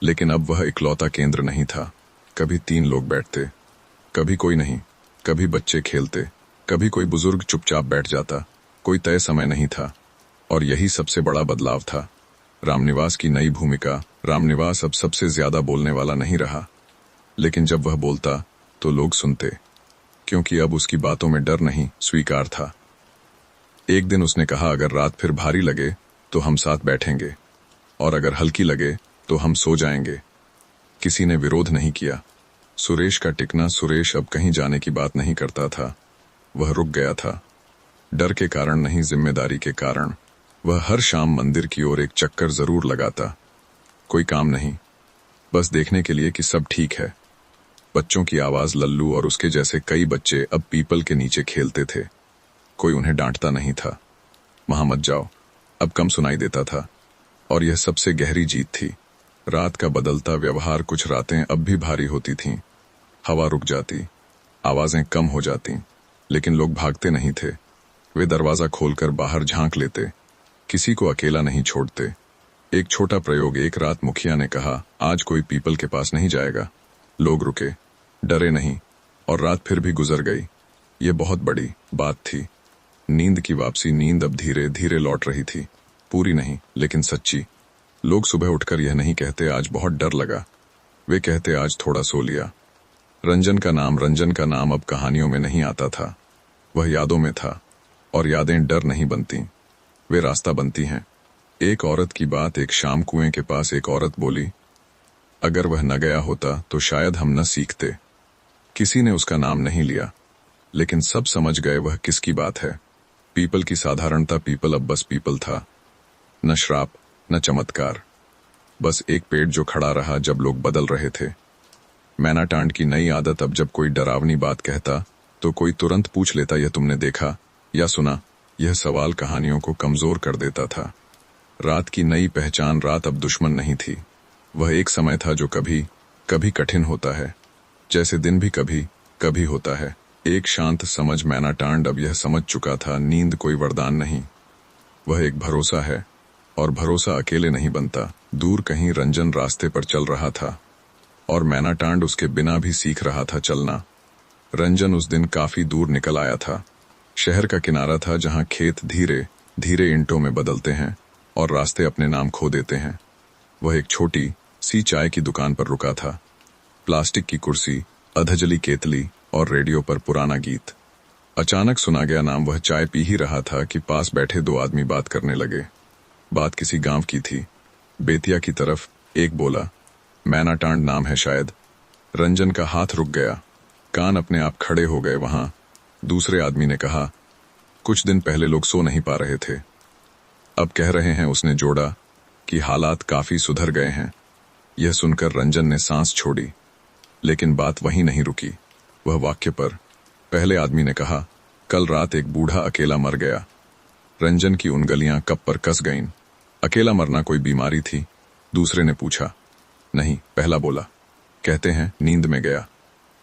लेकिन अब वह इकलौता केंद्र नहीं था। कभी 3 लोग बैठते, कभी कोई नहीं, कभी बच्चे खेलते, कभी कोई बुजुर्ग चुपचाप बैठ जाता। कोई तय समय नहीं था, और यही सबसे बड़ा बदलाव था। रामनिवास की नई भूमिका। रामनिवास अब सबसे ज्यादा बोलने वाला नहीं रहा, लेकिन जब वह बोलता तो लोग सुनते, क्योंकि अब उसकी बातों में डर नहीं, स्वीकार था। एक दिन उसने कहा, अगर रात फिर भारी लगे तो हम साथ बैठेंगे, और अगर हल्की लगे तो हम सो जाएंगे। किसी ने विरोध नहीं किया। सुरेश का टिकना। सुरेश अब कहीं जाने की बात नहीं करता था, वह रुक गया था। डर के कारण नहीं, जिम्मेदारी के कारण। वह हर शाम मंदिर की ओर एक चक्कर जरूर लगाता। कोई काम नहीं, बस देखने के लिए कि सब ठीक है। बच्चों की आवाज। लल्लू और उसके जैसे कई बच्चे अब पीपल के नीचे खेलते थे। कोई उन्हें डांटता नहीं था, वहां मत जाओ, अब कम सुनाई देता था। और यह सबसे गहरी जीत थी। रात का बदलता व्यवहार, कुछ रातें अब भी भारी होती थीं। हवा रुक जाती, आवाजें कम हो जाती, लेकिन लोग भागते नहीं थे। वे दरवाजा खोलकर बाहर झांक लेते, किसी को अकेला नहीं छोड़ते। एक छोटा प्रयोग। एक रात मुखिया ने कहा, आज कोई पीपल के पास नहीं जाएगा। लोग रुके, डरे नहीं, और रात फिर भी गुजर गई। ये बहुत बड़ी बात थी। नींद की वापसी। नींद अब धीरे धीरे लौट रही थी, पूरी नहीं लेकिन सच्ची। लोग सुबह उठकर यह नहीं कहते आज बहुत डर लगा, वे कहते आज थोड़ा सो लिया। रंजन का नाम अब कहानियों में नहीं आता था, वह यादों में था। और यादें डर नहीं बनती, वे रास्ता बनती हैं। एक औरत की बात। एक शाम कुएं के पास एक औरत बोली, अगर वह न गया होता तो शायद हम न सीखते। किसी ने उसका नाम नहीं लिया, लेकिन सब समझ गए वह किसकी बात है। पीपल की साधारणता। पीपल अब बस पीपल था, न श्राप न चमत्कार, बस एक पेड़ जो खड़ा रहा जब लोग बदल रहे थे। मैना टांड की नई आदत। अब जब कोई डरावनी बात कहता तो कोई तुरंत पूछ लेता, यह तुमने देखा या सुना? यह सवाल कहानियों को कमजोर कर देता था। रात की नई पहचान। रात अब दुश्मन नहीं थी, वह एक समय था जो कभी कभी कठिन होता है, जैसे दिन भी कभी कभी होता है। एक शांत समझ। मैना टांड अब यह समझ चुका था, नींद कोई वरदान नहीं, वह एक भरोसा है। और भरोसा अकेले नहीं बनता। दूर कहीं रंजन रास्ते पर चल रहा था, और मैना टांड उसके बिना भी सीख रहा था चलना। रंजन उस दिन काफी दूर निकल आया था। शहर का किनारा था जहां खेत धीरे धीरे ईंटों में बदलते हैं और रास्ते अपने नाम खो देते हैं। वह एक छोटी सी चाय की दुकान पर रुका था। प्लास्टिक की कुर्सी, अधजली केतली और रेडियो पर पुराना गीत। अचानक सुना गया नाम। वह चाय पी ही रहा था कि पास बैठे दो आदमी बात करने लगे। बात किसी गांव की थी, बेतिया की तरफ। एक बोला, मैना टांड नाम है शायद। रंजन का हाथ रुक गया, कान अपने आप खड़े हो गए वहां। दूसरे आदमी ने कहा, कुछ दिन पहले लोग सो नहीं पा रहे थे, अब कह रहे हैं। उसने जोड़ा कि हालात काफी सुधर गए हैं। यह सुनकर रंजन ने सांस छोड़ी, लेकिन बात वहीं नहीं रुकी। वह वाक्य पर। पहले आदमी ने कहा, कल रात एक बूढ़ा अकेला मर गया। रंजन की उंगलियां कप पर कस गईं। अकेला मरना कोई बीमारी थी? दूसरे ने पूछा। नहीं, पहला बोला, कहते हैं नींद में गया।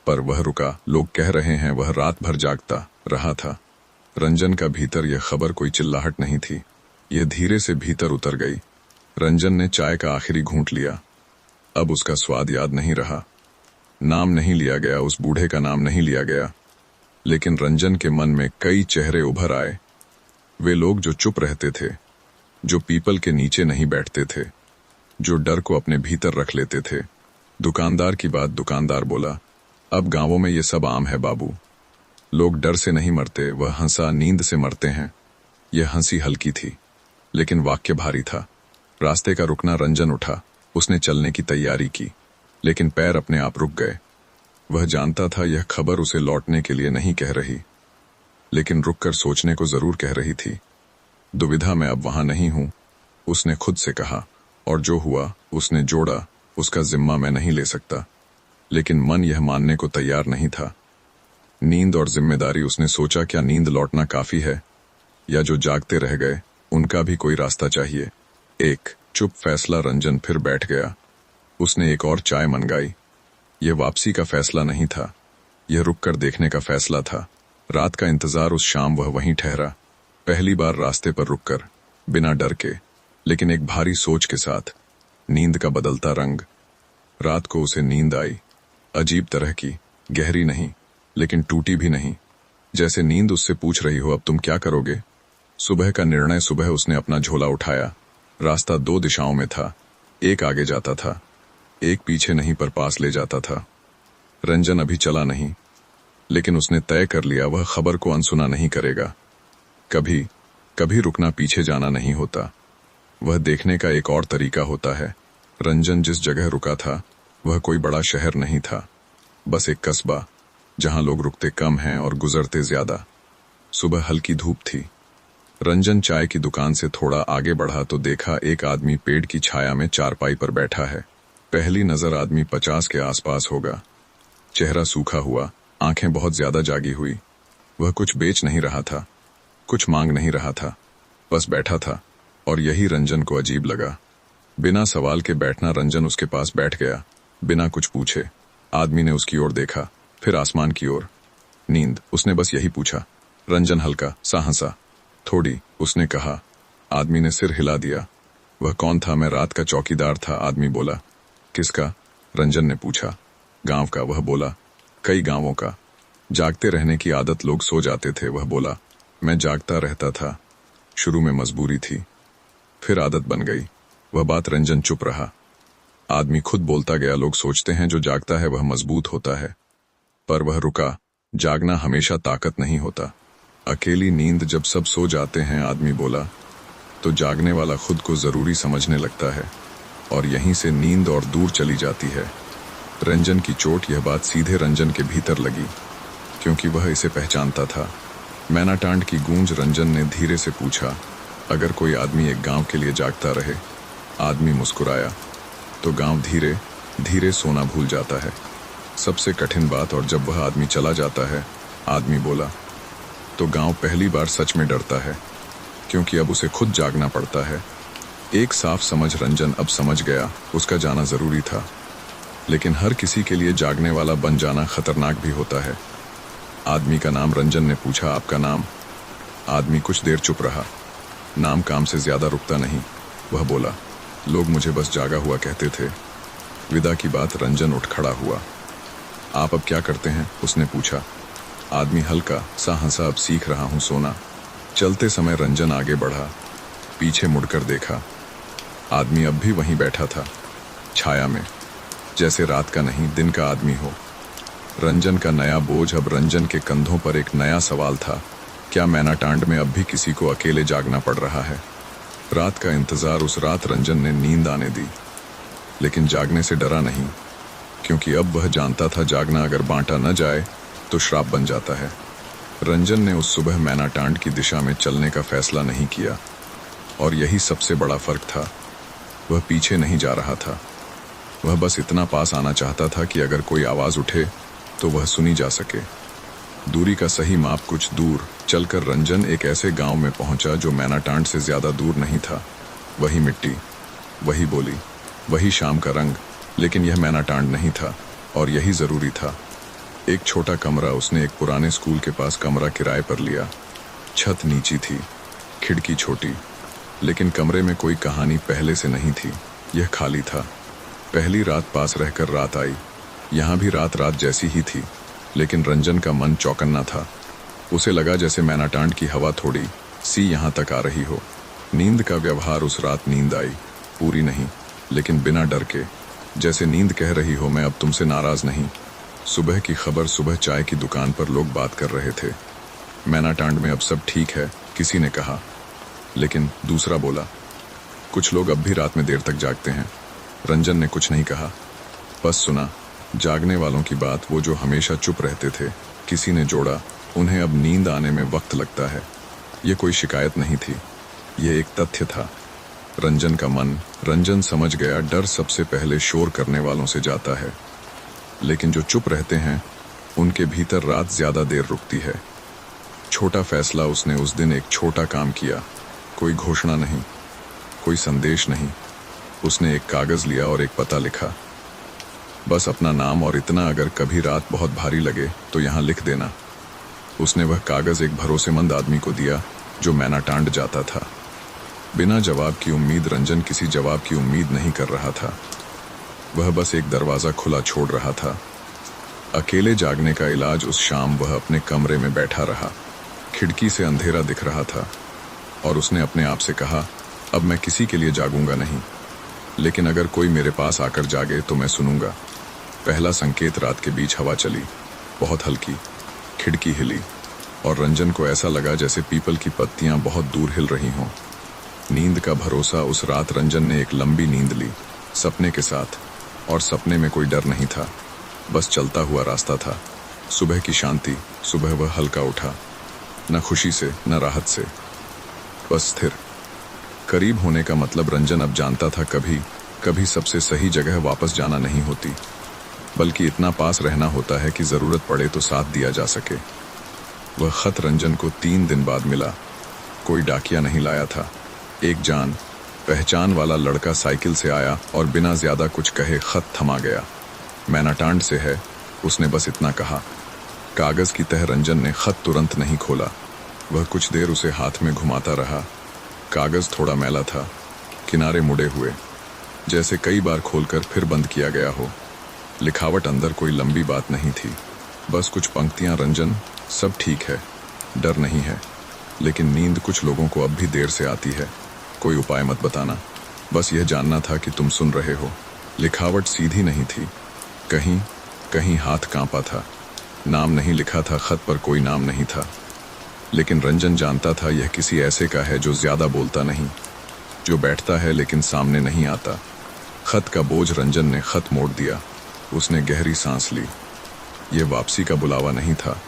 पर वह रुका। लोग कह रहे हैं वह रात भर जागता रहा था। रंजन का भीतर यह खबर कोई चिल्लाहट नहीं थी, यह धीरे से भीतर उतर गई। रंजन ने चाय का आखिरी घूंट लिया। अब उसका स्वाद याद नहीं रहा। नाम नहीं लिया गया, उस बूढ़े का नाम नहीं लिया गया, लेकिन रंजन के मन में कई चेहरे उभर आए। वे लोग जो चुप रहते थे, जो पीपल के नीचे नहीं बैठते थे, जो डर को अपने भीतर रख लेते थे। दुकानदार की बात। दुकानदार बोला, अब गांवों में ये सब आम है बाबू, लोग डर से नहीं मरते। वह हंसा, नींद से मरते हैं। यह हंसी हल्की थी, लेकिन वाक्य भारी था। रास्ते का रुकना। रंजन उठा, उसने चलने की तैयारी की, लेकिन पैर अपने आप रुक गए। वह जानता था यह खबर उसे लौटने के लिए नहीं कह रही, लेकिन रुककर सोचने को जरूर कह रही थी। दुविधा में अब वहां नहीं हूं, उसने खुद से कहा। और जो हुआ उसने जोड़ा, उसका जिम्मा मैं नहीं ले सकता। लेकिन मन यह मानने को तैयार नहीं था। नींद और जिम्मेदारी। उसने सोचा, क्या नींद लौटना काफी है, या जो जागते रह गए उनका भी कोई रास्ता चाहिए? एक चुप फैसला। रंजन फिर बैठ गया। उसने एक और चाय मंगाई। यह वापसी का फैसला नहीं था, यह रुककर देखने का फैसला था। रात का इंतजार। उस शाम वह वहीं ठहरा, पहली बार रास्ते पर रुककर, बिना डर के, लेकिन एक भारी सोच के साथ। नींद का बदलता रंग। रात को उसे नींद आई, अजीब तरह की, गहरी नहीं, लेकिन टूटी भी नहीं। जैसे नींद उससे पूछ रही हो, अब तुम क्या करोगे? सुबह का निर्णय। सुबह उसने अपना झोला उठाया। रास्ता दो दिशाओं में था, एक आगे जाता था, एक पीछे नहीं पर पास ले जाता था। रंजन अभी चला नहीं, लेकिन उसने तय कर लिया वह खबर को अनसुना नहीं करेगा। कभी कभी रुकना पीछे जाना नहीं होता, वह देखने का एक और तरीका होता है। रंजन जिस जगह रुका था वह कोई बड़ा शहर नहीं था, बस एक कस्बा जहां लोग रुकते कम हैं और गुजरते ज्यादा। सुबह हल्की धूप थी। रंजन चाय की दुकान से थोड़ा आगे बढ़ा तो देखा एक आदमी पेड़ की छाया में चारपाई पर बैठा है। पहली नजर आदमी 50 के आसपास होगा। चेहरा सूखा हुआ, आंखें बहुत ज्यादा जागी हुई। वह कुछ बेच नहीं रहा था, कुछ मांग नहीं रहा था, बस बैठा था। और यही रंजन को अजीब लगा। बिना सवाल के बैठना रंजन उसके पास बैठ गया, बिना कुछ पूछे। आदमी ने उसकी ओर देखा, फिर आसमान की ओर। नींद, उसने बस यही पूछा। रंजन हल्का सा हंसा। थोड़ी, उसने कहा। आदमी ने सिर हिला दिया। वह कौन था? मैं रात का चौकीदार था, आदमी बोला। किसका? रंजन ने पूछा। गांव का, वह बोला। कई गांवों का। जागते रहने की आदत, लोग सो जाते थे, वह बोला। मैं जागता रहता था। शुरू में मजबूरी थी, फिर आदत बन गई। वह बात रंजन चुप रहा। आदमी खुद बोलता गया, लोग सोचते हैं जो जागता है वह मजबूत होता है। पर वह रुका। जागना हमेशा ताकत नहीं होता। अकेली नींद जब सब सो जाते हैं, आदमी बोला, तो जागने वाला खुद को जरूरी समझने लगता है, और यहीं से नींद और दूर चली जाती है। रंजन की चोट, यह बात सीधे रंजन के भीतर लगी, क्योंकि वह इसे पहचानता था। मैनाटांड की गूंज। रंजन ने धीरे से पूछा, अगर कोई आदमी एक गांव के लिए जागता रहे? आदमी मुस्कुराया। तो गांव धीरे धीरे सोना भूल जाता है। सबसे कठिन बात, और जब वह आदमी चला जाता है, आदमी बोला, तो गांव पहली बार सच में डरता है, क्योंकि अब उसे खुद जागना पड़ता है। एक साफ समझ। रंजन अब समझ गया, उसका जाना जरूरी था, लेकिन हर किसी के लिए जागने वाला बन जाना खतरनाक भी होता है। आदमी का नाम? रंजन ने पूछा। आपका नाम? आदमी कुछ देर चुप रहा। नाम काम से ज्यादा रुकता नहीं, वह बोला। लोग मुझे बस जागा हुआ कहते थे। विदा की बात। रंजन उठ खड़ा हुआ। आप अब क्या करते हैं? उसने पूछा। आदमी हल्का सा हंसा। अब सीख रहा हूं सोना। चलते समय रंजन आगे बढ़ा, पीछे मुड़कर देखा। आदमी अब भी वहीं बैठा था, छाया में, जैसे रात का नहीं दिन का आदमी हो। रंजन का नया बोझ। अब रंजन के कंधों पर एक नया सवाल था। क्या मैनाटांड में अब भी किसी को अकेले जागना पड़ रहा है? रात का इंतजार। उस रात रंजन ने नींद आने दी, लेकिन जागने से डरा नहीं, क्योंकि अब वह जानता था जागना अगर बांटा न जाए तो श्राप बन जाता है। रंजन ने उस सुबह मैनाटांड की दिशा में चलने का फैसला नहीं किया, और यही सबसे बड़ा फर्क था। वह पीछे नहीं जा रहा था, वह बस इतना पास आना चाहता था कि अगर कोई आवाज उठे तो वह सुनी जा सके। दूरी का सही माप। कुछ दूर चलकर रंजन एक ऐसे गांव में पहुंचा जो मैनाटांड से ज्यादा दूर नहीं था। वही मिट्टी, वही बोली, वही शाम का रंग, लेकिन यह मैनाटांड नहीं था, और यही जरूरी था। एक छोटा कमरा। उसने एक पुराने स्कूल के पास कमरा किराए पर लिया। छत नीची थी, खिड़की छोटी, लेकिन कमरे में कोई कहानी पहले से नहीं थी। यह खाली था। पहली रात पास रहकर रात आई। यहाँ भी रात रात जैसी ही थी, लेकिन रंजन का मन चौकन्ना था। उसे लगा जैसे मैनाटांड की हवा थोड़ी सी यहाँ तक आ रही हो। नींद का व्यवहार। उस रात नींद आई, पूरी नहीं, लेकिन बिना डर के, जैसे नींद कह रही हो, मैं अब तुमसे नाराज नहीं। सुबह की खबर। सुबह चाय की दुकान पर लोग बात कर रहे थे। मैनाटांड में अब सब ठीक है, किसी ने कहा, लेकिन दूसरा बोला, कुछ लोग अब भी रात में देर तक जागते हैं। रंजन ने कुछ नहीं कहा, बस सुना। जागने वालों की बात, वो जो हमेशा चुप रहते थे। किसी ने जोड़ा, उन्हें अब नींद आने में वक्त लगता है। ये कोई शिकायत नहीं थी, ये एक तथ्य था। रंजन का मन। रंजन समझ गया, डर सबसे पहले शोर करने वालों से जाता है, लेकिन जो चुप रहते हैं उनके भीतर रात ज्यादा देर रुकती है। छोटा फैसला। उसने उस दिन एक छोटा काम किया। कोई घोषणा नहीं, कोई संदेश नहीं। उसने एक कागज लिया और एक पता लिखा। बस अपना नाम और इतना, अगर कभी रात बहुत भारी लगे तो यहाँ लिख देना। उसने वह कागज एक भरोसेमंद आदमी को दिया जो मैनाटांड जाता था। बिना जवाब की उम्मीद। रंजन किसी जवाब की उम्मीद नहीं कर रहा था, वह बस एक दरवाजा खुला छोड़ रहा था। अकेले जागने का इलाज। उस शाम वह अपने कमरे में बैठा रहा। खिड़की से अंधेरा दिख रहा था, और उसने अपने आप से कहा, अब मैं किसी के लिए जागूंगा नहीं, लेकिन अगर कोई मेरे पास आकर जागे तो मैं सुनूंगा। पहला संकेत। रात के बीच हवा चली, बहुत हल्की। खिड़की हिली, और रंजन को ऐसा लगा जैसे पीपल की पत्तियां बहुत दूर हिल रही हों। नींद का भरोसा। उस रात रंजन ने एक लंबी नींद ली, सपने के साथ, और सपने में कोई डर नहीं था, बस चलता हुआ रास्ता था। सुबह की शांति। सुबह वह हल्का उठा, न खुशी से न राहत से, बस स्थिर। करीब होने का मतलब रंजन अब जानता था, कभी कभी सबसे सही जगह वापस जाना नहीं होती, बल्कि इतना पास रहना होता है कि जरूरत पड़े तो साथ दिया जा सके। वह खत रंजन को 3 दिन बाद मिला। कोई डाकिया नहीं लाया था, एक जान पहचान वाला लड़का साइकिल से आया और बिना ज्यादा कुछ कहे खत थमा गया। मैनाटांड से है, उसने बस इतना कहा। कागज की तह रंजन ने खत तुरंत नहीं खोला। वह कुछ देर उसे हाथ में घुमाता रहा। कागज थोड़ा मैला था, किनारे मुड़े हुए, जैसे कई बार खोलकर फिर बंद किया गया हो। लिखावट अंदर कोई लंबी बात नहीं थी, बस कुछ पंक्तियां। रंजन, सब ठीक है, डर नहीं है, लेकिन नींद कुछ लोगों को अब भी देर से आती है। कोई उपाय मत बताना, बस यह जानना था कि तुम सुन रहे हो। लिखावट सीधी नहीं थी, कहीं कहीं हाथ कांपा था। नाम नहीं लिखा था खत पर, कोई नाम नहीं था, लेकिन रंजन जानता था यह किसी ऐसे का है जो ज्यादा बोलता नहीं, जो बैठता है लेकिन सामने नहीं आता। खत का बोझ रंजन ने खत मोड़ दिया। उसने गहरी सांस ली। ये वापसी का बुलावा नहीं था,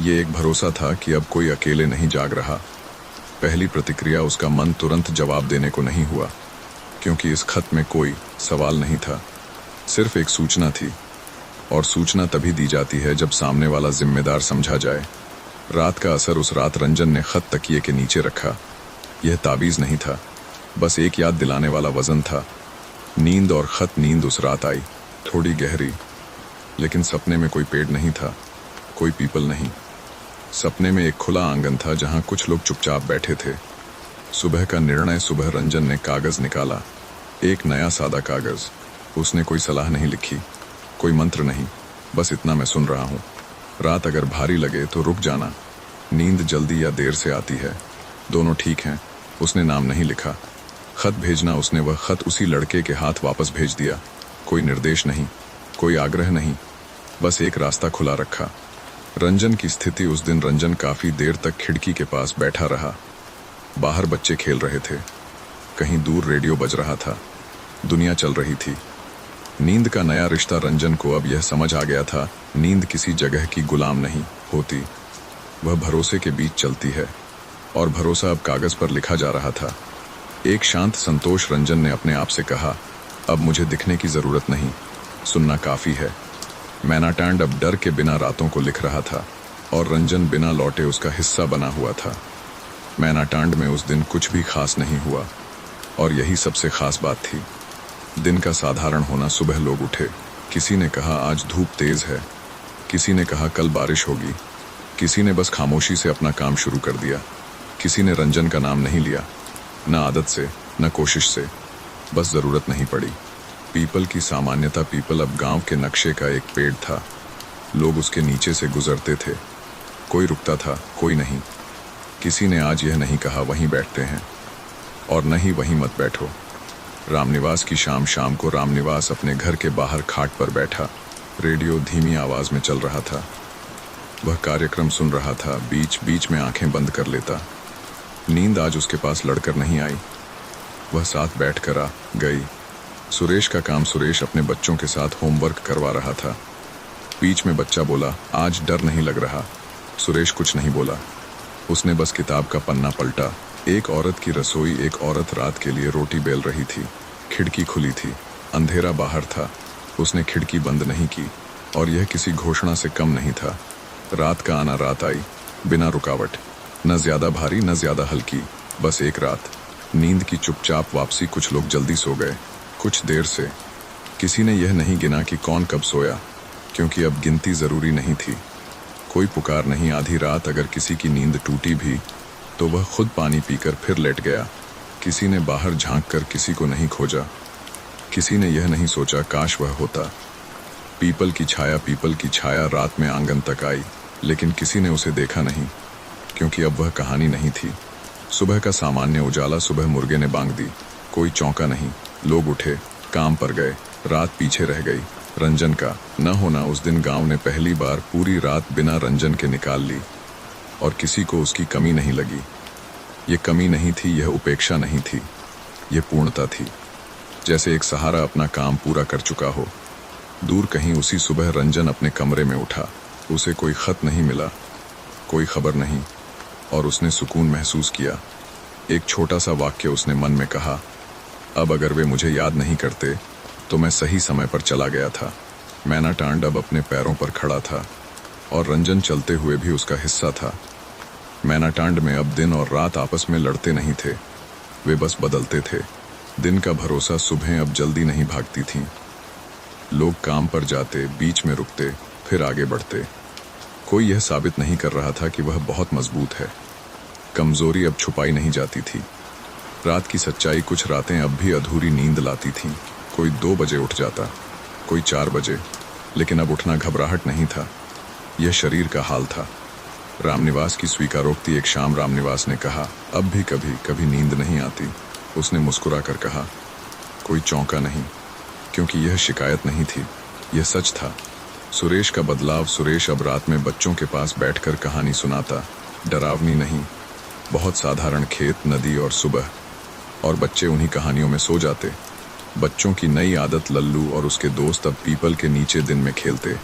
ये एक भरोसा था कि अब कोई अकेले नहीं जाग रहा। पहली प्रतिक्रिया उसका मन तुरंत जवाब देने को नहीं हुआ, क्योंकि इस खत में कोई सवाल नहीं था, सिर्फ एक सूचना थी। और सूचना तभी दी जाती है जब सामने वाला जिम्मेदार समझा जाए। रात का असर उस रात रंजन ने खत तकिए के नीचे रखा। यह ताबीज नहीं था, बस एक याद दिलाने वाला वजन था। नींद और खत। नींद उस रात आई, थोड़ी गहरी, लेकिन सपने में कोई पेड़ नहीं था, कोई पीपल नहीं। सपने में एक खुला आंगन था जहां कुछ लोग चुपचाप बैठे थे। सुबह का निर्णय। सुबह रंजन ने कागज निकाला, एक नया सादा कागज। उसने कोई सलाह नहीं लिखी, कोई मंत्र नहीं, बस इतना, मैं सुन रहा हूँ। रात अगर भारी लगे तो रुक जाना। नींद जल्दी या देर से आती है, दोनों ठीक हैं। उसने नाम नहीं लिखा। खत भेजना। उसने वह खत उसी लड़के के हाथ वापस भेज दिया। कोई निर्देश नहीं, कोई आग्रह नहीं, बस एक रास्ता खुला रखा। रंजन की स्थिति उस दिन। रंजन काफी देर तक खिड़की के पास बैठा रहा। बाहर बच्चे खेल रहे थे, कहीं दूर रेडियो बज रहा था, दुनिया चल रही थी। नींद का नया रिश्ता। रंजन को अब यह समझ आ गया था, नींद किसी जगह की गुलाम नहीं होती, वह भरोसे के बीच चलती है। और भरोसा अब कागज पर लिखा जा रहा था। एक शांत संतोष। रंजन ने अपने आप से कहा, अब मुझे दिखने की जरूरत नहीं, सुनना काफी है। मैनाटांड अब डर के बिना रातों को लिख रहा था, और रंजन बिना लौटे उसका हिस्सा बना हुआ था। मैनाटांड में उस दिन कुछ भी खास नहीं हुआ, और यही सबसे खास बात थी। दिन का साधारण होना। सुबह लोग उठे। किसी ने कहा आज धूप तेज है, किसी ने कहा कल बारिश होगी, किसी ने बस खामोशी से अपना काम शुरू कर दिया। किसी ने रंजन का नाम नहीं लिया, न आदत से न कोशिश से, बस जरूरत नहीं पड़ी। पीपल की सामान्यता। पीपल अब गांव के नक्शे का एक पेड़ था। लोग उसके नीचे से गुजरते थे, कोई रुकता था, कोई नहीं। किसी ने आज यह नहीं कहा वहीं बैठते हैं, और न ही वहीं मत बैठो। रामनिवास की शाम। शाम को रामनिवास अपने घर के बाहर खाट पर बैठा। रेडियो धीमी आवाज में चल रहा था। वह कार्यक्रम सुन रहा था, बीच बीच में आंखें बंद कर लेता। नींद आज उसके पास लड़कर नहीं आई, वह साथ बैठ कर आ गई। सुरेश का काम। सुरेश अपने बच्चों के साथ होमवर्क करवा रहा था। बीच में बच्चा बोला, आज डर नहीं लग रहा। सुरेश कुछ नहीं बोला, उसने बस किताब का पन्ना पलटा। एक औरत की रसोई। एक औरत रात के लिए रोटी बेल रही थी। खिड़की खुली थी, अंधेरा बाहर था। उसने खिड़की बंद नहीं की, और यह किसी घोषणा से कम नहीं था। रात का आना। रात आई, बिना रुकावट, न ज्यादा भारी न ज्यादा हल्की, बस एक रात। नींद की चुपचाप वापसी। कुछ लोग जल्दी सो गए, कुछ देर से। किसी ने यह नहीं गिना कि कौन कब सोया, क्योंकि अब गिनती जरूरी नहीं थी। कोई पुकार नहीं। आधी रात अगर किसी की नींद टूटी भी, तो वह खुद पानी पीकर फिर लेट गया। किसी ने बाहर झांक कर किसी को नहीं खोजा। किसी ने यह नहीं सोचा काश वह होता। पीपल की छाया। पीपल की छाया रात में आंगन तक आई, लेकिन किसी ने उसे देखा नहीं, क्योंकि अब वह कहानी नहीं थी। सुबह का सामान्य उजाला। सुबह मुर्गे ने बांग दी, कोई चौंका नहीं। लोग उठे, काम पर गए। रात पीछे रह गई। रंजन का न होना। उस दिन गांव ने पहली बार पूरी रात बिना रंजन के निकाल ली, और किसी को उसकी कमी नहीं लगी। ये कमी नहीं थी, यह उपेक्षा नहीं थी, यह पूर्णता थी। जैसे एक सहारा अपना काम पूरा कर चुका हो। दूर कहीं उसी सुबह रंजन अपने कमरे में उठा। उसे कोई खत नहीं मिला, कोई खबर नहीं, और उसने सुकून महसूस किया। एक छोटा सा वाक्य उसने मन में कहा, अब अगर वे मुझे याद नहीं करते तो मैं सही समय पर चला गया था। मैनाटांड अब अपने पैरों पर खड़ा था, और रंजन चलते हुए भी उसका हिस्सा था। मैनाटांड में अब दिन और रात आपस में लड़ते नहीं थे, वे बस बदलते थे। दिन का भरोसा, सुबह अब जल्दी नहीं भागती थीं। लोग काम पर जाते, बीच में रुकते, फिर आगे बढ़ते। कोई यह साबित नहीं कर रहा था कि वह बहुत मजबूत है। कमजोरी अब छुपाई नहीं जाती थी। रात की सच्चाई, कुछ रातें अब भी अधूरी नींद लाती थीं। कोई 2 बजे उठ जाता, कोई 4 बजे, लेकिन अब उठना घबराहट नहीं था, यह शरीर का हाल था। रामनिवास की स्वीकारोक्ति। एक शाम रामनिवास ने कहा, अब भी कभी कभी नींद नहीं आती। उसने मुस्कुरा कर कहा। कोई चौंका नहीं, क्योंकि यह शिकायत नहीं थी, यह सच था। सुरेश का बदलाव। सुरेश अब रात में बच्चों के पास बैठकर कहानी सुनाता। डरावनी नहीं, बहुत साधारण खेत, नदी और सुबह, और बच्चे उन्हीं कहानियों में सो जाते। बच्चों की नई आदत। लल्लू और उसके दोस्त अब पीपल के नीचे दिन में खेलते,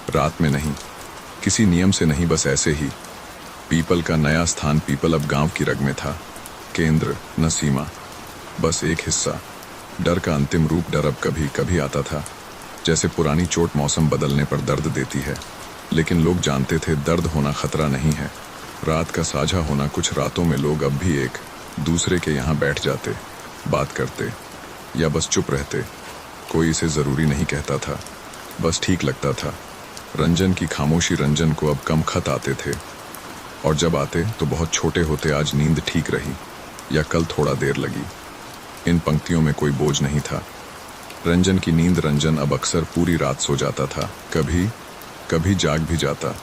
रात में नहीं, किसी नियम से नहीं, बस ऐसे ही। पीपल का नया स्थान। पीपल अब गांव की रग में था, केंद्र न सीमा, बस एक हिस्सा। डर का अंतिम रूप। डर अब कभी कभी आता था, जैसे पुरानी चोट मौसम बदलने पर दर्द देती है, लेकिन लोग जानते थे दर्द होना खतरा नहीं है। रात का साझा होना। कुछ रातों में लोग अब भी एक दूसरे के यहाँ बैठ जाते, बात करते या बस चुप रहते। कोई इसे ज़रूरी नहीं कहता था, बस ठीक लगता था। रंजन की खामोशी। रंजन को अब कम खत आते थे, और जब आते तो बहुत छोटे होते। आज नींद ठीक रही, या कल थोड़ा देर लगी। इन पंक्तियों में कोई बोझ नहीं था। रंजन की नींद। रंजन अब अक्सर पूरी रात सो जाता था, कभी कभी जाग भी जाता,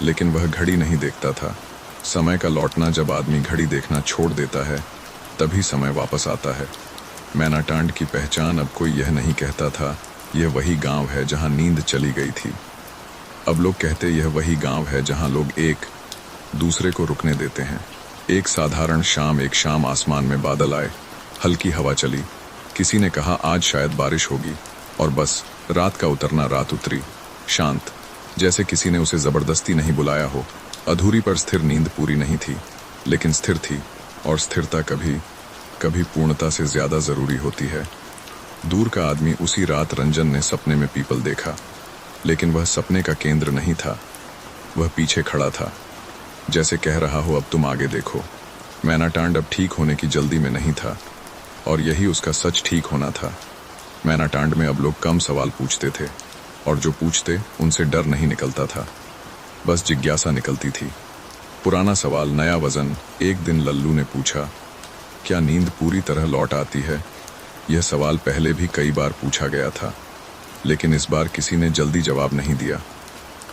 लेकिन वह घड़ी नहीं देखता था। समय का लौटना। जब आदमी घड़ी देखना छोड़ देता है, तभी समय वापस आता है। मैनाटांड की पहचान। अब कोई यह नहीं कहता था, यह वही गांव है जहां नींद चली गई थी। अब लोग कहते, यह वही गांव है जहां लोग एक दूसरे को रुकने देते हैं। एक साधारण शाम। एक शाम आसमान में बादल आए, हल्की हवा चली। किसी ने कहा, आज शायद बारिश होगी, और बस रात का उतरना। रात उतरी, शांत, जैसे किसी ने उसे जबरदस्ती नहीं बुलाया हो। अधूरी पर स्थिर। नींद पूरी नहीं थी, लेकिन स्थिर थी, और स्थिरता कभी कभी पूर्णता से ज्यादा जरूरी होती है। दूर का आदमी। उसी रात रंजन ने सपने में पीपल देखा, लेकिन वह सपने का केंद्र नहीं था। वह पीछे खड़ा था, जैसे कह रहा हो, अब तुम आगे देखो। मैनाटांड अब ठीक होने की जल्दी में नहीं था, और यही उसका सच ठीक होना था। मैनाटांड में अब लोग कम सवाल पूछते थे, और जो पूछते उनसे डर नहीं निकलता था, बस जिज्ञासा निकलती थी। पुराना सवाल, नया वजन। एक दिन लल्लू ने पूछा, क्या नींद पूरी तरह लौट आती है? यह सवाल पहले भी कई बार पूछा गया था, लेकिन इस बार किसी ने जल्दी जवाब नहीं दिया।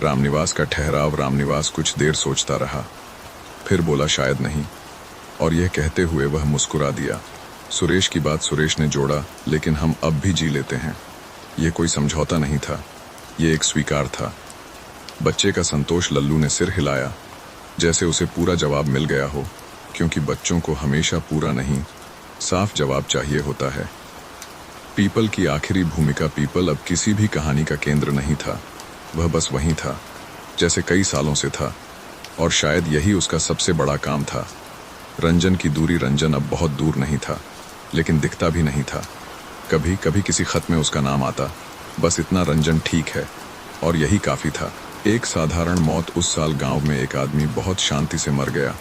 रामनिवास का ठहराव। रामनिवास कुछ देर सोचता रहा, फिर बोला, शायद नहीं, और यह कहते हुए वह मुस्कुरा दिया। सुरेश की बात। सुरेश ने जोड़ा, लेकिन हम अब भी जी लेते हैं। यह कोई समझौता नहीं था, यह एक स्वीकार था। बच्चे का संतोष। लल्लू ने सिर हिलाया, जैसे उसे पूरा जवाब मिल गया हो, क्योंकि बच्चों को हमेशा पूरा नहीं, साफ जवाब चाहिए होता है। पीपल की आखिरी भूमिका। पीपल अब किसी भी कहानी का केंद्र नहीं था, वह बस वहीं था, जैसे कई सालों से था, और शायद यही उसका सबसे बड़ा काम था। रंजन की दूरी। रंजन अब बहुत दूर नहीं था, लेकिन दिखता भी नहीं था। कभी कभी किसी खत में उसका नाम आता, बस इतना, रंजन ठीक है, और यही काफी था। एक साधारण मौत। उस साल गांव में एक आदमी बहुत शांति से मर गया।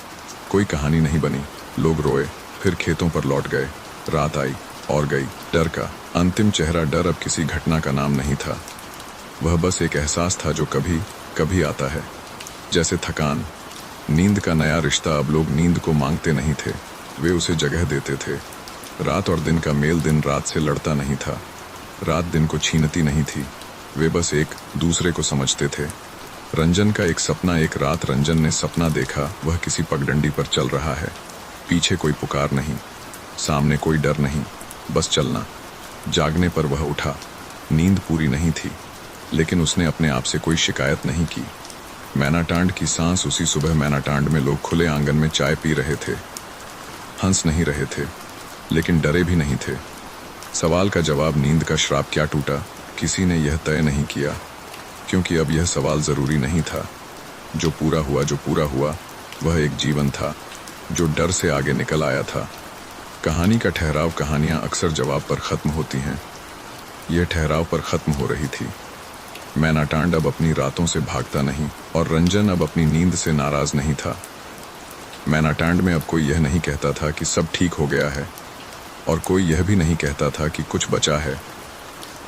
कोई कहानी नहीं बनी, लोग रोए, फिर खेतों पर लौट गए। रात आई और गई। डर का अंतिम चेहरा। डर अब किसी घटना का नाम नहीं था, वह बस एक एहसास था जो कभी कभी आता है, जैसे थकान। नींद का नया रिश्ता। अब लोग नींद को मांगते नहीं थे, वे उसे जगह देते थे। रात और दिन का मेल। दिन रात से लड़ता नहीं था, रात दिन को छीनती नहीं थी, वे बस एक दूसरे को समझते थे। रंजन का एक सपना। एक रात रंजन ने सपना देखा, वह किसी पगडंडी पर चल रहा है, पीछे कोई पुकार नहीं, सामने कोई डर नहीं, बस चलना। जागने पर वह उठा। नींद पूरी नहीं थी, लेकिन उसने अपने आप से कोई शिकायत नहीं की। मैनाटांड की सांस। उसी सुबह मैनाटांड में लोग खुले आंगन में चाय पी रहे थे, हंस नहीं रहे थे, लेकिन डरे भी नहीं थे। सवाल का जवाब। नींद का श्राप क्या टूटा? किसी ने यह तय नहीं किया, क्योंकि अब यह सवाल जरूरी नहीं था। जो पूरा हुआ वह एक जीवन था, जो डर से आगे निकल आया था। कहानी का ठहराव। कहानियां अक्सर जवाब पर खत्म होती हैं, यह ठहराव पर खत्म हो रही थी। मैनाटांड अब अपनी रातों से भागता नहीं, और रंजन अब अपनी नींद से नाराज नहीं था। मैनाटांड में अब कोई यह नहीं कहता था कि सब ठीक हो गया है, और कोई यह भी नहीं कहता था कि कुछ बचा है।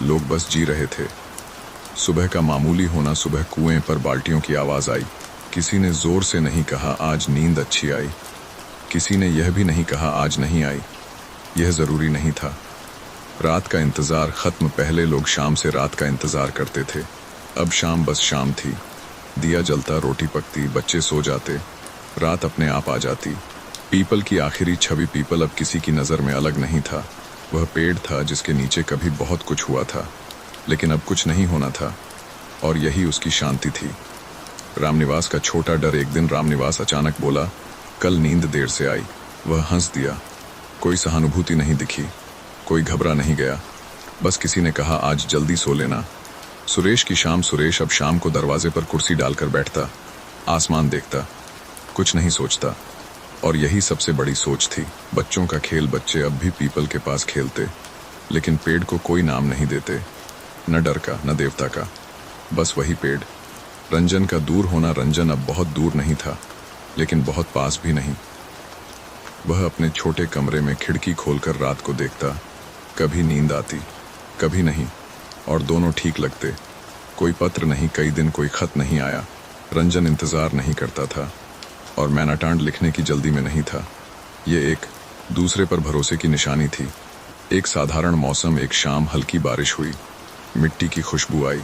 लोग बस जी रहे थे। सुबह का मामूली होना, सुबह कुएं पर बाल्टियों की आवाज आई। किसी ने जोर से नहीं कहा आज नींद अच्छी आई, किसी ने यह भी नहीं कहा आज नहीं आई। यह जरूरी नहीं था। रात का इंतजार खत्म। पहले लोग शाम से रात का इंतजार करते थे, अब शाम बस शाम थी। दिया जलता, रोटी पकती, बच्चे सो जाते, रात अपने आप आ जाती। पीपल की आखिरी छवि पीपल अब किसी की नज़र में अलग नहीं था। वह पेड़ था जिसके नीचे कभी बहुत कुछ हुआ था, लेकिन अब कुछ नहीं होना था, और यही उसकी शांति थी। रामनिवास का छोटा डर। एक दिन रामनिवास अचानक बोला, कल नींद देर से आई। वह हंस दिया। कोई सहानुभूति नहीं दिखी, कोई घबरा नहीं गया, बस किसी ने कहा आज जल्दी सो लेना। सुरेश की शाम। सुरेश अब शाम को दरवाजे पर कुर्सी डालकर बैठता, आसमान देखता, कुछ नहीं सोचता, और यही सबसे बड़ी सोच थी। बच्चों का खेल। बच्चे अब भी पीपल के पास खेलते, लेकिन पेड़ को कोई नाम नहीं देते, न डर का न देवता का, बस वही पेड़। रंजन का दूर होना। रंजन अब बहुत दूर नहीं था, लेकिन बहुत पास भी नहीं। वह अपने छोटे कमरे में खिड़की खोलकर रात को देखता। कभी नींद आती, कभी नहीं, और दोनों ठीक लगते। कोई पत्र नहीं, कई दिन कोई खत नहीं आया। रंजन इंतजार नहीं करता था, और मैनाटांड लिखने की जल्दी में नहीं था। ये एक दूसरे पर भरोसे की निशानी थी। एक साधारण मौसम। एक शाम हल्की बारिश हुई, मिट्टी की खुशबू आई।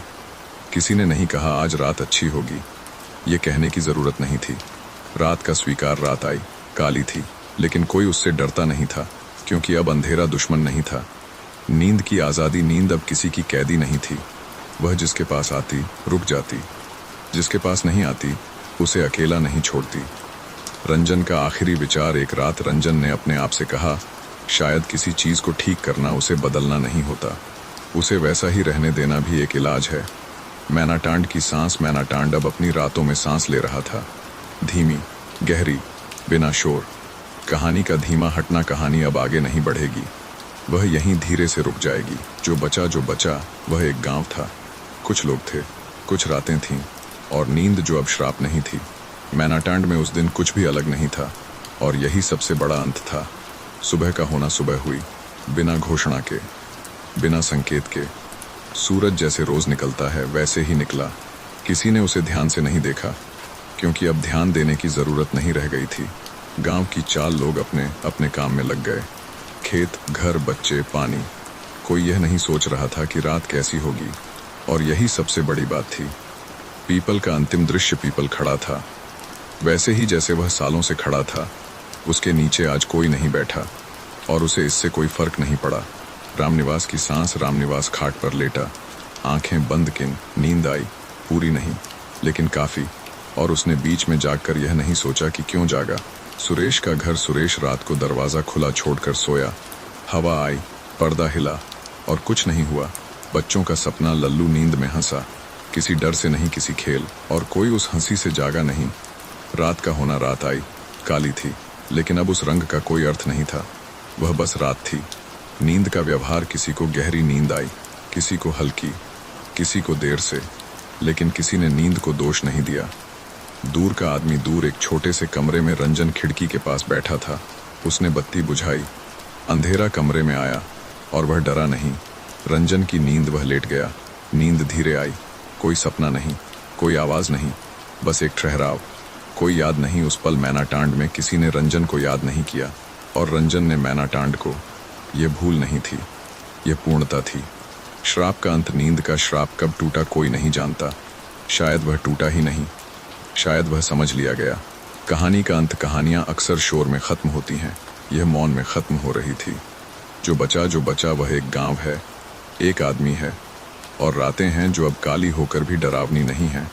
किसी ने नहीं कहा आज रात अच्छी होगी, ये कहने की जरूरत नहीं थी। रात का स्वीकार। रात आई, काली थी, लेकिन कोई उससे डरता नहीं था, क्योंकि अब अंधेरा दुश्मन नहीं था। नींद की आज़ादी। नींद अब किसी की कैदी नहीं थी। वह जिसके पास आती रुक जाती, जिसके पास नहीं आती उसे अकेला नहीं छोड़ती। रंजन का आखिरी विचार। एक रात रंजन ने अपने आप से कहा, शायद किसी चीज़ को ठीक करना उसे बदलना नहीं होता, उसे वैसा ही रहने देना भी एक इलाज है। मैनाटांड की सांस। मैनाटांड अब अपनी रातों में सांस ले रहा था, धीमी, गहरी, बिना शोर। कहानी का धीमा हटना। कहानी अब आगे नहीं बढ़ेगी, वह यहीं धीरे से रुक जाएगी। जो बचा वह एक गांव था। कुछ लोग थे, कुछ रातें थीं, और नींद जो अब श्राप नहीं थी। मैनाटांड में उस दिन कुछ भी अलग नहीं था, और यही सबसे बड़ा अंत था। सुबह का होना। सुबह हुई, बिना घोषणा के, बिना संकेत के। सूरज जैसे रोज निकलता है वैसे ही निकला। किसी ने उसे ध्यान से नहीं देखा, क्योंकि अब ध्यान देने की जरूरत नहीं रह गई थी। गांव की चाल। लोग अपने अपने काम में लग गए। खेत, घर, बच्चे, पानी। कोई यह नहीं सोच रहा था कि रात कैसी होगी, और यही सबसे बड़ी बात थी। पीपल का अंतिम दृश्य। पीपल खड़ा था, वैसे ही जैसे वह सालों से खड़ा था। उसके नीचे आज कोई नहीं बैठा, और उसे इससे कोई फर्क नहीं पड़ा। रामनिवास की सांस। रामनिवास खाट पर लेटा, आंखें बंद किन। नींद आई, पूरी नहीं, लेकिन काफी, और उसने बीच में जागकर यह नहीं सोचा कि क्यों जागा। सुरेश का घर। सुरेश रात को दरवाजा खुला छोड़कर सोया। हवा आई, पर्दा हिला, और कुछ नहीं हुआ। बच्चों का सपना। लल्लू नींद में हंसा, किसी डर से नहीं, किसी खेल, और कोई उस हंसी से जागा नहीं। रात का होना। रात आई, काली थी, लेकिन अब उस रंग का कोई अर्थ नहीं था, वह बस रात थी। नींद का व्यवहार। किसी को गहरी नींद आई, किसी को हल्की, किसी को देर से, लेकिन किसी ने नींद को दोष नहीं दिया। दूर का आदमी। दूर एक छोटे से कमरे में रंजन खिड़की के पास बैठा था। उसने बत्ती बुझाई, अंधेरा कमरे में आया, और वह डरा नहीं। रंजन की नींद। वह लेट गया। नींद धीरे आई, कोई सपना नहीं, कोई आवाज नहीं, बस एक ठहराव। कोई याद नहीं। उस पल मैनाटांड में किसी ने रंजन को याद नहीं किया, और रंजन ने मैनाटांड को। यह भूल नहीं थी, यह पूर्णता थी। श्राप का अंत। नींद का श्राप कब टूटा कोई नहीं जानता। शायद वह टूटा ही नहीं, शायद वह समझ लिया गया। कहानी का अंत। कहानियां अक्सर शोर में खत्म होती हैं, यह मौन में खत्म हो रही थी। जो बचा वह एक गांव है, एक आदमी है, और रातें हैं जो अब काली होकर भी डरावनी नहीं हैं।